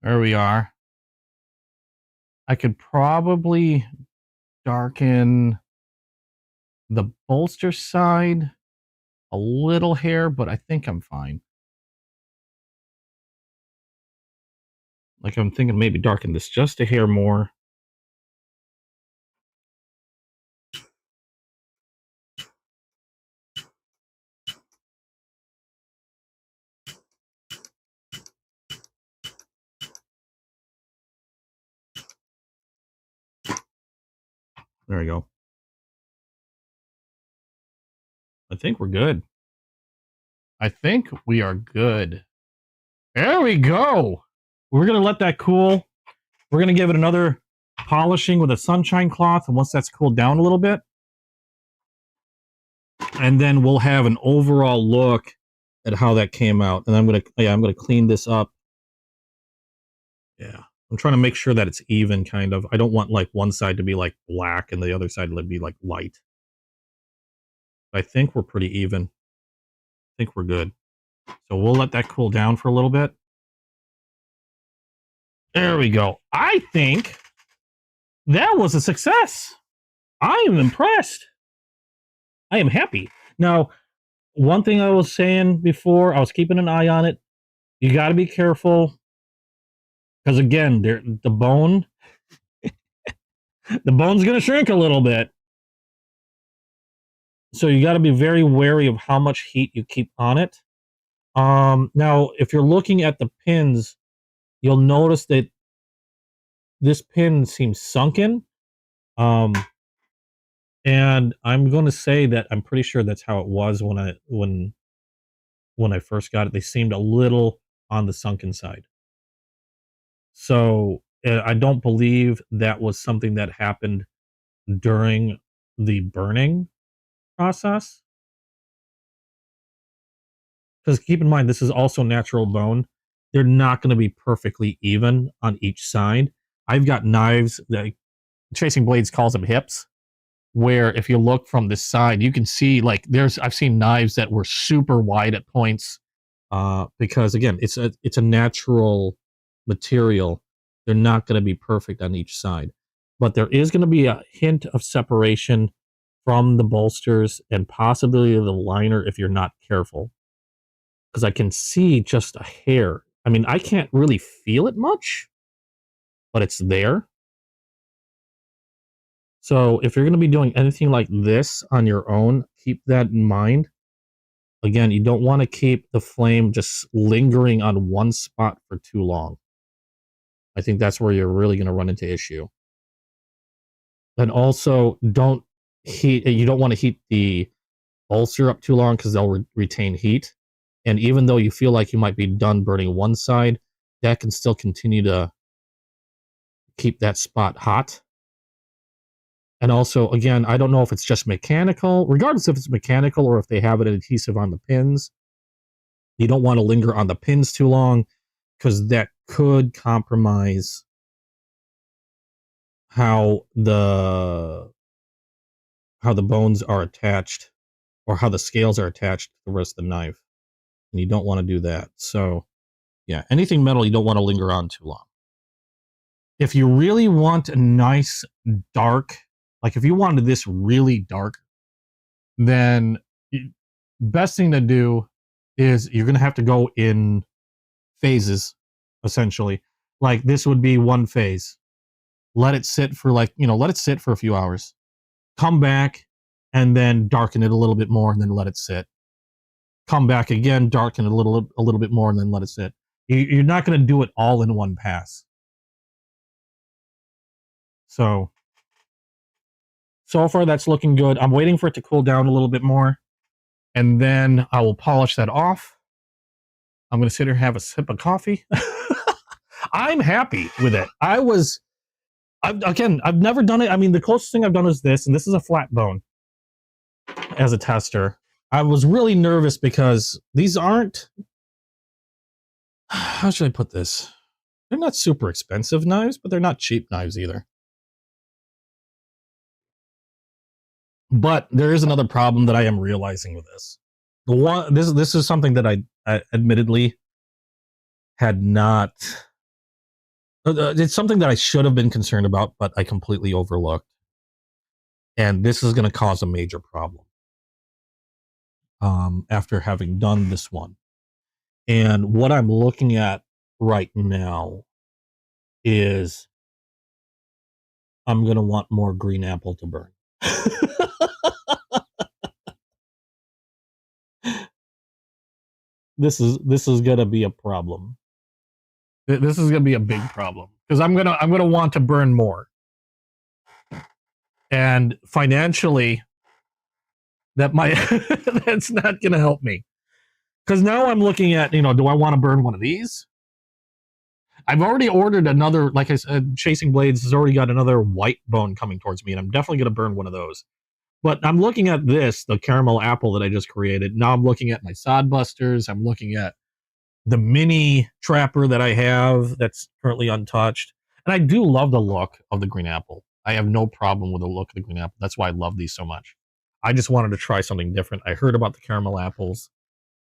There we are. I could probably darken the bolster side a little hair, but I think I'm fine. Like, I'm thinking maybe darken this just a hair more. There we go. I think we're good. I think we are good. There we go. We're going to let that cool. We're going to give it another polishing with a sunshine cloth. And once that's cooled down a little bit, and then we'll have an overall look at how that came out. And I'm going to clean this up. Yeah. I'm trying to make sure that it's even, kind of. I don't want like one side to be like black and the other side to be like light. I think we're pretty even. I think we're good. So we'll let that cool down for a little bit. There we go. I think that was a success. I am impressed. I am happy. Now, one thing I was saying before, I was keeping an eye on it. You got to be careful. Because again, the bone's going to shrink a little bit. So you got to be very wary of how much heat you keep on it. Now, if you're looking at the pins, you'll notice that this pin seems sunken. And I'm going to say that I'm pretty sure that's how it was when I first got it. They seemed a little on the sunken side. So I don't believe that was something that happened during the burning process. Because keep in mind, this is also natural bone. They're not going to be perfectly even on each side. I've got knives that Chasing Blades calls them hips, where if you look from this side, you can see like I've seen knives that were super wide at points, because again, it's a natural material. They're not going to be perfect on each side, but there is going to be a hint of separation from the bolsters and possibly the liner if you're not careful. Because I can see just a hair. I mean, I can't really feel it much, but it's there. So if you're going to be doing anything like this on your own, keep that in mind. Again, you don't want to keep the flame just lingering on one spot for too long. I think that's where you're really going to run into issue. And also, you don't want to heat the bolster up too long because they'll retain heat. And even though you feel like you might be done burning one side, that can still continue to keep that spot hot. And also, again, I don't know if it's just mechanical, regardless if it's mechanical or if they have an adhesive on the pins. You don't want to linger on the pins too long because that could compromise how the bones are attached or how the scales are attached to the rest of the knife. And you don't want to do that. So, yeah, anything metal you don't want to linger on too long. If you really want a nice dark, like if you wanted this really dark, then best thing to do is you're going to have to go in phases, essentially. Like this would be one phase. Let it sit for let it sit for a few hours. Come back and then darken it a little bit more and then let it sit. Come back again, darken it a little bit more and then let it sit. You're not going to do it all in one pass. So far that's looking good. I'm waiting for it to cool down a little bit more, and then I will polish that off. I'm going to sit here and have a sip of coffee. I'm happy with it. I've never done it. I mean, the closest thing I've done is this, and this is a flat bone as a tester. I was really nervous because these aren't, how should I put this? They're not super expensive knives, but they're not cheap knives either. But there is another problem that I am realizing with this. This is something that I admittedly had not. It's something that I should have been concerned about, but I completely overlooked. And this is going to cause a major problem after having done this one. And what I'm looking at right now is I'm going to want more green apple to burn. This is going to be a problem. This is going to be a big problem because I'm going to want to burn more. And financially, that might that's not going to help me. Because now I'm looking at, do I want to burn one of these? I've already ordered another, like I said, Chasing Blades has already got another white bone coming towards me, and I'm definitely going to burn one of those. But I'm looking at this, the caramel apple that I just created. Now I'm looking at my sodbusters. I'm looking at the mini trapper that I have that's currently untouched. And I do love the look of the green apple. I have no problem with the look of the green apple. That's why I love these so much. I just wanted to try something different. I heard about the caramel apples,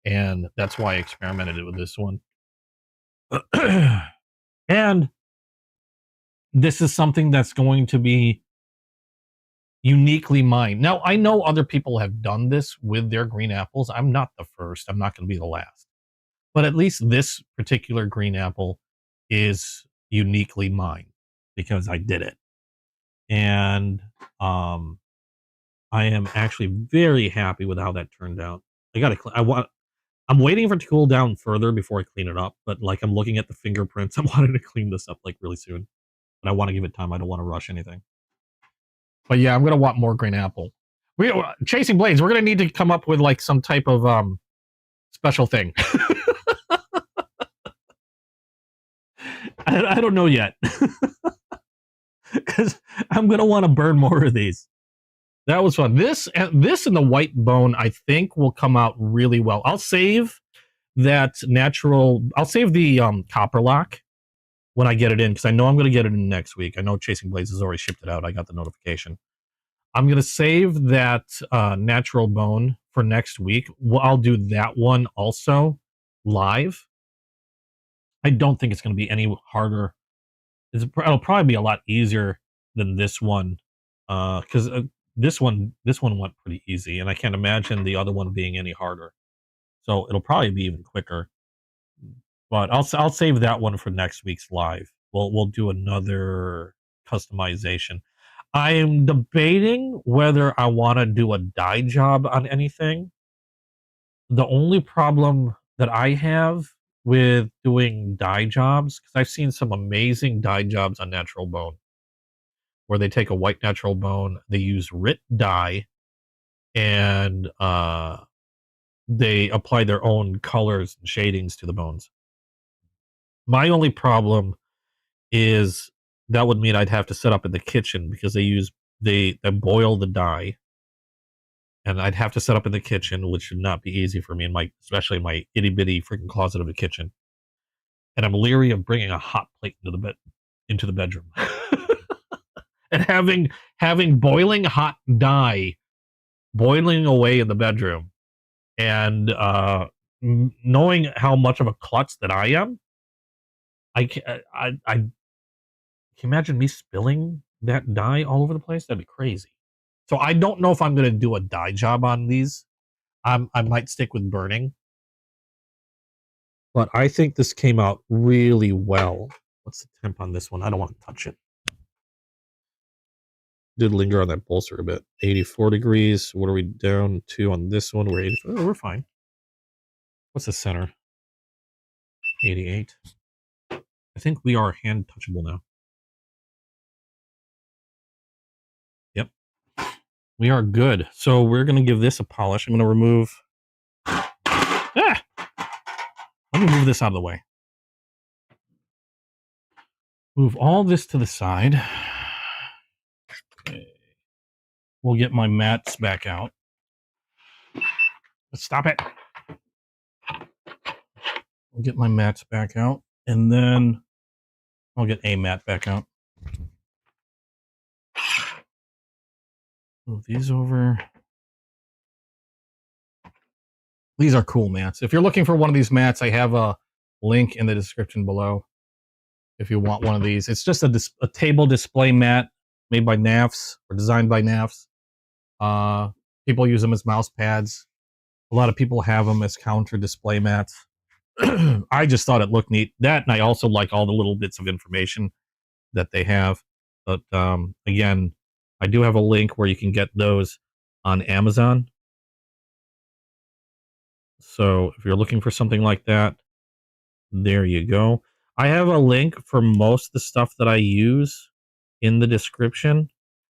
and that's why I experimented with this one. And this is something that's going to be uniquely mine. Now, I know other people have done this with their green apples. I'm not the first. I'm not going to be the last. But at least this particular green apple is uniquely mine because I did it. And I am actually very happy with how that turned out. I'm waiting for it to cool down further before I clean it up, but like I'm looking at the fingerprints. I'm wanting to clean this up like really soon. But I want to give it time. I don't want to rush anything. But yeah, I'm gonna want more green apple. Chasing Blades, we're gonna need to come up with like some type of special thing. I don't know yet. Because I'm gonna want to burn more of these. That was fun. This and the white bone, I think, will come out really well. I'll save that natural. I'll save the copper lock when I get it in because I know I'm gonna get it in next week. I know Chasing Blades has already shipped it out. I got the notification. I'm gonna save that natural bone for next week. I'll do that one also live. I don't think it's gonna be any harder. It'll probably be a lot easier than this one because this one went pretty easy, and I can't imagine the other one being any harder. So it'll probably be even quicker. But I'll save that one for next week's live. We'll do another customization. I am debating whether I want to do a dye job on anything. The only problem that I have with doing dye jobs, because I've seen some amazing dye jobs on natural bone, where they take a white natural bone, they use RIT dye, and they apply their own colors and shadings to the bones. My only problem is that would mean I'd have to set up in the kitchen because they boil the dye, and I'd have to set up in the kitchen, which should not be easy for me especially in my itty bitty freaking closet of a kitchen. And I'm leery of bringing a hot plate into the bedroom, and having boiling hot dye boiling away in the bedroom, and knowing how much of a klutz that I am, I can imagine me spilling that dye all over the place. That'd be crazy. So I don't know if I'm going to do a dye job on these. I might stick with burning, but I think this came out really well. What's the temp on this one? I don't want to touch it. Did linger on that bolster a bit. 84 degrees. What are we down to on this one? We're 84. Oh, we're fine. What's the center? 88. I think we are hand touchable now. Yep. We are good. So we're going to give this a polish. I'm going to remove... Ah! Let me move this out of the way. Move all this to the side. Okay. We'll get my mats back out. Stop it. I'll get my mats back out, and then I'll get a mat back out. Move these over. These are cool mats. If you're looking for one of these mats, I have a link in the description below if you want one of these. It's just a table display mat made by NAFs or designed by NAFs. People use them as mouse pads. A lot of people have them as counter display mats. I just thought it looked neat. That, and I also like all the little bits of information that they have. But again, I do have a link where you can get those on Amazon. So if you're looking for something like that, there you go. I have a link for most of the stuff that I use in the description.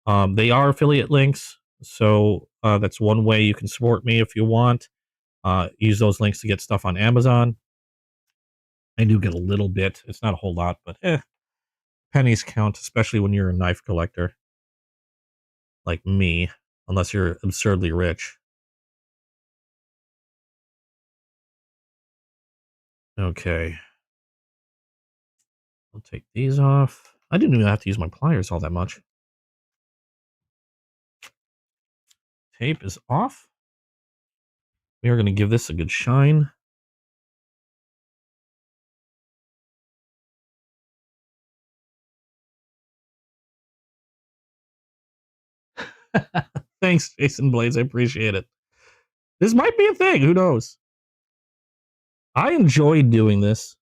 They are affiliate links, so that's one way you can support me if you want. Use those links to get stuff on Amazon. I do get a little bit. It's not a whole lot, but pennies count, especially when you're a knife collector like me, unless you're absurdly rich. Okay. I'll take these off. I didn't even have to use my pliers all that much. Tape is off. We are going to give this a good shine. Thanks, Jason Blades. I appreciate it. This might be a thing. Who knows? I enjoy doing this.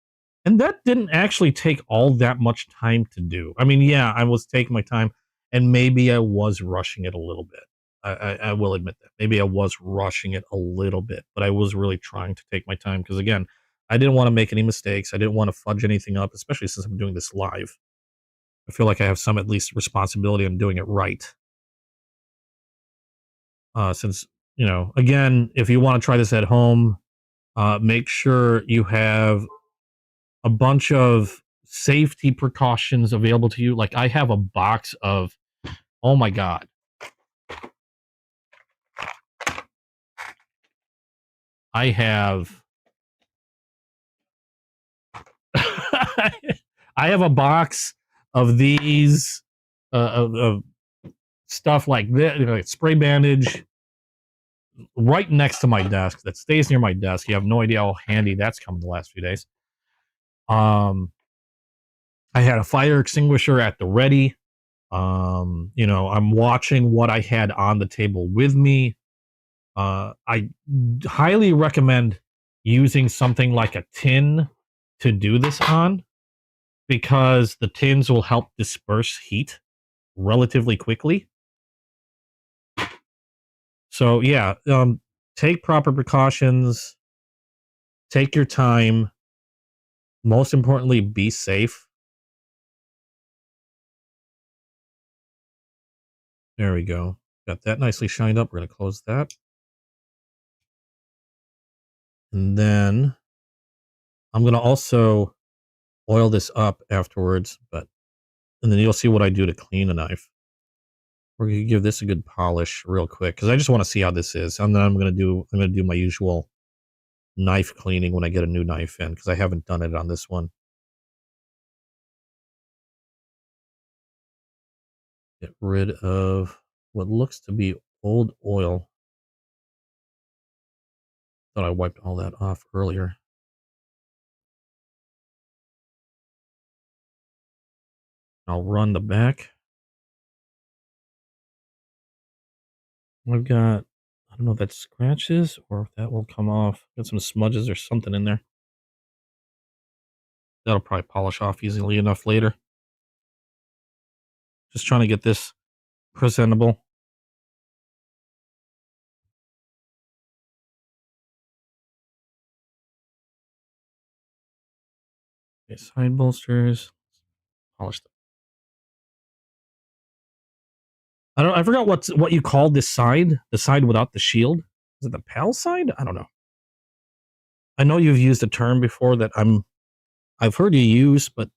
And that didn't actually take all that much time to do. I mean, yeah, I was taking my time, and maybe I was rushing it a little bit. I will admit that. Maybe I was rushing it a little bit, but I was really trying to take my time because, again, I didn't want to make any mistakes. I didn't want to fudge anything up, especially since I'm doing this live. I feel like I have some at least responsibility on doing it right. Since, you know, again, if you want to try this at home, make sure you have a bunch of safety precautions available to you. Like I have a box of, oh my God. I have I have a box of these of stuff like this, you know, spray bandage right next to my desk that stays near my desk. You have no idea how handy that's come in the last few days. I had a fire extinguisher at the ready. You know, I'm watching what I had on the table with me. I highly recommend using something like a tin to do this on because the tins will help disperse heat relatively quickly. So yeah, take proper precautions, take your time. Most importantly, be safe. There we go. Got that nicely shined up. We're going to close that. And then I'm going to also oil this up afterwards, and then you'll see what I do to clean a knife. We're going to give this a good polish real quick because I just want to see how this is. And then I'm going to do my usual knife cleaning when I get a new knife in because I haven't done it on this one. Get rid of what looks to be old oil. Thought I wiped all that off earlier. I'll run the back. I've got, I don't know if that's scratches or if that will come off. Got some smudges or something in there. That'll probably polish off easily enough later. Just trying to get this presentable. Okay, side bolsters. Polish them. I forgot what you called this side. The side without the shield. Is it the PAL side? I don't know. I know you've used a term before that I've heard you use, but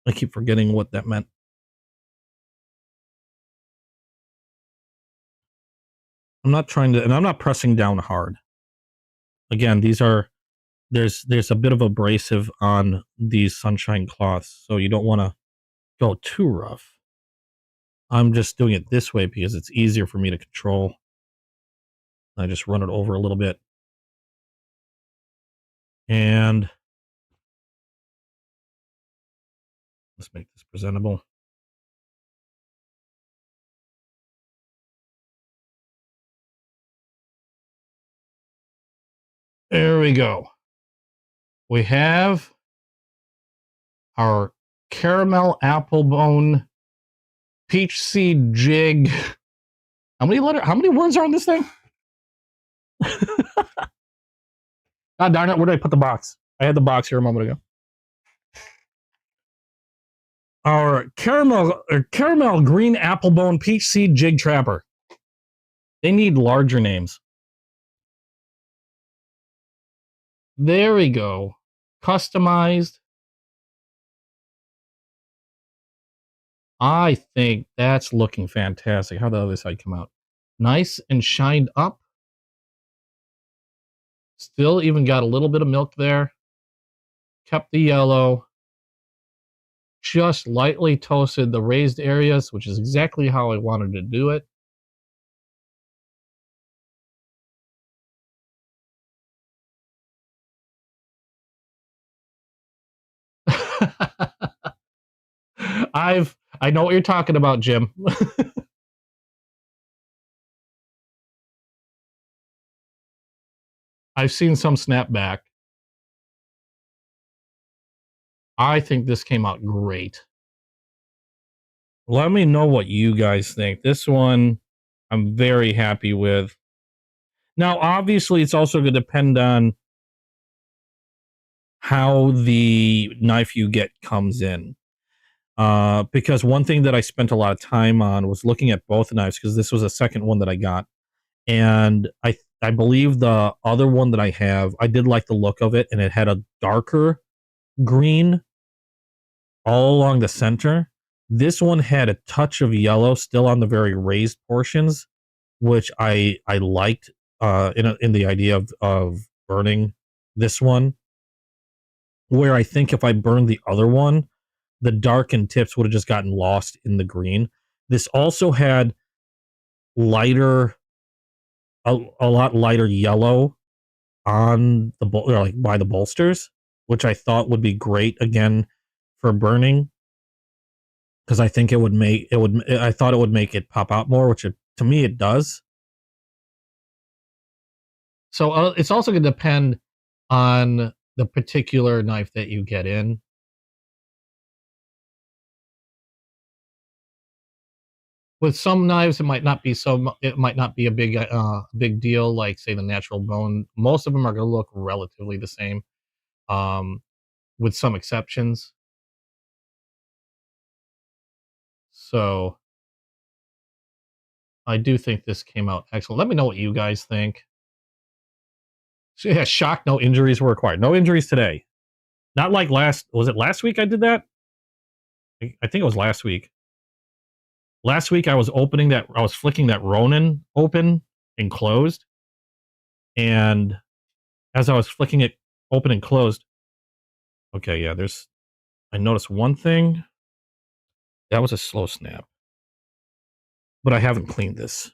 I keep forgetting what that meant. I'm not trying to, and I'm not pressing down hard. Again, there's a bit of abrasive on these sunshine cloths, so you don't want to go too rough. I'm just doing it this way because it's easier for me to control. I just run it over a little bit. And let's make this presentable. There we go. We have our caramel apple bone peach seed jig. How many words are on this thing? God darn it, where did I put the box? I had the box here a moment ago. our caramel green apple bone peach seed jig trapper. They need larger names. There we go. Customized. I think that's looking fantastic. How'd the other side come out? Nice and shined up. Still even got a little bit of milk there. Kept the yellow. Just lightly toasted the raised areas, which is exactly how I wanted to do it. I know what you're talking about, Jim. I've seen some snap back. I think this came out great. Let me know what you guys think. This one I'm very happy with. Now, obviously, it's also going to depend on how the knife you get comes in. Because one thing that I spent a lot of time on was looking at both knives, because this was a second one that I got. And I believe the other one that I have, I did like the look of it, and it had a darker green all along the center. This one had a touch of yellow still on the very raised portions, which I liked in the idea of burning this one. Where I think if I burned the other one, the darkened tips would have just gotten lost in the green. This also had lighter, a lot lighter yellow on the like by the bolsters, which I thought would be great again for burning, because I think I thought it would make it pop out more, which to me it does. So it's also going to depend on the particular knife that you get in. With some knives, it might not be a big deal, like say the natural bone. Most of them are going to look relatively the same, with some exceptions. So I do think this came out excellent. Let me know what you guys think. So, yeah, shocked no injuries were acquired. No injuries today. Not like was it last week I did that? I think it was last week. Last week I was flicking that Ronin open and closed. And as I was flicking it open and closed, okay, yeah, I noticed one thing. That was a slow snap. But I haven't cleaned this.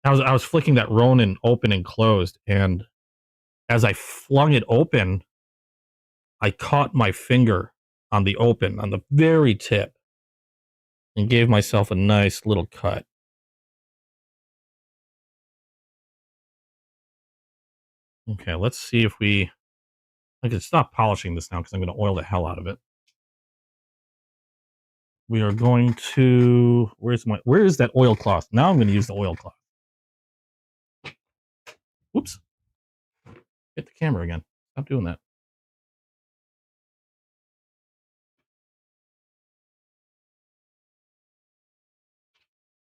I was flicking that Ronin open and closed, and as I flung it open, I caught my finger on the open, on the very tip, and gave myself a nice little cut. Okay, let's see if I can stop polishing this now, because I'm going to oil the hell out of it. We are going to, where is that oilcloth? Now I'm going to use the oilcloth. Whoops. Hit the camera again. Stop doing that.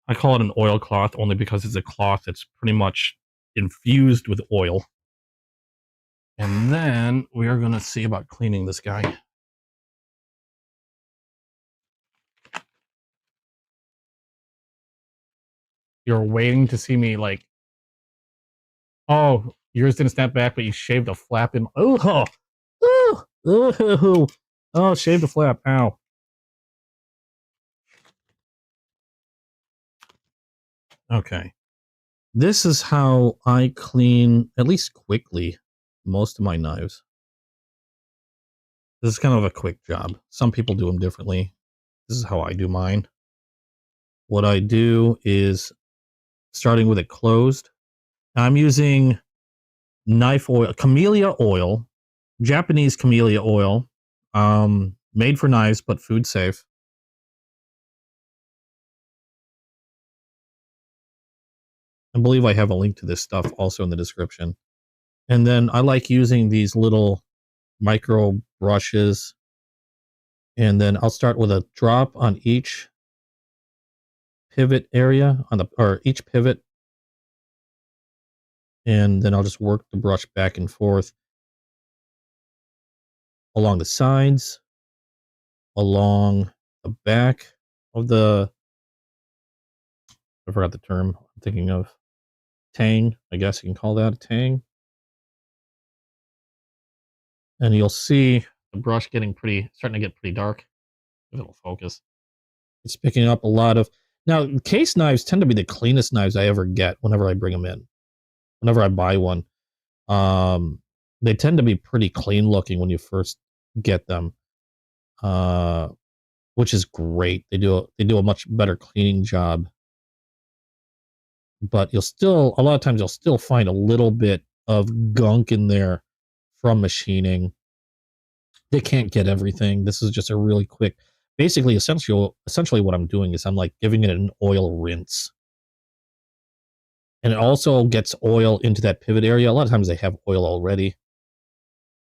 I call it an oilcloth only because it's a cloth that's pretty much infused with oil. And then we are going to see about cleaning this guy. You're waiting to see me like, oh, yours didn't snap back, but you shaved a flap in. Oh, shaved a flap. Ow. Okay. This is how I clean, at least quickly, most of my knives. This is kind of a quick job. Some people do them differently. This is how I do mine. What I do is, starting with it closed, I'm using knife oil, camellia oil, Japanese camellia oil, made for knives, but food safe. I believe I have a link to this stuff also in the description. And then I like using these little micro brushes And then I'll start with a drop on each pivot area or each pivot. And then I'll just work the brush back and forth along the sides, along the back of I forgot the term I'm thinking of. Tang, I guess you can call that a tang. And you'll see the brush starting to get pretty dark. If it'll focus. It's picking up a lot of... Now, case knives tend to be the cleanest knives I ever get whenever I bring them in. Whenever I buy one. They tend to be pretty clean looking when you first get them. Which is great. They do a much better cleaning job. But a lot of times you'll still find a little bit of gunk in there from machining. They can't get everything. This is just a really quick, basically essentially what I'm doing is I'm like giving it an oil rinse. And it also gets oil into that pivot area. A lot of times they have oil already,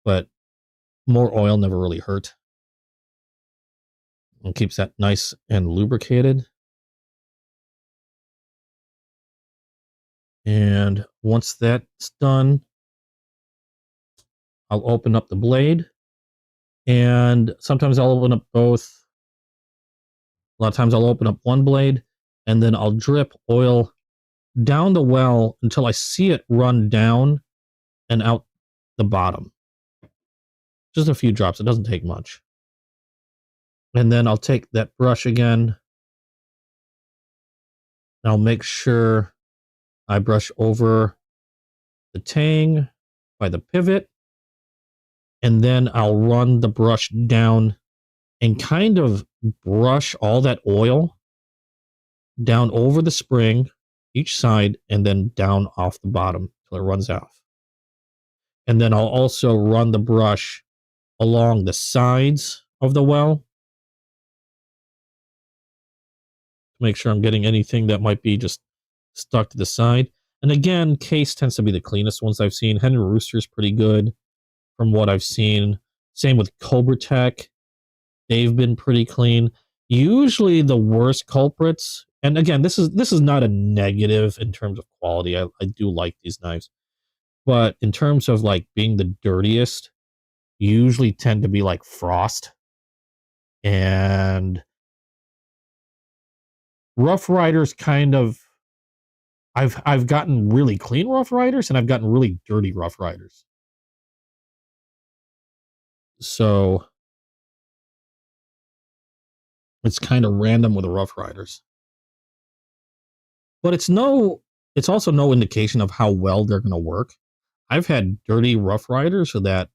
but more oil never really hurt. And keeps that nice and lubricated. And once that's done, I'll open up the blade. And sometimes I'll open up both. A lot of times I'll open up one blade, and then I'll drip oil down the well until I see it run down and out the bottom. Just a few drops. It doesn't take much. And then I'll take that brush again. I'll make sure I brush over the tang by the pivot. And then I'll run the brush down and kind of brush all that oil down over the spring, each side, and then down off the bottom till it runs off. And then I'll also run the brush along the sides of the well to make sure I'm getting anything that might be just stuck to the side. And again, case tends to be the cleanest ones I've seen. Hen and Rooster's pretty good from what I've seen. Same with Cobra Tech. They've been pretty clean. Usually the worst culprits, and again, this is not a negative in terms of quality. I do like these knives. But in terms of like being the dirtiest, usually tend to be like Frost and Rough Riders. Kind of, I've gotten really clean Rough Riders and I've gotten really dirty Rough Riders. So it's kind of random with the Rough Riders. But it's also no indication of how well they're going to work. I've had dirty Rough Riders so that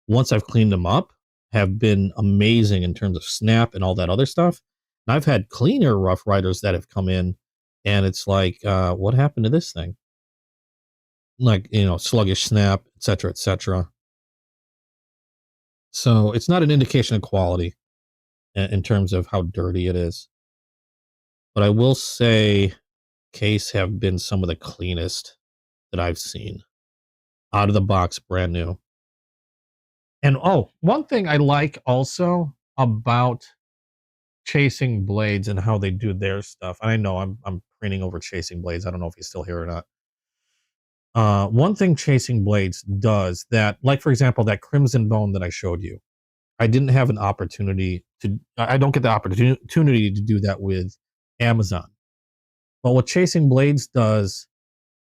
once I've cleaned them up, have been amazing in terms of snap and all that other stuff. And I've had cleaner Rough Riders that have come in, and it's like, what happened to this thing? Like, sluggish snap, etc., etc. So it's not an indication of quality in terms of how dirty it is. But I will say case have been some of the cleanest that I've seen. Out of the box, brand new. And one thing I like also about Chasing Blades and how they do their stuff. I know I'm preening over Chasing Blades. I don't know if he's still here or not. One thing Chasing Blades does that, like for example, that Crimson Bone that I showed you, I didn't have an opportunity to. I don't get the opportunity to do that with Amazon. But what Chasing Blades does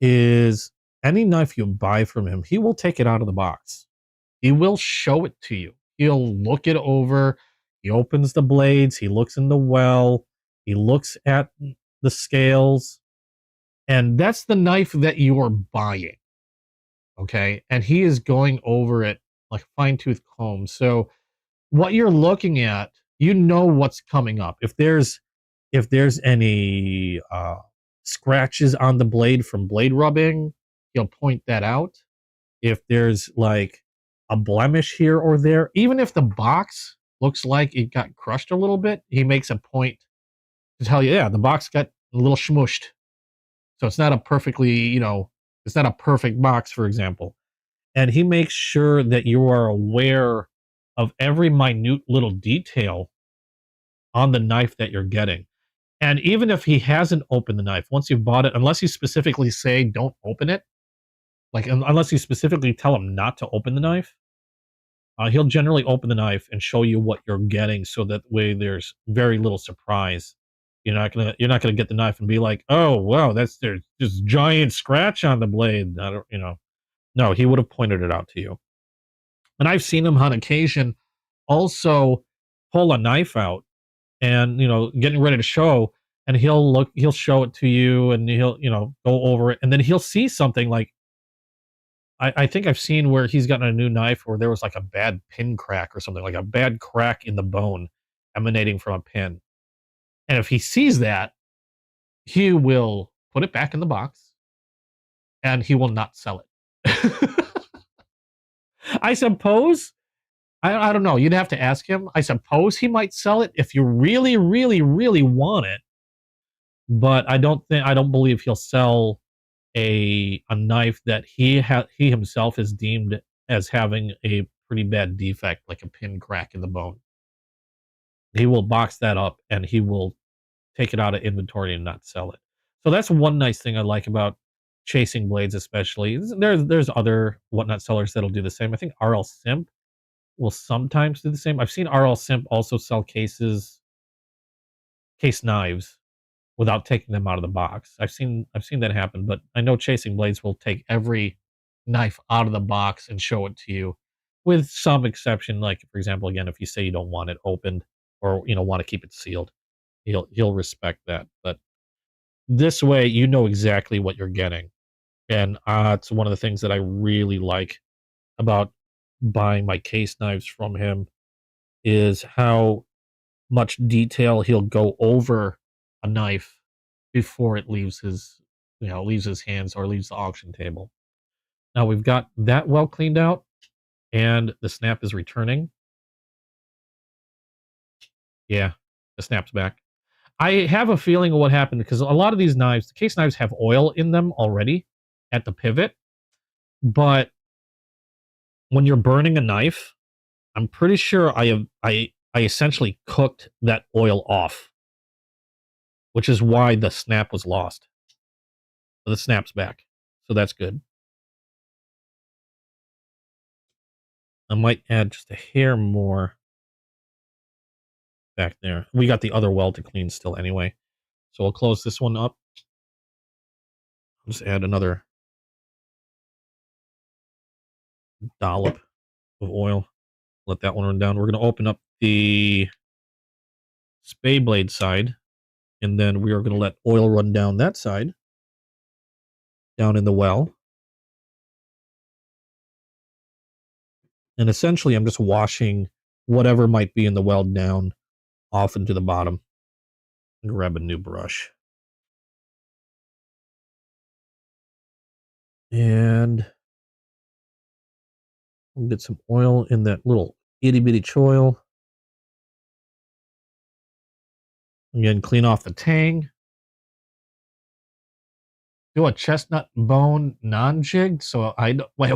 is any knife you buy from him, he will take it out of the box. He will show it to you. He'll look it over. He opens the blades. He looks in the well. He looks at the scales. And that's the knife that you are buying. Okay? And he is going over it like a fine-tooth comb. So what you're looking at, you know what's coming up. If there's any scratches on the blade from blade rubbing, he'll point that out. If there's like a blemish here or there, even if the box looks like it got crushed a little bit, he makes a point to tell you, yeah, the box got a little smushed. So it's not a perfectly, it's not a perfect box, for example. And he makes sure that you are aware of every minute little detail on the knife that you're getting. And even if he hasn't opened the knife, once you've bought it, unless you specifically say don't open it, like unless you specifically tell him not to open the knife, he'll generally open the knife and show you what you're getting, so that way there's very little surprise. You're not gonna get the knife and be like, oh wow, there's this giant scratch on the blade. I don't, no, he would have pointed it out to you. And I've seen him on occasion also pull a knife out and getting ready to show, and he'll show it to you, and he'll go over it, and then he'll see something like, I think I've seen where he's gotten a new knife where there was like a bad pin crack or something, like a bad crack in the bone emanating from a pin. And if he sees that, he will put it back in the box and he will not sell it. I suppose, I don't know, you'd have to ask him. I suppose he might sell it if you really, really, really want it. But I don't believe he'll sell a knife that he himself is deemed as having a pretty bad defect, like a pin crack in the bone. He will box that up and he will take it out of inventory and not sell it. So that's one nice thing I like about chasing blades, especially. There's other whatnot sellers that'll do the same. I think RL Simp will sometimes do the same. I've seen RL Simp also sell case knives without taking them out of the box. I've seen that happen, but I know Chasing Blades will take every knife out of the box and show it to you, with some exception. Like, for example, again, if you say you don't want it opened or want to keep it sealed, he'll respect that. But this way, you know exactly what you're getting, and it's one of the things that I really like about buying my case knives from him, is how much detail he'll go over a knife before it leaves his hands or leaves the auction table. Now we've got that well cleaned out, and the snap is returning. Yeah, the snap's back. I have a feeling of what happened, because a lot of these knives, the case knives, have oil in them already at the pivot. But when you're burning a knife, I'm pretty sure I essentially cooked that oil off, which is why the snap was lost. So the snap's back. So that's good. I might add just a hair more back there. We got the other well to clean still anyway. So we'll close this one up. I'll just add another dollop of oil. Let that one run down. We're going to open up the spay blade side, and then we are going to let oil run down that side, down in the well. And essentially, I'm just washing whatever might be in the well down off into the bottom. And grab a new brush. And we'll get some oil in that little itty bitty choil. Again, clean off the tang. Do a chestnut bone non-jigged, so I don't... Wait,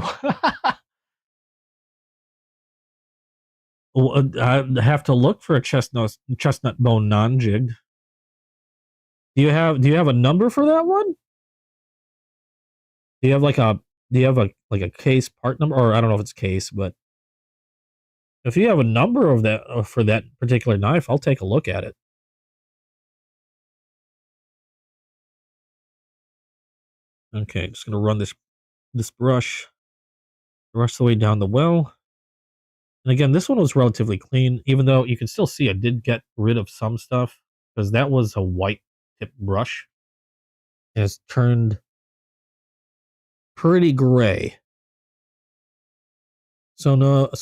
I have to look for a chestnut bone non-jigged. Do you have a number for that one? Do you have a case part number, or I don't know if it's case, but if you have a number of that for that particular knife, I'll take a look at it. Okay, just gonna run this brush the way down the well. And again, this one was relatively clean, even though you can still see I did get rid of some stuff, because that was a white tip brush. It has turned pretty gray. So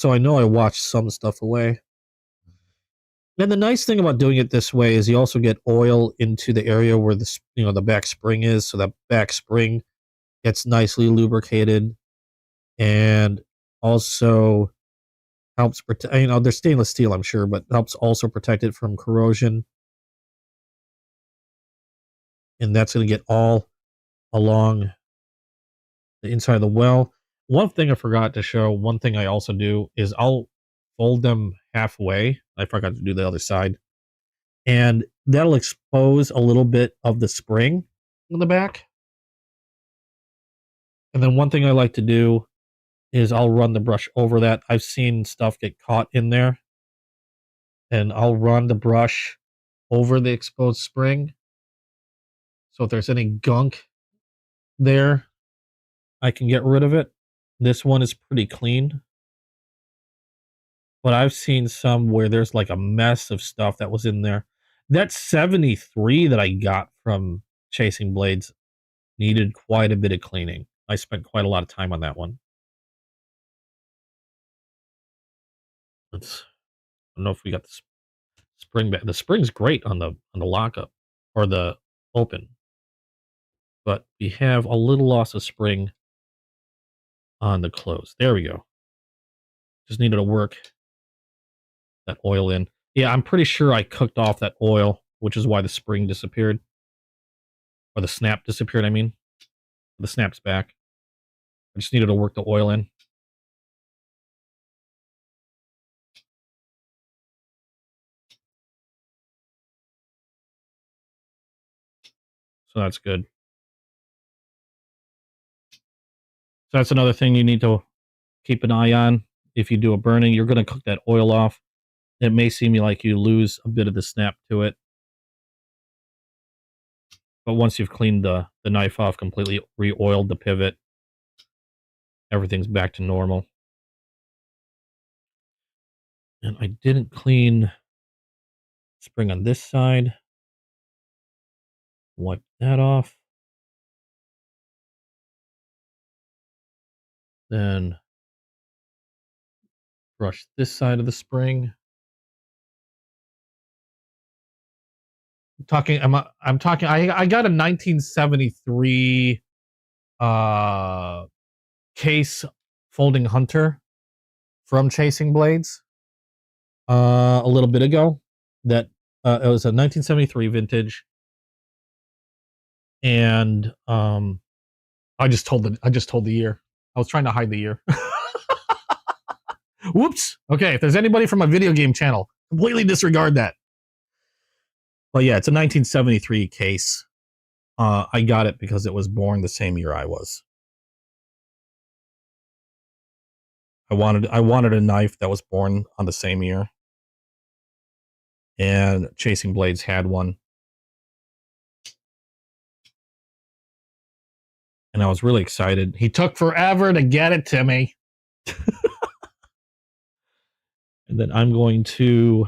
I know I washed some stuff away. And the nice thing about doing it this way is you also get oil into the area where the back spring is, so that back spring gets nicely lubricated, and also helps protect. They're stainless steel, I'm sure, but helps also protect it from corrosion. And that's going to get all along the inside of the well. One thing I forgot to show, one thing I also do is I'll fold them halfway. I forgot to do the other side. And that'll expose a little bit of the spring in the back. And then one thing I like to do is I'll run the brush over that. I've seen stuff get caught in there. And I'll run the brush over the exposed spring. So if there's any gunk there, I can get rid of it. This one is pretty clean. But I've seen some where there's like a mess of stuff that was in there. That 73 that I got from Chasing Blades needed quite a bit of cleaning. I spent quite a lot of time on that one. I don't know if we got the spring back. The spring's great on the lockup or the open, but we have a little loss of spring on the close. There we go. Just needed to work that oil in. Yeah, I'm pretty sure I cooked off that oil, which is why the spring disappeared. Or the snap disappeared, I mean. The snap's back. I just needed to work the oil in. So that's good. So that's another thing you need to keep an eye on. If you do a burning, you're going to cook that oil off. It may seem like you lose a bit of the snap to it. But once you've cleaned the knife off, completely re-oiled the pivot, everything's back to normal. And I didn't clean spring on this side. Wipe that off. Then brush this side of the spring. I'm talking. I got a 1973 case folding hunter from Chasing Blades a little bit ago. That it was a 1973 vintage, and I just told the year. I was trying to hide the year. Whoops. Okay, if there's anybody from a video game channel, completely disregard that. But yeah, it's a 1973 case. I got it because it was born the same year I was. I wanted a knife that was born on the same year. And Chasing Blades had one. And I was really excited. He took forever to get it to me. And then I'm going to...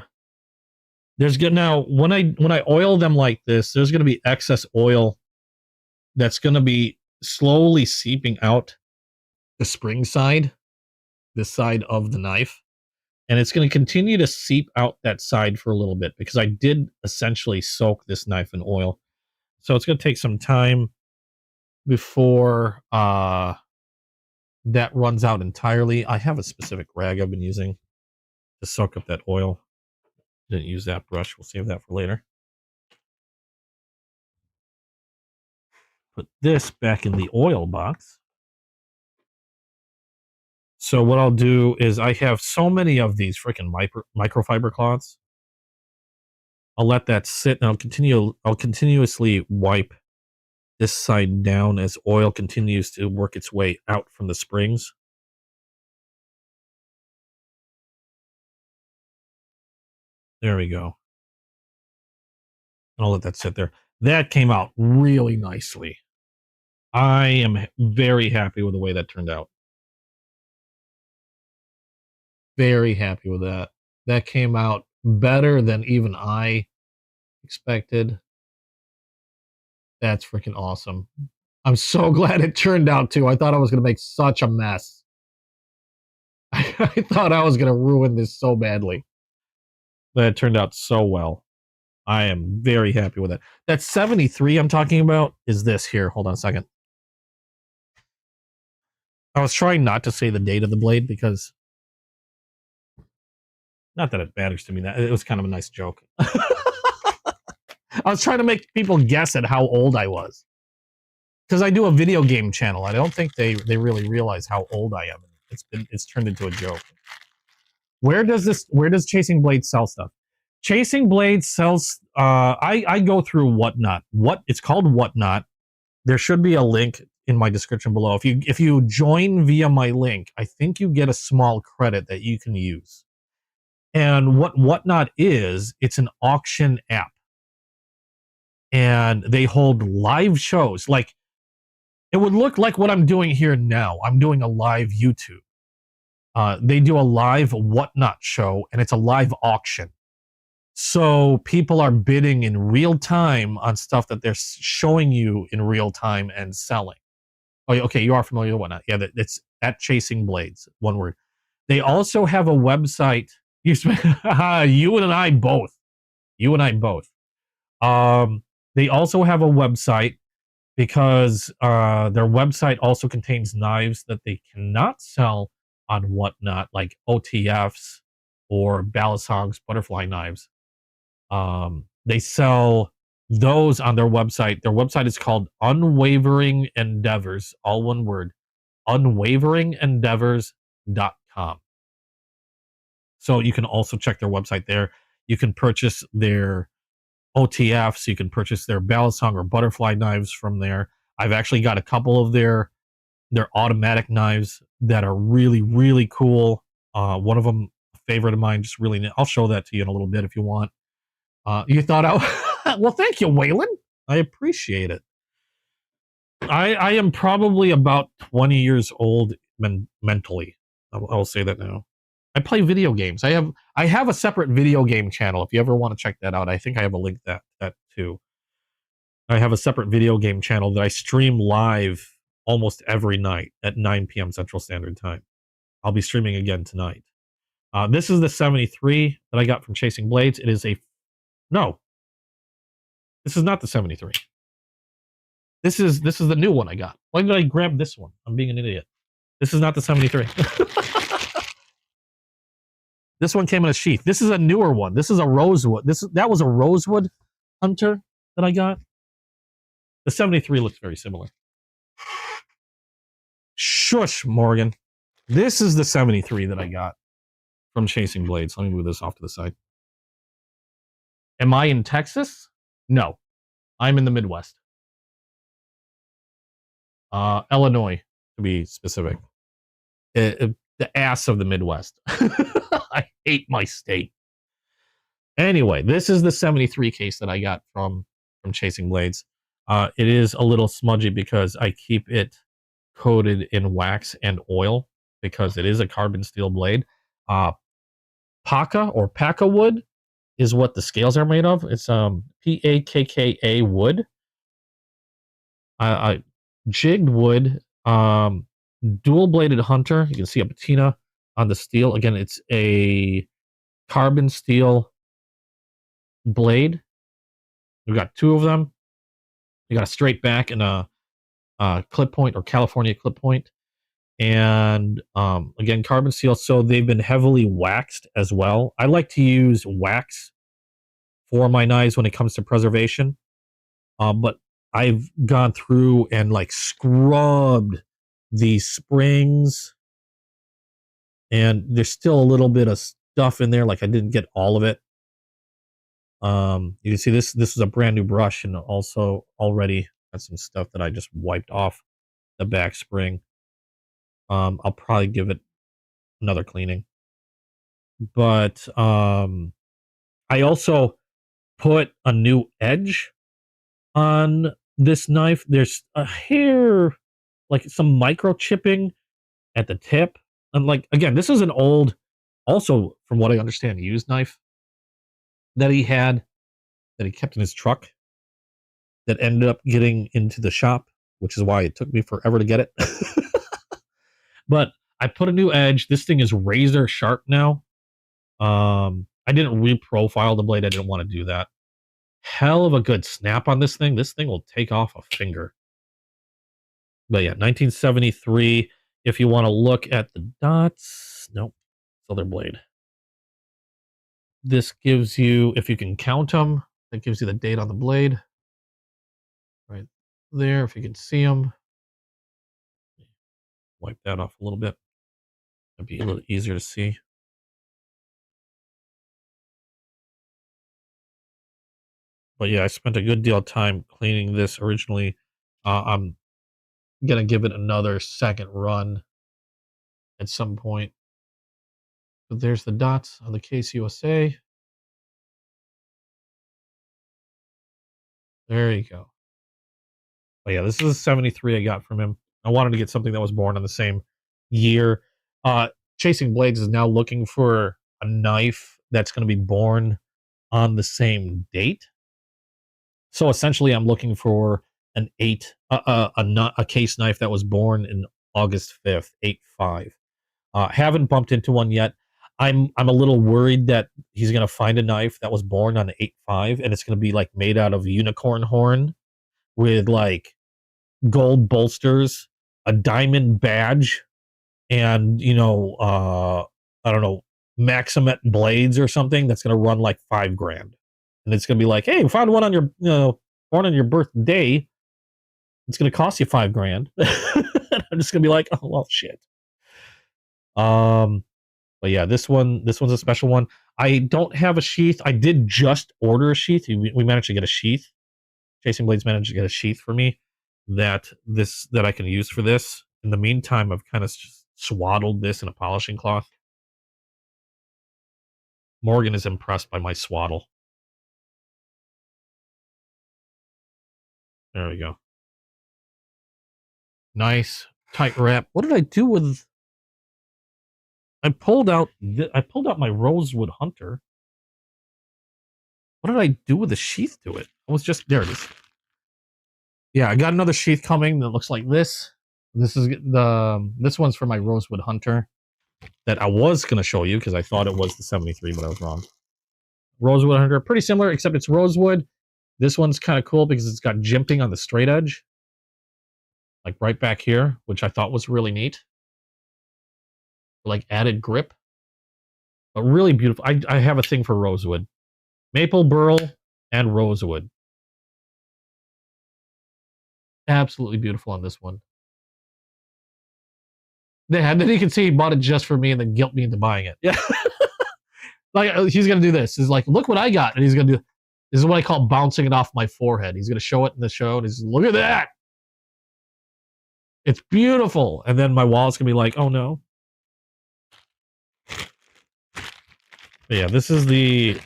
Now, when I oil them like this, there's going to be excess oil that's going to be slowly seeping out the spring side, this side of the knife. And it's going to continue to seep out that side for a little bit because I did essentially soak this knife in oil. So it's going to take some time before that runs out entirely. I have a specific rag I've been using to soak up that oil. Didn't use that brush. We'll save that for later. Put this back in the oil box. So what I'll do is I have so many of these freaking microfiber cloths. I'll let that sit and I'll continuously wipe this side down as oil continues to work its way out from the springs. There we go. I'll let that sit there. That came out really nicely. I am very happy with the way that turned out. Very happy with that. That came out better than even I expected. That's freaking awesome. I'm so glad it turned out too. I thought I was going to make such a mess. I thought I was going to ruin this so badly. But it turned out so well. I am very happy with it. That 73 I'm talking about is this here. Hold on a second. I was trying not to say the date of the blade because... Not that it matters to me. That it was kind of a nice joke. I was trying to make people guess at how old I was. Because I do a video game channel. I don't think they really realize how old I am. It's turned into a joke. Where does Chasing Blades sell stuff? Chasing Blades sells I go through Whatnot. It's called Whatnot. There should be a link in my description below. If you join via my link, I think you get a small credit that you can use. And what Whatnot is, it's an auction app. And they hold live shows. Like, it would look like what I'm doing here now. I'm doing a live YouTube. They do a live Whatnot show, and it's a live auction. So people are bidding in real time on stuff that they're showing you in real time and selling. Oh, okay, you are familiar with Whatnot. Yeah, it's at Chasing Blades, one word. They also have a website. You and I both. You and I both. They also have a website because their website also contains knives that they cannot sell on Whatnot, like OTFs or balisongs, butterfly knives. They sell those on their website. Their website is called Unwavering Endeavors, all one word, unwaveringendeavors.com. So you can also check their website there. You can purchase their OTFs. You can purchase their balisong or butterfly knives from there. I've actually got a couple of their automatic knives that are really, really cool. One of them, a favorite of mine, just really. I'll show that to you in a little bit if you want. You thought I well, thank you, Waylon. I appreciate it. I am probably about 20 years old mentally. I'll say that now. I play video games. I have a separate video game channel. If you ever want to check that out, I think I have a link that too. I have a separate video game channel that I stream live almost every night at 9 p.m. Central Standard Time. I'll be streaming again tonight. This is the 73 that I got from Chasing Blades. It is no. This is not the 73. This is the new one I got. Why did I grab this one? I'm being an idiot. This is not the 73. This one came in a sheath. This is a newer one. This is a rosewood. That was a rosewood hunter that I got. The 73 looks very similar. Shush, Morgan. This is the 73 that I got from Chasing Blades. Let me move this off to the side. Am I in Texas? No. I'm in the Midwest. Illinois, to be specific. The ass of the Midwest. I hate my state. Anyway, this is the 73 case that I got from Chasing Blades. It is a little smudgy because I keep it coated in wax and oil because it is a carbon steel blade. Paca or Paca wood is what the scales are made of. It's PAKKA wood. Jigged wood, dual bladed hunter. You can see a patina on the steel. Again, it's a carbon steel blade. We've got two of them. You got a straight back and a clip point or California clip point. And again, carbon steel. So they've been heavily waxed as well. I like to use wax for my knives when it comes to preservation. But I've gone through and like scrubbed these springs, and there's still a little bit of stuff in there. Like I didn't get all of it. You can see this is a brand new brush, and also already got some stuff that I just wiped off the back spring. I'll probably give it another cleaning. But I also put a new edge on this knife. There's a hair, like some microchipping at the tip. And like, again, this is an old, also from what I understand, used knife that he had, that he kept in his truck, that ended up getting into the shop, which is why it took me forever to get it. But I put a new edge. This thing is razor sharp now. I didn't reprofile the blade. I didn't want to do that. Hell of a good snap on this thing. This thing will take off a finger. But yeah, 1973. If you want to look at the dots, nope, it's other blade. This gives you, if you can count them, that gives you the date on the blade. Right there, if you can see them. Wipe that off a little bit. It'd be a little easier to see. But yeah, I spent a good deal of time cleaning this originally. I'm gonna give it another second run at some point. But there's the dots on the Case USA. There you go. But yeah, this is a 73 I got from him. I wanted to get something that was born in the same year. Uh, Chasing Blades is now looking for a knife that's going to be born on the same date. So essentially, I'm looking for a case knife that was born in August 5th, 8/5. Haven't bumped into one yet. I'm a little worried that he's going to find a knife that was born on 8/5 and it's going to be like made out of unicorn horn with like gold bolsters, a diamond badge, and I don't know, Maximet blades or something that's gonna run like $5,000. And it's gonna be like, hey, we found one on your born on your birthday. It's gonna cost you $5,000. I'm just gonna be like, oh well shit. But yeah, this one's a special one. I don't have a sheath. I did just order a sheath. We managed to get a sheath. Chasing Blades managed to get a sheath for me that I can use for this. In the meantime, I've kind of swaddled this in a polishing cloth. Morgan is impressed by my swaddle. There we go. Nice tight wrap. What did I do with? I pulled out my Rosewood Hunter. What did I do with the sheath to it? I was just there. It is. Yeah, I got another sheath coming that looks like this. This one's for my Rosewood Hunter that I was going to show you because I thought it was the 73, but I was wrong. Rosewood Hunter, pretty similar, except it's rosewood. This one's kind of cool because it's got jimping on the straight edge, like right back here, which I thought was really neat. Like added grip, but really beautiful. I have a thing for rosewood, maple burl, and rosewood. Absolutely beautiful on this one. Yeah, and then you can see he bought it just for me and then guilt me into buying it. Yeah. Like he's gonna do this. He's like, look what I got, and he's gonna do. This is what I call bouncing it off my forehead. He's gonna show it in the show, and he's look at that. It's beautiful, and then my wall's gonna be like, oh no. But yeah, this is the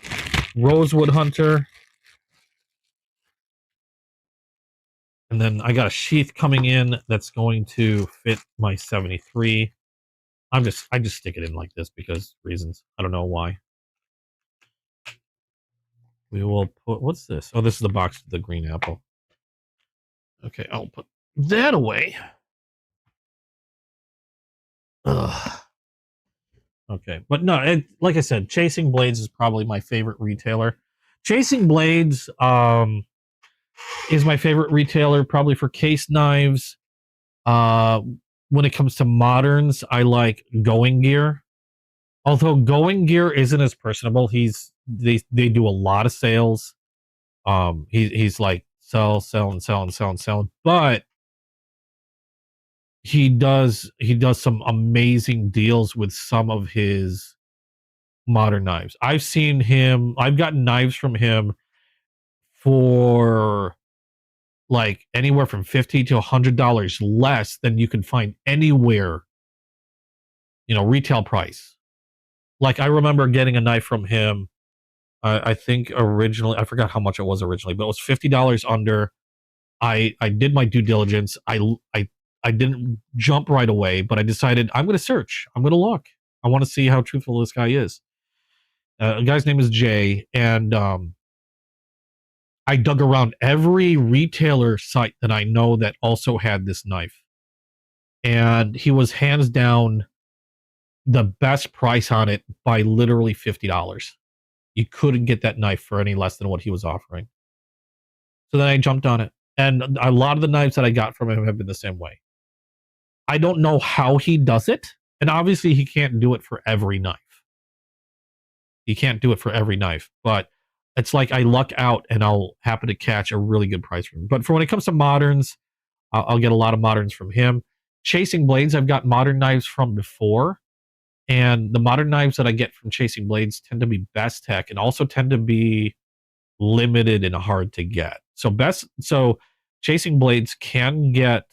Rosewood Hunter, and then I got a sheath coming in that's going to fit my 73. I just stick it in like this because reasons. I don't know why. We will put, what's this? Oh, this is the box of the green apple. Okay, I'll put that away. Ugh. Okay, but no, like I said, Chasing Blades is probably my favorite retailer. Chasing Blades is my favorite retailer, probably for case knives. When it comes to moderns, I like Going Gear. Although Going Gear isn't as personable, they do a lot of sales. He's like sell, but he does some amazing deals with some of his modern knives. I've gotten knives from him for like anywhere from $50 to $100 less than you can find anywhere, retail price. Like I remember getting a knife from him. I think originally, I forgot how much it was originally, but it was $50 under. I did my due diligence. I didn't jump right away, but I decided I'm going to search. I'm going to look. I want to see how truthful this guy is. The guy's name is Jay, and I dug around every retailer site that I know that also had this knife. And he was hands down the best price on it by literally $50. You couldn't get that knife for any less than what he was offering. So then I jumped on it. And a lot of the knives that I got from him have been the same way. I don't know how he does it. And obviously he can't do it for every knife. He can't do it for every knife. But it's like I luck out and I'll happen to catch a really good price from him. But for when it comes to moderns, I'll get a lot of moderns from him. Chasing Blades, I've got modern knives from before. And the modern knives that I get from Chasing Blades tend to be best tech and also tend to be limited and hard to get. So Chasing Blades can get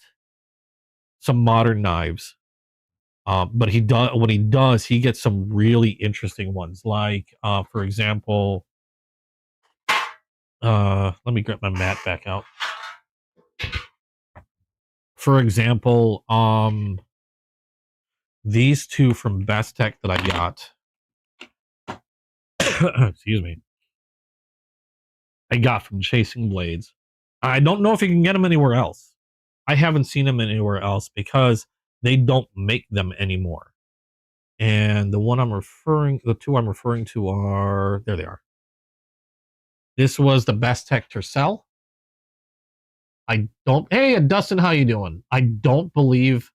some modern knives, but he gets some really interesting ones. Like, for example, let me get my mat back out. For example, these two from Best Tech that I got. Excuse me. I got from Chasing Blades. I don't know if you can get them anywhere else. I haven't seen them anywhere else because they don't make them anymore. And the two I'm referring to are, there they are. This was the Best Tech Tercel. Hey, Dustin, how you doing? I don't believe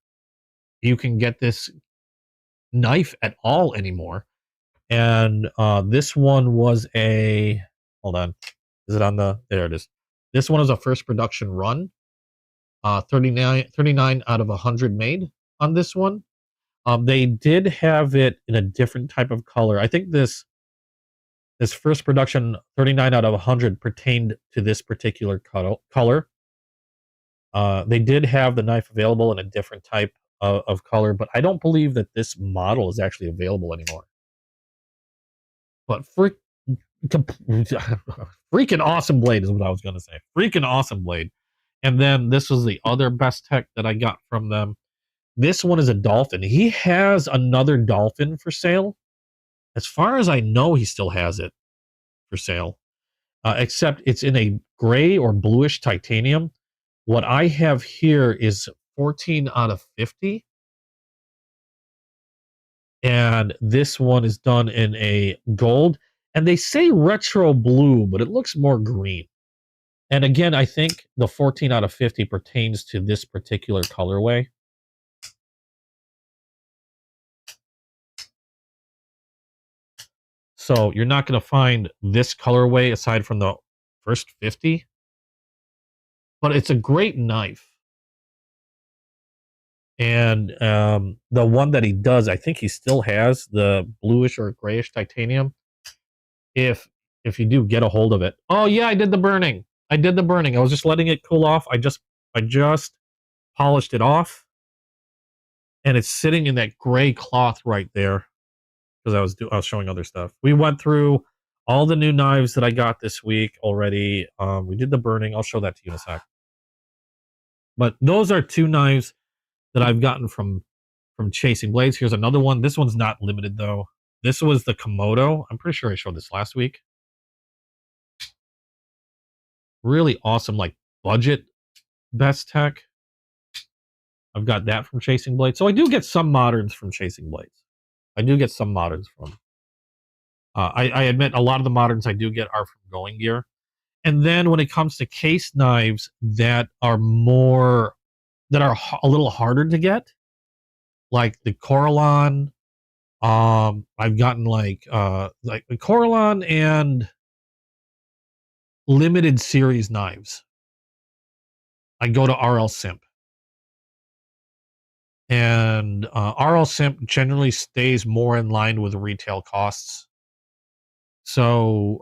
you can get this knife at all anymore. And this one was hold on. Is it on there it is. This one is a first production run. 39 out of 100 made on this one. They did have it in a different type of color. I think this first production 39 out of 100 pertained to this particular color. They did have the knife available in a different type of color, but I don't believe that this model is actually available anymore. But freaking awesome blade is what I was going to say. Freaking awesome blade. And then this was the other Best Tech that I got from them. This one is a dolphin. He has another dolphin for sale. As far as I know, he still has it for sale. Except it's in a gray or bluish titanium. What I have here is 14 out of 50. And this one is done in a gold. And they say retro blue, but it looks more green. And again, I think the 14 out of 50 pertains to this particular colorway. So you're not going to find this colorway aside from the first 50. But it's a great knife. And the one that he does, I think he still has the bluish or grayish titanium. If you do get a hold of it. Oh yeah, I did the burning. I was just letting it cool off. I just polished it off. And it's sitting in that gray cloth right there. Because I was showing other stuff. We went through all the new knives that I got this week already. We did the burning. I'll show that to you in a sec. But those are two knives that I've gotten from Chasing Blades. Here's another one. This one's not limited though. This was the Komodo. I'm pretty sure I showed this last week. Really awesome, like budget Best Tech. I've got that from Chasing Blades. So I do get some moderns from Chasing Blades. I do get some moderns from. I admit a lot of the moderns I do get are from Going Gear. And then when it comes to case knives that are a little harder to get, like the Coralon, I've gotten like the Coralon and limited series knives. I go to RL Simp. And RL Simp generally stays more in line with retail costs. So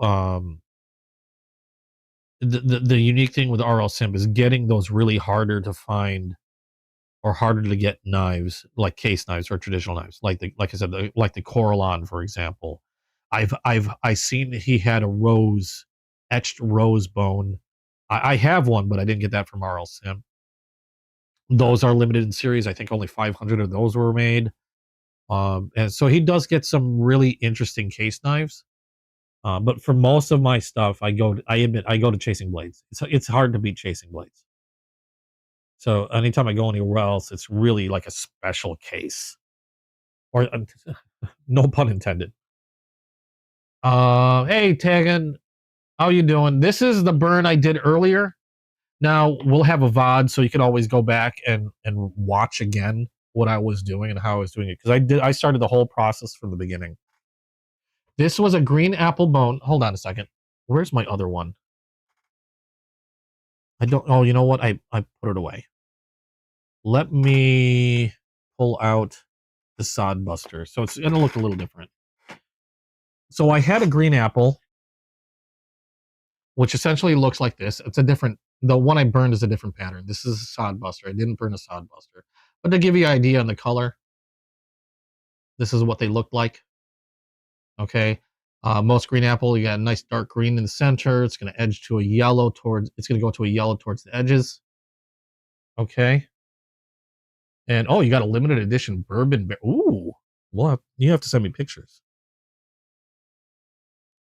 the unique thing with RL Simp is getting those really harder to find or harder to get knives, like case knives or traditional knives, like I said, like the Coralon, for example. I seen he had a etched rose bone. I have one, but I didn't get that from RL Simp. Those are limited in series. I think only 500 of those were made. And so he does get some really interesting case knives. But for most of my stuff, I admit I go to Chasing Blades. It's hard to beat Chasing Blades. So anytime I go anywhere else, it's really like a special case. Or no pun intended. Hey Tegan, how you doing? This is the burn I did earlier. Now we'll have a VOD, so you can always go back and watch again what I was doing and how I was doing it. Because I started the whole process from the beginning. This was a green apple bone. Hold on a second. Where's my other one? Oh, you know what? I put it away. Let me pull out the Sod Buster. So it's going to look a little different. So I had a green apple. which essentially looks like this. It's a different, the one I burned is a different pattern. This is a sod buster. I didn't burn a sod buster. But to give you an idea on the color, this is what they look like. Okay. Most green apple, you got a nice dark green in the center. It's going to edge to a yellow towards, it's going to go to a yellow towards the edges. Okay. And oh, you got a limited edition bourbon. Ooh. Well, you have to send me pictures.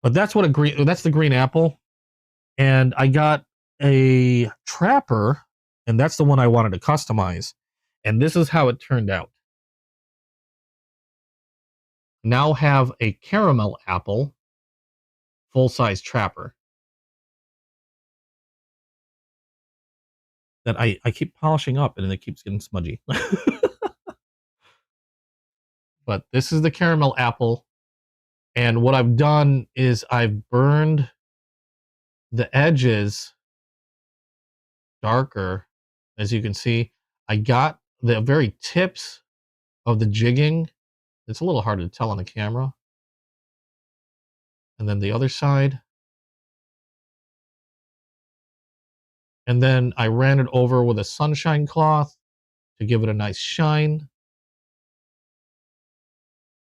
But that's what that's the green apple. And I got a trapper, and that's the one I wanted to customize. And this is how it turned out. Now have a caramel apple full-size trapper that I keep polishing up, and it keeps getting smudgy. But this is the caramel apple, and what I've done is I've burned the edges darker. As you can see, I got the very tips of the jigging. It's a little hard to tell on the camera. And then the other side. And then I ran it over with a sunshine cloth to give it a nice shine.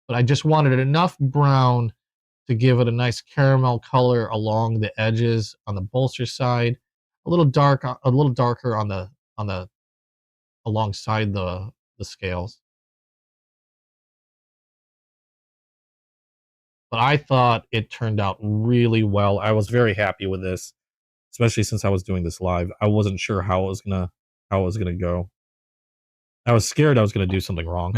But I just wanted enough brown to give it a nice caramel color along the edges on the bolster side, a little darker on the alongside the scales. But I thought it turned out really well. I was very happy with this, especially since I was doing this live. I wasn't sure how it was gonna go. I was scared I was gonna do something wrong.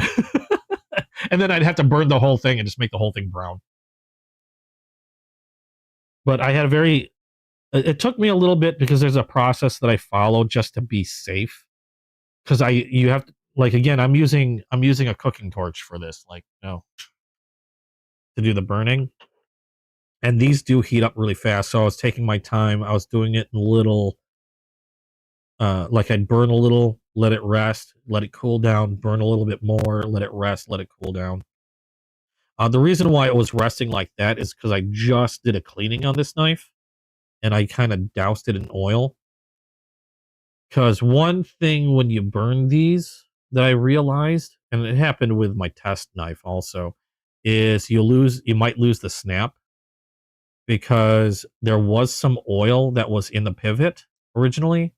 And then I'd have to burn the whole thing and just make the whole thing brown. But I had it took me a little bit because there's a process that I follow just to be safe. Because you have to, like, again, I'm using a cooking torch for this, like, to do the burning. And these do heat up really fast, so I was taking my time. I was doing it in little, like I'd burn a little, let it rest, let it cool down, burn a little bit more, let it rest, let it cool down. The reason why it was resting like that is because I just did a cleaning on this knife, and I kind of doused it in oil. Because one thing when you burn these that I realized, and it happened with my test knife also, is you might lose the snap, because there was some oil that was in the pivot originally.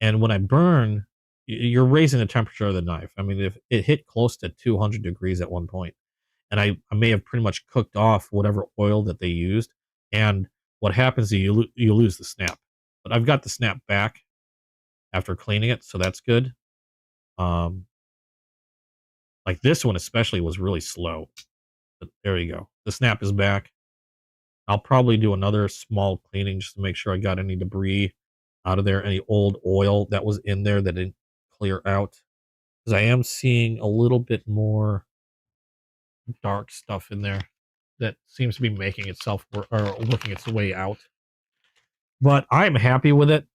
And when I burn, you're raising the temperature of the knife. I mean, if it hit close to 200 degrees at one point, and I may have pretty much cooked off whatever oil that they used. And what happens is you lose the snap. But I've got the snap back after cleaning it, so that's good. Like this one especially was really slow. But there you go. The snap is back. I'll probably do another small cleaning just to make sure I got any debris out of there, any old oil that was in there that didn't clear out. Because I am seeing a little bit more dark stuff in there that seems to be making itself or working its way out. But I'm happy with it.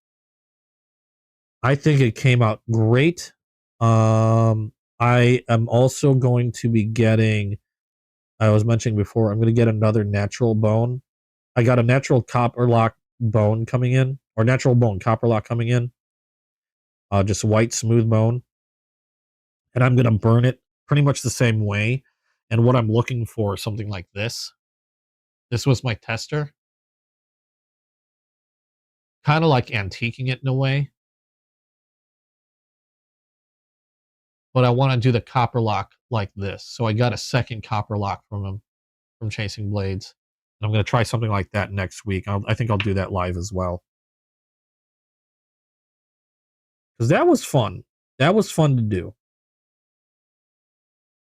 I think it came out great. I am also going to be getting, I was mentioning before, I'm going to get another natural bone. I got a natural copper lock bone coming in, or natural bone copper lock coming in. Just white smooth bone. And I'm going to burn it pretty much the same way. And what I'm looking for is something like this. This was my tester. Kind of like antiquing it in a way. But I want to do the copper lock like this. So I got a second copper lock from him, from Chasing Blades. And I'm going to try something like that next week. I think I'll do that live as well. Because that was fun. That was fun to do.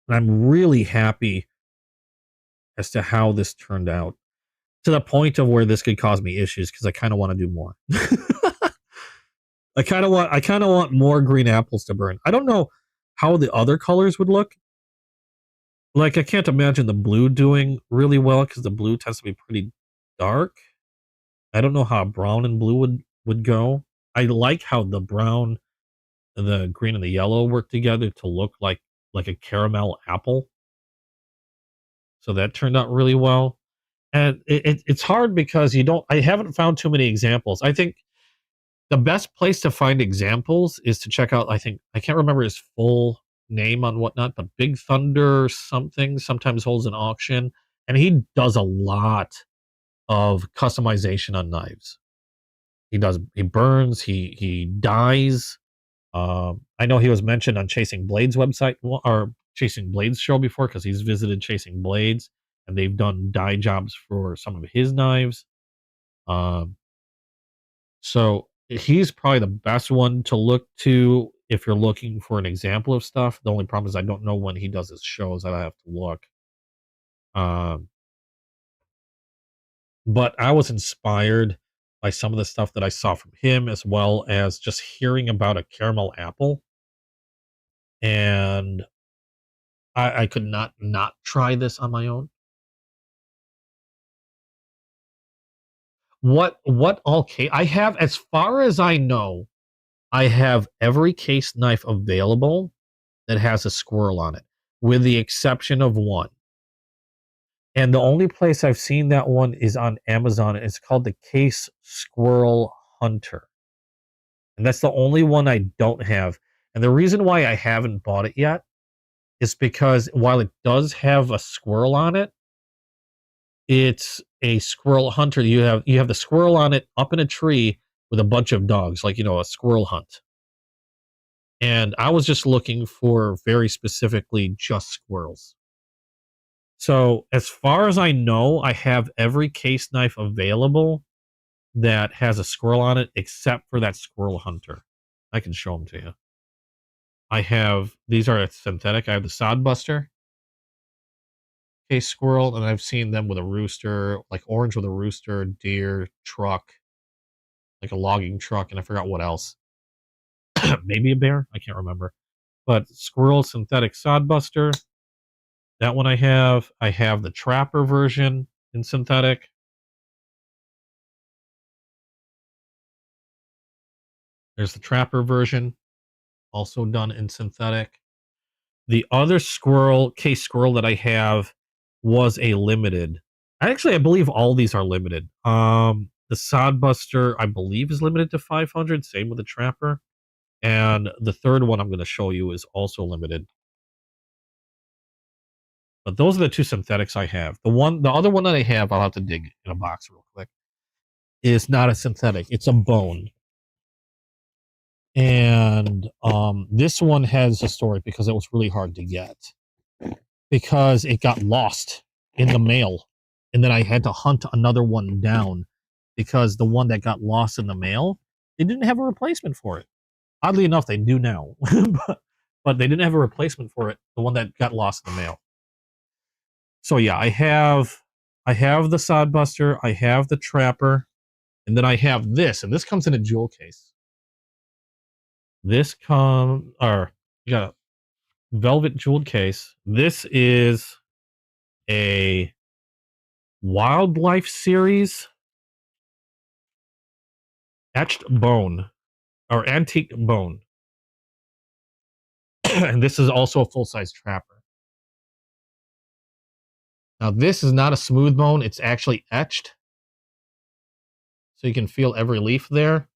And I'm really happy as to how this turned out. To the point of where this could cause me issues, because I kind of want to do more. I kind of want more green apples to burn. I don't know how the other colors would look. Like, I can't imagine the blue doing really well, because the blue tends to be pretty dark. I don't know how brown and blue would go. I like how the brown, the green, and the yellow work together to look like a caramel apple. So that turned out really well. And it's hard because I haven't found too many examples. I think the best place to find examples is to check out, I can't remember his full name on whatnot, but Big Thunder something sometimes holds an auction, and he does a lot of customization on knives. He burns, he dyes. I know he was mentioned on Chasing Blades website or Chasing Blades show before because he's visited Chasing Blades and they've done dye jobs for some of his knives. Um, so he's probably the best one to look to if you're looking for an example of stuff. The only problem is I don't know when he does his shows. I have to look. Um, but I was inspired by some of the stuff that I saw from him, as well as just hearing about a caramel apple. And I could not try this on my own. What all case I have, as far as I know, I have every case knife available that has a squirrel on it, with the exception of one. And the only place I've seen that one is on Amazon. It's called the Case Squirrel Hunter. And that's the only one I don't have. And the reason why I haven't bought it yet is because while it does have a squirrel on it, it's a squirrel hunter. You have the squirrel on it up in a tree with a bunch of dogs, like, a squirrel hunt. And I was just looking for very specifically just squirrels. So as far as I know, I have every case knife available that has a squirrel on it, except for that squirrel hunter. I can show them to you. These are synthetic. I have the Sodbuster case squirrel, and I've seen them with a rooster, like orange with a rooster, deer, truck, like a logging truck, and I forgot what else. Maybe a bear? I can't remember. But squirrel synthetic Sodbuster. That one I have. I have the Trapper version in synthetic. There's the Trapper version, also done in synthetic. The other case squirrel that I have was a limited. I believe all these are limited. The Sodbuster, I believe, is limited to 500. Same with the Trapper. And the third one I'm going to show you is also limited. But those are the two synthetics I have. The other one that I have, I'll have to dig in a box real quick, is not a synthetic. It's a bone. And this one has a story because it was really hard to get. Because it got lost in the mail. And then I had to hunt another one down because the one that got lost in the mail, they didn't have a replacement for it. Oddly enough, they do now. but they didn't have a replacement for it, the one that got lost in the mail. So yeah, I have the Sodbuster, I have the Trapper, and then I have this, and this comes in a jewel case. You got a velvet jeweled case. This is a Wildlife Series etched bone or antique bone. And this is also a full-size Trapper. Now, this is not a smooth bone. It's actually etched. So you can feel every leaf there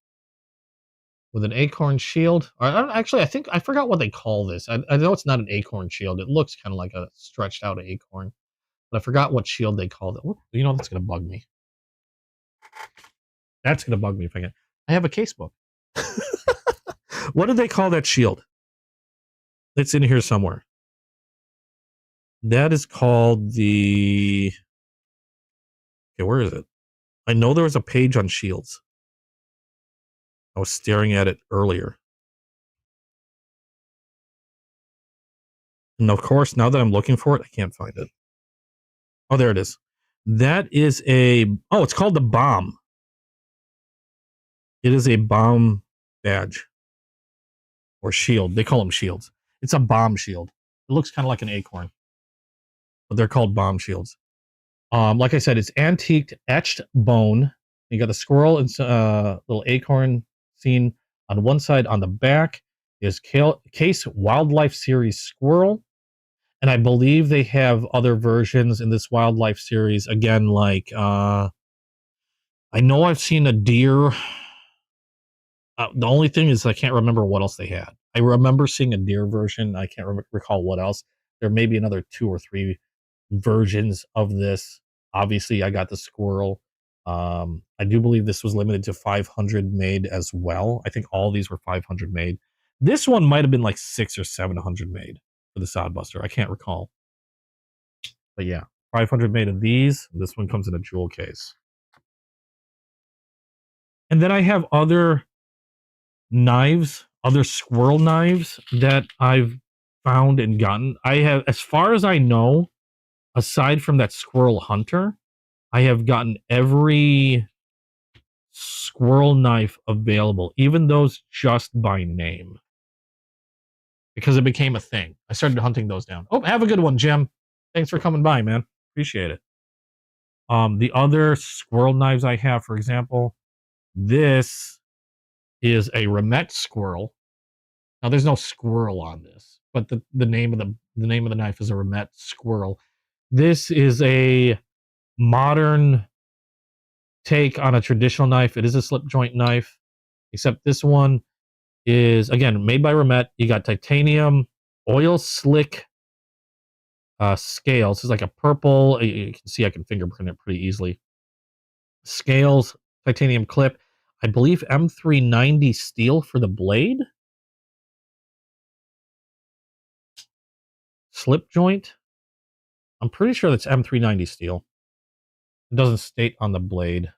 with an acorn shield. I forgot what they call this. I know it's not an acorn shield. It looks kind of like a stretched out acorn. But I forgot what shield they called it. That's going to bug me. That's going to bug me if I have a casebook. What do they call that shield? It's in here somewhere. That is called the... Okay, where is it? I know there was a page on shields. I was staring at it earlier. And of course, now that I'm looking for it, I can't find it. Oh, there it is. That is it's called the bomb. It is a bomb badge. Or shield. They call them shields. It's a bomb shield. It looks kind of like an acorn. But they're called bomb shields. Like I said, it's antiqued, etched bone. You got the squirrel and little acorn scene on one side. On the back is Case Wildlife Series Squirrel. And I believe they have other versions in this wildlife series. Again, like I know I've seen a deer. The only thing is I can't remember what else they had. I remember seeing a deer version. I can't recall what else. There may be another 2 or 3 versions of this. Obviously, I got the squirrel. I do believe this was limited to 500 made as well. I think all these were 500 made. This one might have been like 600 or 700 made for the Sodbuster. I can't recall. But yeah, 500 made of these. This one comes in a jewel case. And then I have other knives, other squirrel knives that I've found and gotten. I have, as far as I know, aside from that squirrel hunter, I have gotten every squirrel knife available, even those just by name, because it became a thing. I started hunting those down. Oh, have a good one, Jim. Thanks for coming by, man. Appreciate it. The other squirrel knives I have, for example, this is a Remet squirrel. Now, there's no squirrel on this, but the name of the knife is a Remet squirrel. This is a modern take on a traditional knife. It is a slip joint knife, except this one is, again, made by Remet. You got titanium oil slick scales. It's like a purple. You can see I can fingerprint it pretty easily. Scales, titanium clip. I believe M390 steel for the blade. Slip joint. I'm pretty sure that's M390 steel. It doesn't state on the blade,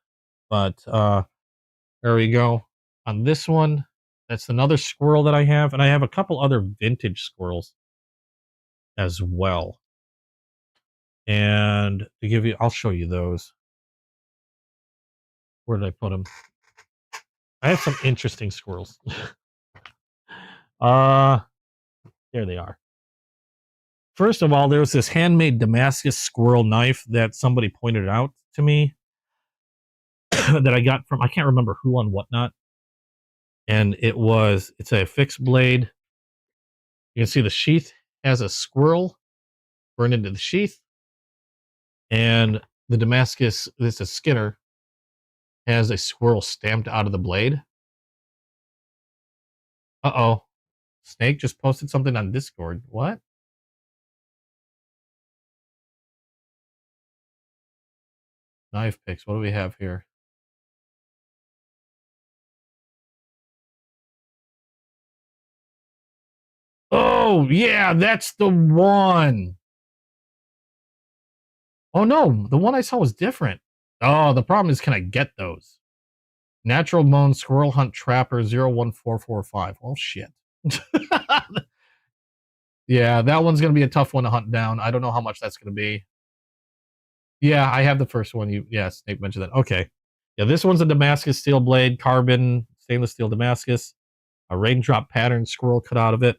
but there we go. On this one, that's another squirrel that I have, and I have a couple other vintage squirrels as well. And to give you, I'll show you those. Where did I put them? I have some interesting squirrels. There they are. First of all, there was this handmade Damascus squirrel knife that somebody pointed out to me that I got from, I can't remember who on whatnot. And it's a fixed blade. You can see the sheath has a squirrel burned into the sheath. And the Damascus, this is Skinner, has a squirrel stamped out of the blade. Uh-oh. Snake just posted something on Discord. What? Knife picks. What do we have here? Oh, yeah, that's the one. Oh, no, the one I saw was different. Oh, the problem is, can I get those? Natural Bone Squirrel Hunt Trapper 01445. Oh, shit. Yeah, that one's going to be a tough one to hunt down. I don't know how much that's going to be. Yeah, I have the first one. Snake mentioned that. Okay. Yeah, this one's a Damascus steel blade, carbon, stainless steel Damascus, a raindrop pattern squirrel cut out of it.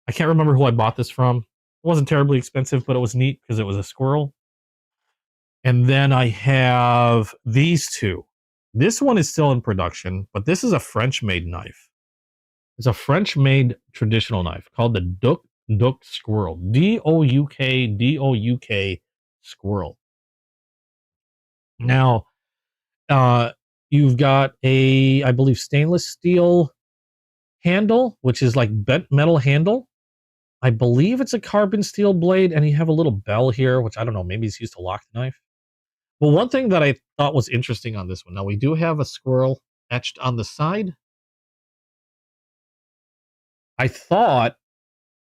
I can't remember who I bought this from. It wasn't terribly expensive, but it was neat because it was a squirrel. And then I have these two. This one is still in production, but this is a French-made knife. It's a French-made traditional knife called the Douk Squirrel. Douk Squirrel. Now, you've got a, I believe, stainless steel handle, which is like bent metal handle. I believe it's a carbon steel blade, and you have a little bell here, which I don't know, maybe it's used to lock the knife. Well, one thing that I thought was interesting on this one, now we do have a squirrel etched on the side. I thought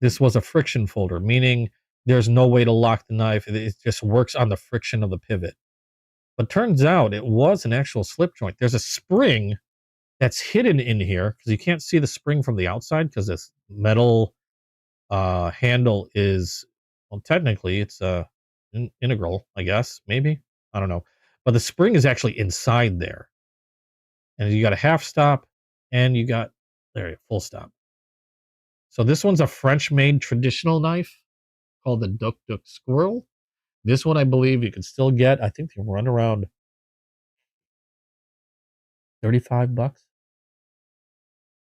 this was a friction folder, meaning there's no way to lock the knife. It just works on the friction of the pivot. But turns out it was an actual slip joint. There's a spring that's hidden in here because you can't see the spring from the outside because this metal handle is, well, technically it's integral, I guess, maybe. I don't know. But the spring is actually inside there. And you got a half stop and you got, there, full stop. So this one's a French-made traditional knife called the Douk Squirrel. This one, I believe you can still get. I think they run around $35.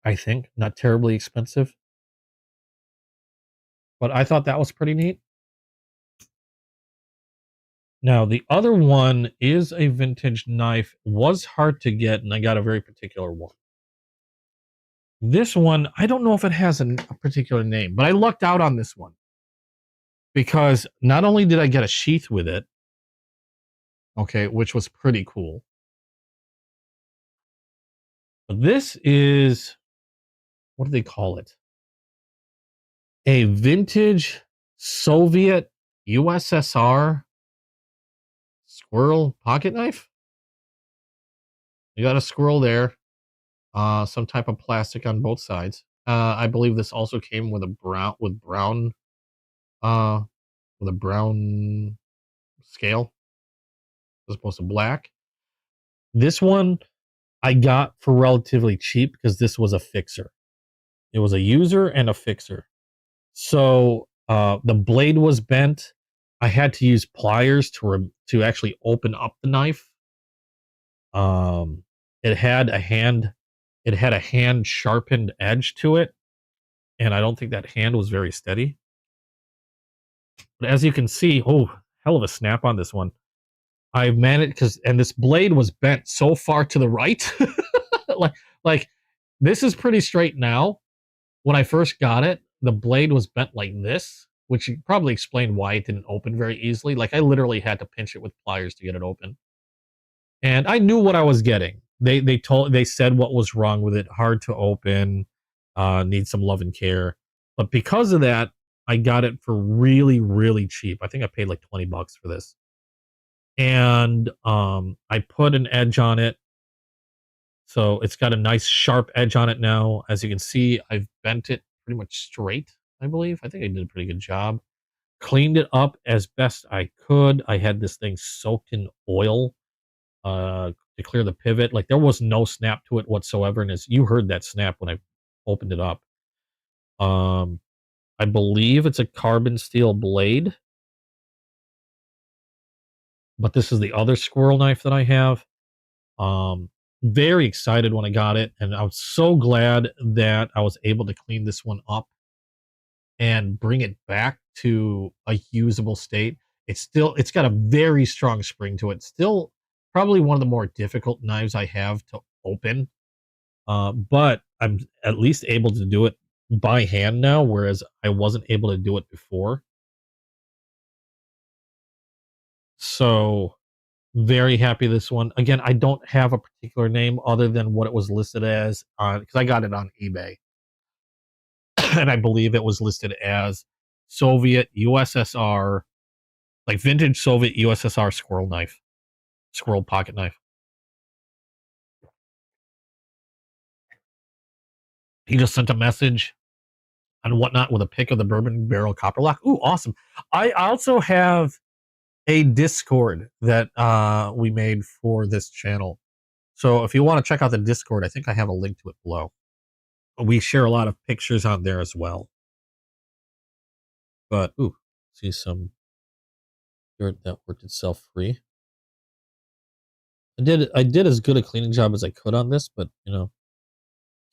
I think, not terribly expensive. but I thought that was pretty neat. Now, the other one is a vintage knife. Was hard to get, and I got a very particular one. This one, I don't know if it has a particular name, but I lucked out on this one because not only did I get a sheath with it, okay, which was pretty cool, but this is, what do they call it? A vintage Soviet USSR squirrel pocket knife. You got a squirrel there, some type of plastic on both sides. I believe this also came with a uh, brown scale as opposed to black. This one I got for relatively cheap because this was a fixer. It was a user and a fixer. So the blade was bent. I had to use pliers to actually open up the knife. It had a hand sharpened edge to it, and I don't think that hand was very steady. But as you can see, oh, hell of a snap on this one. I managed and this blade was bent so far to the right. like this is pretty straight now. When I first got it, the blade was bent like this, which probably explained why it didn't open very easily. Like I literally had to pinch it with pliers to get it open. And I knew what I was getting. They said what was wrong with it, hard to open, needs some love and care. But because of that, I got it for really, really cheap. I think I paid like $20 for this. And I put an edge on it. So it's got a nice sharp edge on it now. As you can see, I've bent it pretty much straight, I believe. I think I did a pretty good job. Cleaned it up as best I could. I had this thing soaked in oil to clear the pivot. Like there was no snap to it whatsoever. And as you heard that snap when I opened it up. I believe it's a carbon steel blade. But this is the other squirrel knife that I have. Very excited when I got it, and I was so glad that I was able to clean this one up and bring it back to a usable state. It's got a very strong spring to it. Still probably one of the more difficult knives I have to open. But I'm at least able to do it by hand now, whereas I wasn't able to do it before. So very happy this one. Again, I don't have a particular name other than what it was listed as on, because I got it on eBay. And I believe it was listed as Soviet USSR, like vintage Soviet USSR squirrel pocket knife. He just sent a message and whatnot with a pic of the bourbon barrel copper lock. Ooh, awesome. I also have a Discord that we made for this channel. So if you want to check out the Discord, I think I have a link to it below. We share a lot of pictures on there as well. But ooh, see some dirt that worked itself free. I did as good a cleaning job as I could on this, but you know,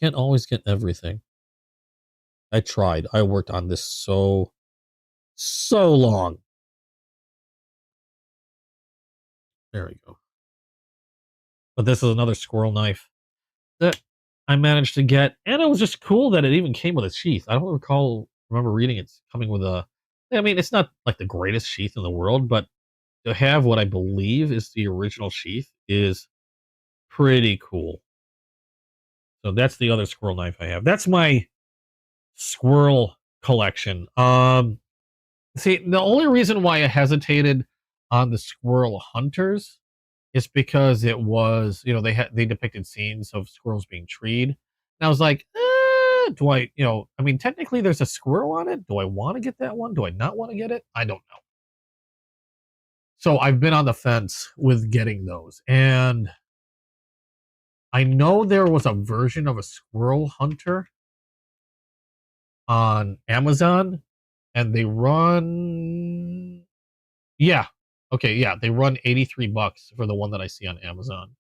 can't always get everything. I tried. I worked on this so long. There we go. But this is another squirrel knife that I managed to get, and it was just cool that it even came with a sheath. I don't remember reading it's coming with a. I mean, it's not like the greatest sheath in the world, but to have what I believe is the original sheath is pretty cool. So that's the other squirrel knife I have. That's my squirrel collection. See, the only reason why I hesitated on the squirrel hunters is because it was, you know, they depicted scenes of squirrels being treed. And I was like, do I, you know, I mean, technically there's a squirrel on it. Do I want to get that one? Do I not want to get it? I don't know. So I've been on the fence with getting those. And I know there was a version of a squirrel hunter on Amazon, and they run, yeah, okay, yeah, they run $83 for the one that I see on Amazon.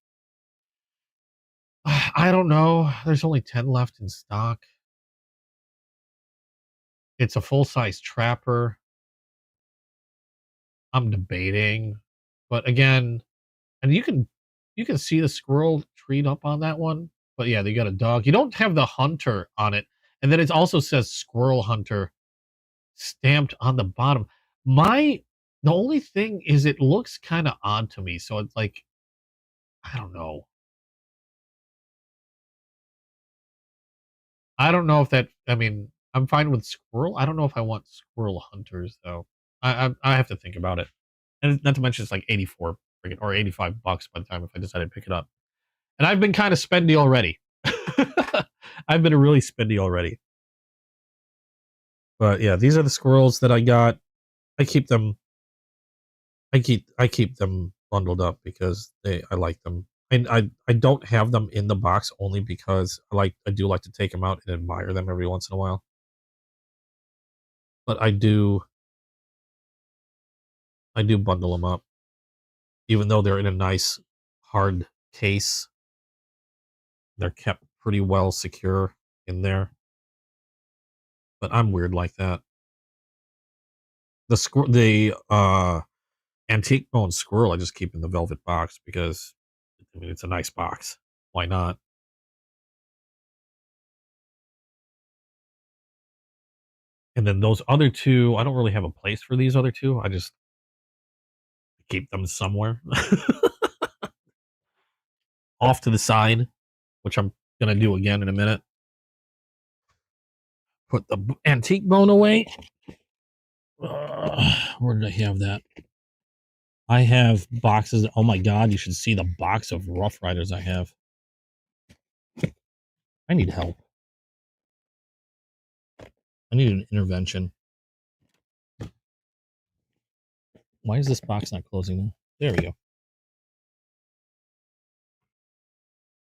I don't know. There's only 10 left in stock. It's a full-size trapper. I'm debating, but again, and you can see the squirrel treed up on that one. But yeah, they got a dog. You don't have the hunter on it, and then it also says squirrel hunter stamped on the bottom. My the only thing is it looks kind of odd to me. So it's like I don't know. I don't know if that. I mean, I'm fine with squirrel. I don't know if I want squirrel hunters though. I have to think about it. And not to mention it's like 84 or 85 bucks by the time if I decide to pick it up. And I've been kind of spendy already. I've been really spendy already. But yeah, these are the squirrels that I got. I keep them I keep them bundled up because I like them. And I don't have them in the box only because I do like to take them out and admire them every once in a while. But I do bundle them up even though they're in a nice hard case. They're kept pretty well secure in there. But I'm weird like that. The antique bone squirrel I just keep in the velvet box because I mean it's a nice box. Why not? And then those other two, I don't really have a place for these other two. I just keep them somewhere off to the side, which I'm gonna do again in a minute. Put the antique bone away. Where did I have that? I have boxes. Oh my god, you should see the box of Rough Riders I have. I need help. I need an intervention. Why is this box not closing now? There we go.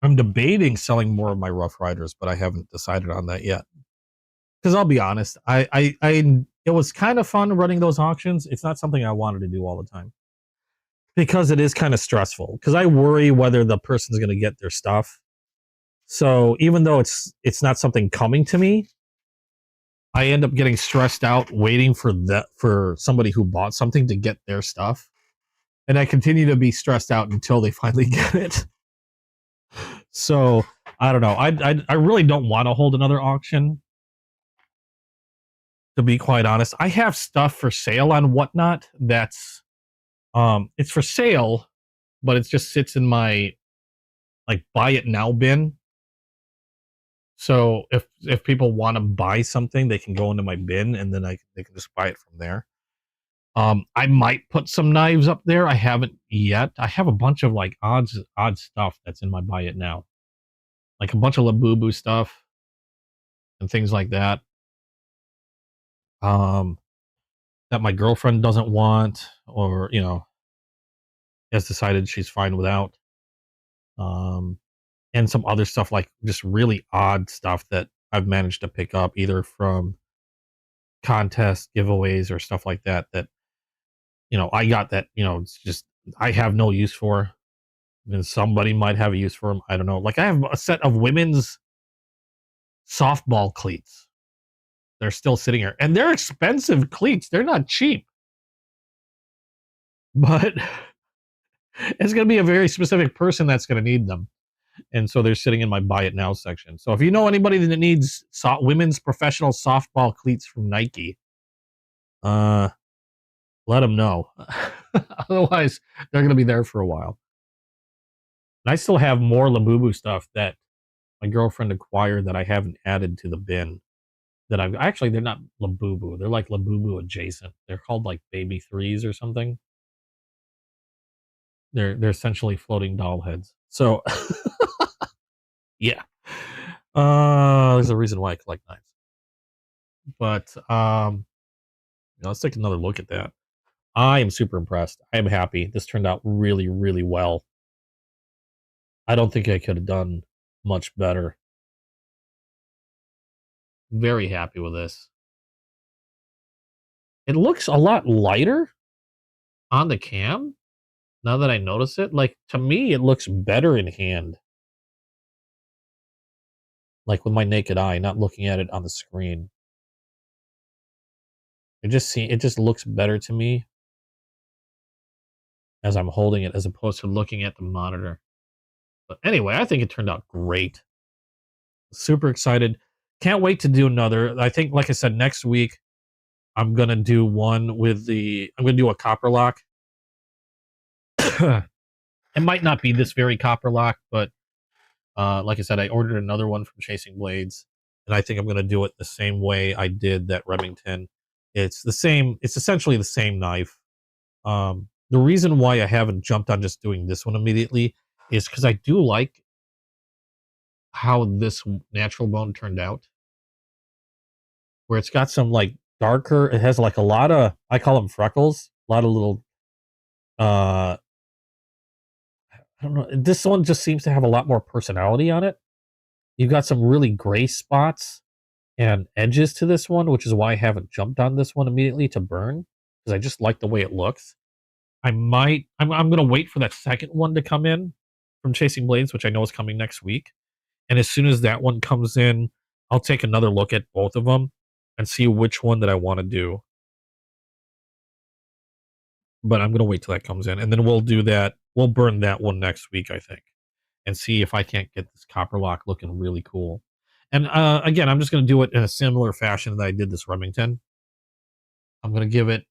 I'm debating selling more of my Rough Riders, but I haven't decided on that yet. Because I'll be honest, it was kind of fun running those auctions. It's not something I wanted to do all the time because it is kind of stressful. Because I worry whether the person's going to get their stuff. So even though it's not something coming to me, I end up getting stressed out waiting for somebody who bought something to get their stuff, and I continue to be stressed out until they finally get it. So I don't know. I really don't want to hold another auction. To be quite honest, I have stuff for sale on Whatnot that's it's for sale, but it just sits in my like buy it now bin. So if people want to buy something, they can go into my bin and then they can just buy it from there. I might put some knives up there. I haven't yet. I have a bunch of like odd stuff that's in my buy it now, like a bunch of Labubu stuff and things like that. Um, that my girlfriend doesn't want, or has decided she's fine without. Um, and some other stuff like just really odd stuff that I've managed to pick up either from contest giveaways or stuff like that I got that it's just I have no use for, and somebody might have a use for them. I don't know. Like I have a set of women's softball cleats. They're still sitting here, and they're expensive cleats. They're not cheap, but it's going to be a very specific person that's going to need them. And so they're sitting in my buy it now section. So if you know anybody that needs women's professional softball cleats from Nike, let them know. Otherwise, they're going to be there for a while. And I still have more Labubu stuff that my girlfriend acquired that I haven't added to the bin. They're not Labubu. They're like Labubu adjacent. They're called like Baby Threes or something. They're essentially floating doll heads. So yeah. There's a reason why I collect knives. But let's take another look at that. I am super impressed. I am happy. This turned out really, really well. I don't think I could have done much better. Very happy with this. It looks a lot lighter on the cam. Now that I notice it, like to me, it looks better in hand. Like with my naked eye, not looking at it on the screen. It just looks better to me as I'm holding it as opposed to looking at the monitor. But anyway, I think it turned out great. Super excited. Can't wait to do another. I think, like I said, next week I'm gonna do one with I'm gonna do a copper lock. It might not be this very copper lock, but like I said, I ordered another one from Chasing Blades, and I think I'm gonna do it the same way I did that Remington. It's the same. It's essentially the same knife. The reason why I haven't jumped on just doing this one immediately is because I do like how this natural bone turned out, where it's got some like darker. It has like a lot of, I call them freckles, a lot of little. I don't know. This one just seems to have a lot more personality on it. You've got some really gray spots and edges to this one, which is why I haven't jumped on this one immediately to burn, because I just like the way it looks. I'm gonna wait for that second one to come in from Chasing Blades, which I know is coming next week. And as soon as that one comes in, I'll take another look at both of them and see which one that I want to do. But I'm gonna wait till that comes in, and then we'll do that. We'll burn that one next week, I think, and see if I can't get this copper lock looking really cool. And again, I'm just gonna do it in a similar fashion that I did this Remington. I'm gonna give it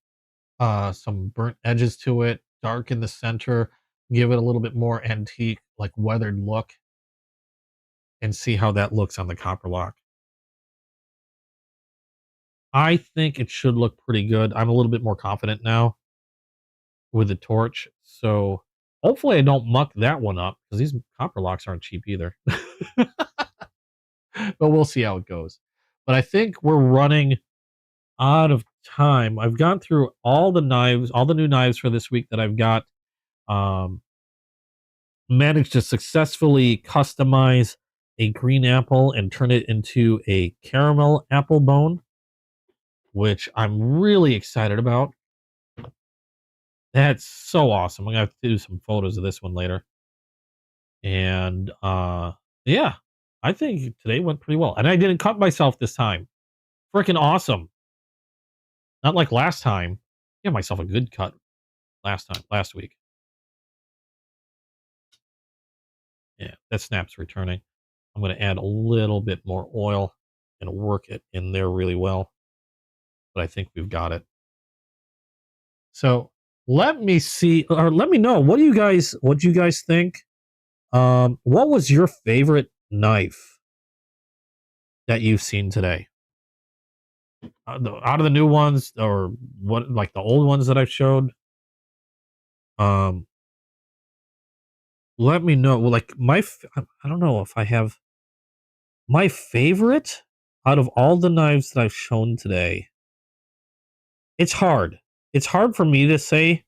some burnt edges to it, dark in the center, give it a little bit more antique, like weathered look, and see how that looks on the copper lock. I think it should look pretty good. I'm a little bit more confident now with the torch, so hopefully I don't muck that one up, because these copper locks aren't cheap either. But we'll see how it goes. But I think we're running out of time. I've gone through all the knives, all the new knives for this week that I've got. Managed to successfully customize a green apple and turn it into a caramel apple bone, which I'm really excited about. That's so awesome. I'm gonna have to do some photos of this one later. And yeah, I think today went pretty well. And I didn't cut myself this time. Freaking awesome. Not like last time. I gave myself a good cut last week. Yeah, that snap's returning. I'm going to add a little bit more oil and work it in there really well. But I think we've got it. So let me see, or let me know, what do you guys think? What was your favorite knife that you've seen today? Out of the new ones, or what, like the old ones that I've showed? Let me know. Well, like I don't know if I have my favorite out of all the knives that I've shown today. It's hard. It's hard for me to say,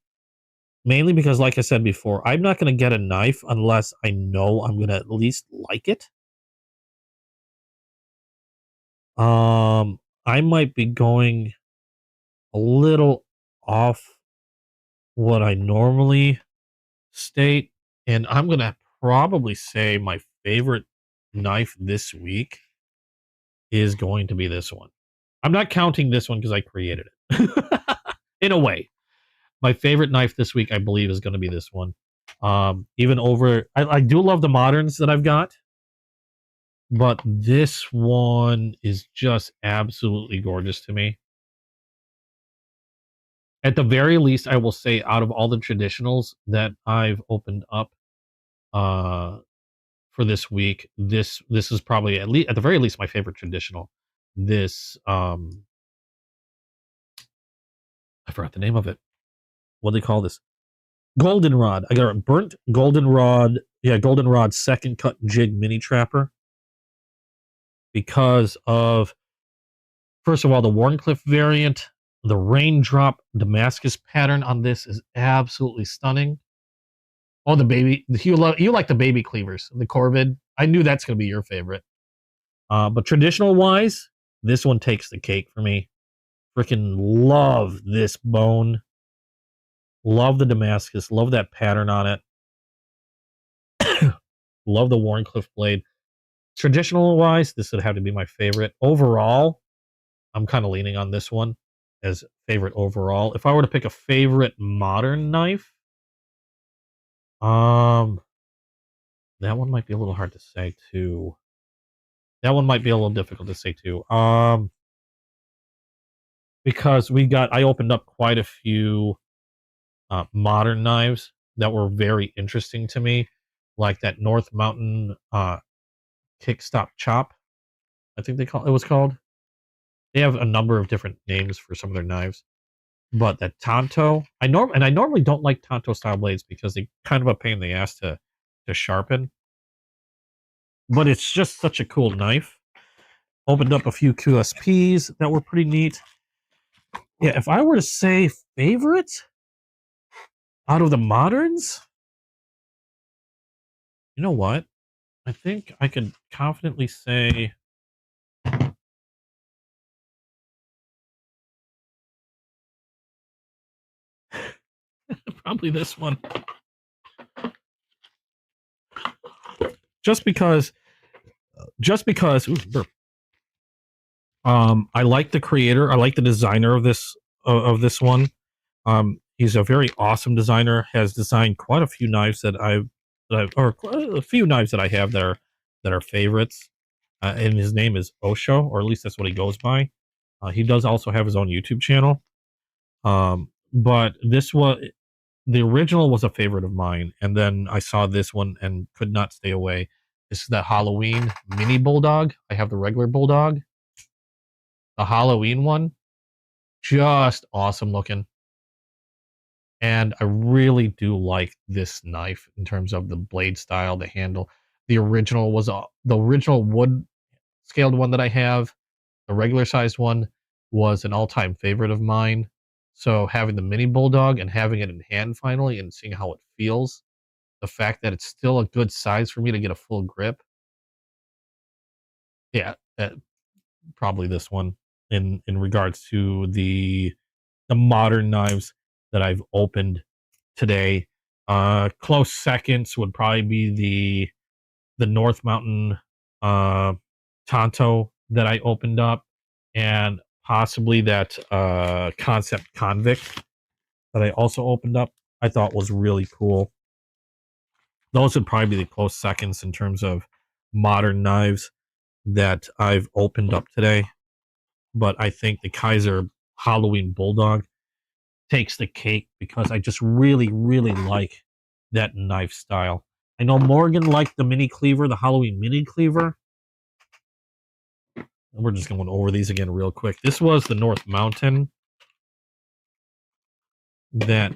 mainly because, like I said before, I'm not going to get a knife unless I know I'm going to at least like it. I might be going a little off what I normally state, and I'm going to probably say my favorite knife this week is going to be this one. I'm not counting this one because I created it. In a way, my favorite knife this week, I believe, is going to be this one. Even over, I do love the moderns that I've got, but this one is just absolutely gorgeous to me. At the very least, I will say, out of all the traditionals that I've opened up for this week, this is probably, at the very least, my favorite traditional. This I forgot the name of it. What do they call this? Goldenrod. I got a burnt goldenrod. Yeah, goldenrod second cut jig mini trapper. Because of, first of all, the Warncliffe variant. The raindrop Damascus pattern on this is absolutely stunning. Oh, the baby. You like the baby cleavers, the Corvid. I knew that's going to be your favorite. But traditional wise, this one takes the cake for me. Freaking love this bone. Love the Damascus. Love that pattern on it. Love the Warncliffe blade. Traditional wise, this would have to be my favorite. Overall, I'm kind of leaning on this one. as favorite overall. If I were to pick a favorite modern knife, that one might be a little hard to say too. That one might be a little difficult to say too. Because I opened up quite a few modern knives that were very interesting to me, like that North Mountain kickstop chop. I think it was called. They have a number of different names for some of their knives, but that Tonto, I normally don't like Tonto style blades because they kind of a pain in the ass to sharpen. But it's just such a cool knife. Opened up a few QSPs that were pretty neat. Yeah, if I were to say favorite out of the moderns, you know what? I think I could confidently say probably this one. Just because ooh, burp. I like the creator, I like the designer of this one. He's a very awesome designer, has designed quite a few knives that or a few knives that I have that are favorites. And his name is Osho, or at least that's what he goes by. He does also have his own YouTube channel. But the original was a favorite of mine, and then I saw this one and could not stay away. This is the Halloween mini bulldog. I have the regular bulldog. The Halloween one, just awesome looking. And I really do like this knife in terms of the blade style, the handle. The original wood scaled one that I have. The regular sized one was an all-time favorite of mine. So having the mini bulldog and having it in hand finally and seeing how it feels, the fact that it's still a good size for me to get a full grip. Yeah, probably this one in regards to the modern knives that I've opened today. Close seconds would probably be the North Mountain Tonto that I opened up, and possibly that Concept Convict that I also opened up. I thought was really cool. Those would probably be the close seconds in terms of modern knives that I've opened up today. But I think the Kaiser Halloween Bulldog takes the cake because I just really, really like that knife style. I know Morgan liked the mini cleaver, the Halloween mini cleaver. We're just going over these again real quick. This was the North Mountain that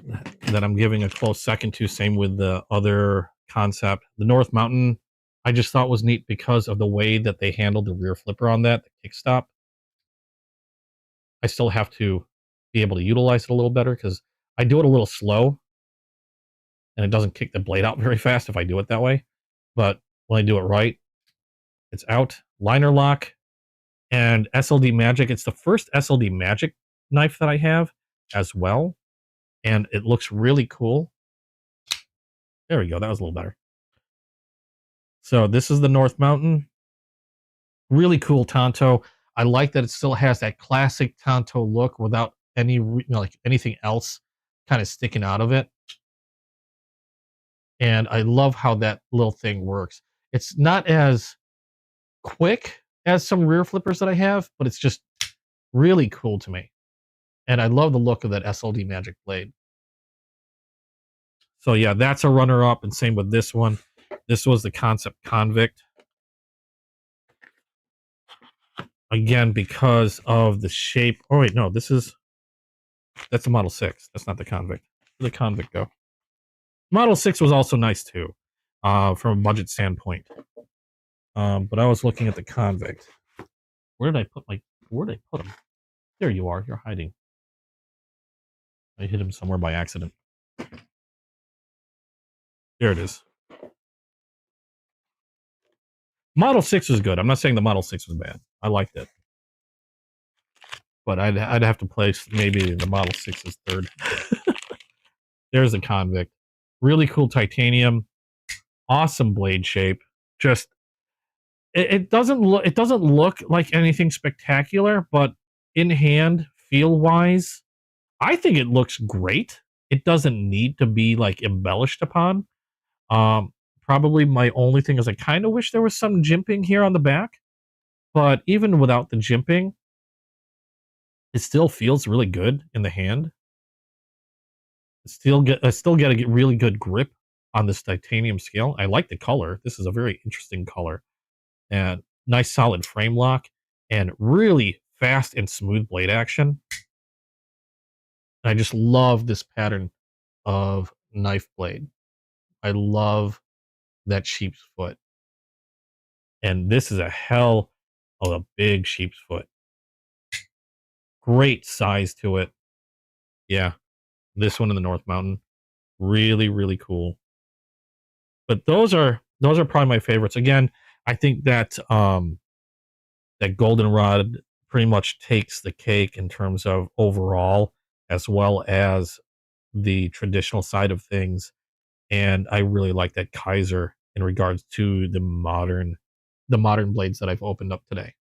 I'm giving a close second to. Same with the other Concept. The North Mountain, I just thought was neat because of the way that they handled the rear flipper on that, the kickstop. I still have to be able to utilize it a little better because I do it a little slow and it doesn't kick the blade out very fast if I do it that way. But when I do it right, it's out. Liner lock and SLD Magic. It's the first SLD Magic knife that I have as well. And it looks really cool. There we go. That was a little better. So this is the North Mountain. Really cool Tonto. I like that it still has that classic Tonto look without any like anything else kind of sticking out of it. And I love how that little thing works. It's not as quick as some rear flippers that I have, but it's just really cool to me. And I love the look of that SLD Magic blade. So yeah, that's a runner-up, and same with this one. This was the Concept Convict. Again, because of the shape. Oh wait, no, that's the Model 6. That's not the Convict. Where'd the Convict go? Model 6 was also nice too, from a budget standpoint. But I was looking at the Convict. Where did I put him? There you are. You're hiding. I hit him somewhere by accident. There it is. Model 6 was good. I'm not saying the Model 6 was bad. I liked it. But I'd have to place maybe the Model 6 as third. There's a Convict. Really cool titanium. Awesome blade shape. Just it doesn't look like anything spectacular, but in hand feel wise, I think it looks great. It doesn't need to be like embellished upon. Um, Probably my only thing is I kind of wish there was some jimping here on the back, but even without the jimping, it still feels really good in the hand. I still get a really good grip on this titanium scale. I like the color. This is a very interesting color and nice solid frame lock and really fast and smooth blade action. I just love this pattern of knife blade. I love that sheep's foot. And this is a hell of a big sheep's foot. Great size to it. Yeah, this one in the North Mountain. Really, really cool. But those are probably my favorites. Again, I think that that goldenrod pretty much takes the cake in terms of overall, as well as the traditional side of things. And I really like that Kaiser in regards to the modern blades that I've opened up today.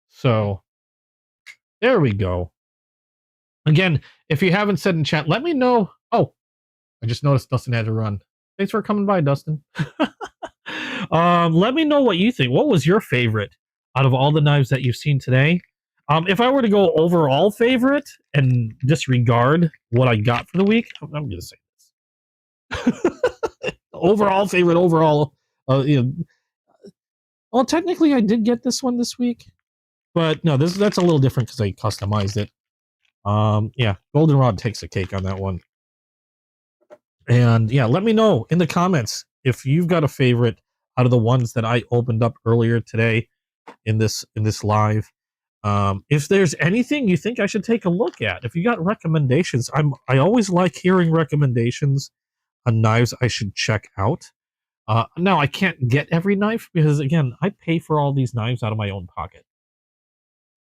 So there we go. Again, if you haven't said in chat, let me know. Oh, I just noticed Dustin had to run. Thanks for coming by, Dustin. Let me know what you think. What was your favorite out of all the knives that you've seen today? If I were to go overall favorite and disregard what I got for the week, I'm going to say this. Overall favorite, overall. Well, technically, I did get this one this week, but no, that's a little different because I customized it. Yeah, goldenrod takes the cake on that one. And yeah, let me know in the comments if you've got a favorite out of the ones that I opened up earlier today in this live. If there's anything you think I should take a look at, if you got recommendations, I always like hearing recommendations on knives I should check out. Now I can't get every knife because again, I pay for all these knives out of my own pocket.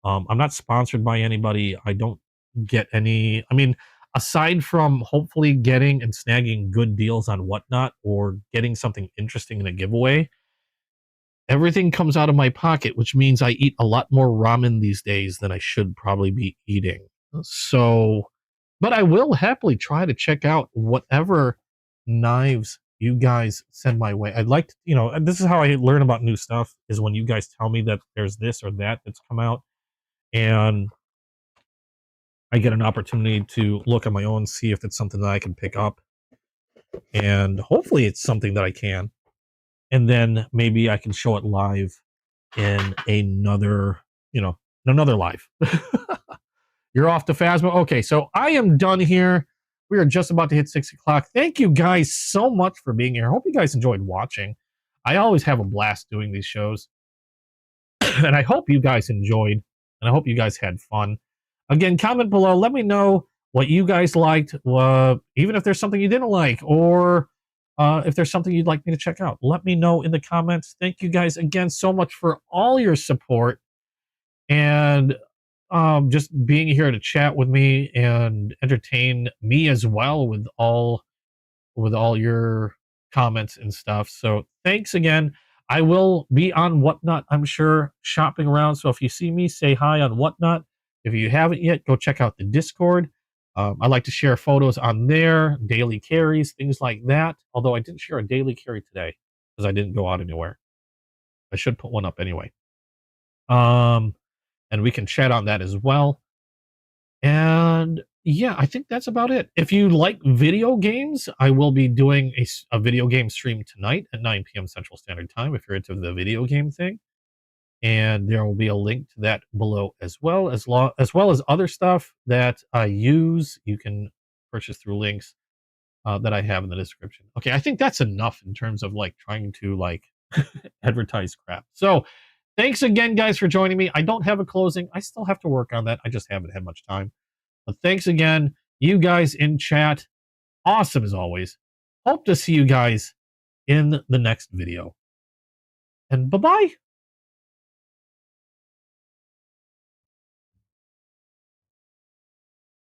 I'm not sponsored by anybody. I don't get any. I mean, aside from hopefully getting and snagging good deals on Whatnot or getting something interesting in a giveaway, everything comes out of my pocket, which means I eat a lot more ramen these days than I should probably be eating. So, but I will happily try to check out whatever knives you guys send my way. I'd like to, this is how I learn about new stuff, is when you guys tell me that there's this or that that's come out, and I get an opportunity to look on my own, see if it's something that I can pick up, and hopefully it's something that I can. And then maybe I can show it live in another live. You're off to Phasma. Okay, so I am done here. We are just about to hit 6 o'clock. Thank you guys so much for being here. I hope you guys enjoyed watching. I always have a blast doing these shows. And I hope you guys enjoyed. And I hope you guys had fun. Again, comment below. Let me know what you guys liked. Even if there's something you didn't like, or if there's something you'd like me to check out, let me know in the comments. Thank you guys again so much for all your support and just being here to chat with me and entertain me as well with all your comments and stuff. So thanks again. I will be on Whatnot, I'm sure, shopping around. So if you see me, say hi on Whatnot. If you haven't yet, go check out the Discord. I like to share photos on there, daily carries, things like that. Although I didn't share a daily carry today because I didn't go out anywhere. I should put one up anyway. And we can chat on that as well. And yeah, I think that's about it. If you like video games, I will be doing a video game stream tonight at 9 p.m. Central Standard Time if you're into the video game thing. And there will be a link to that below as well as other stuff that I use. You can purchase through links that I have in the description. Okay, I think that's enough in terms of like trying to like advertise crap. So thanks again, guys, for joining me. I don't have a closing. I still have to work on that. I just haven't had much time. But thanks again, you guys in chat. Awesome as always. Hope to see you guys in the next video. And bye-bye.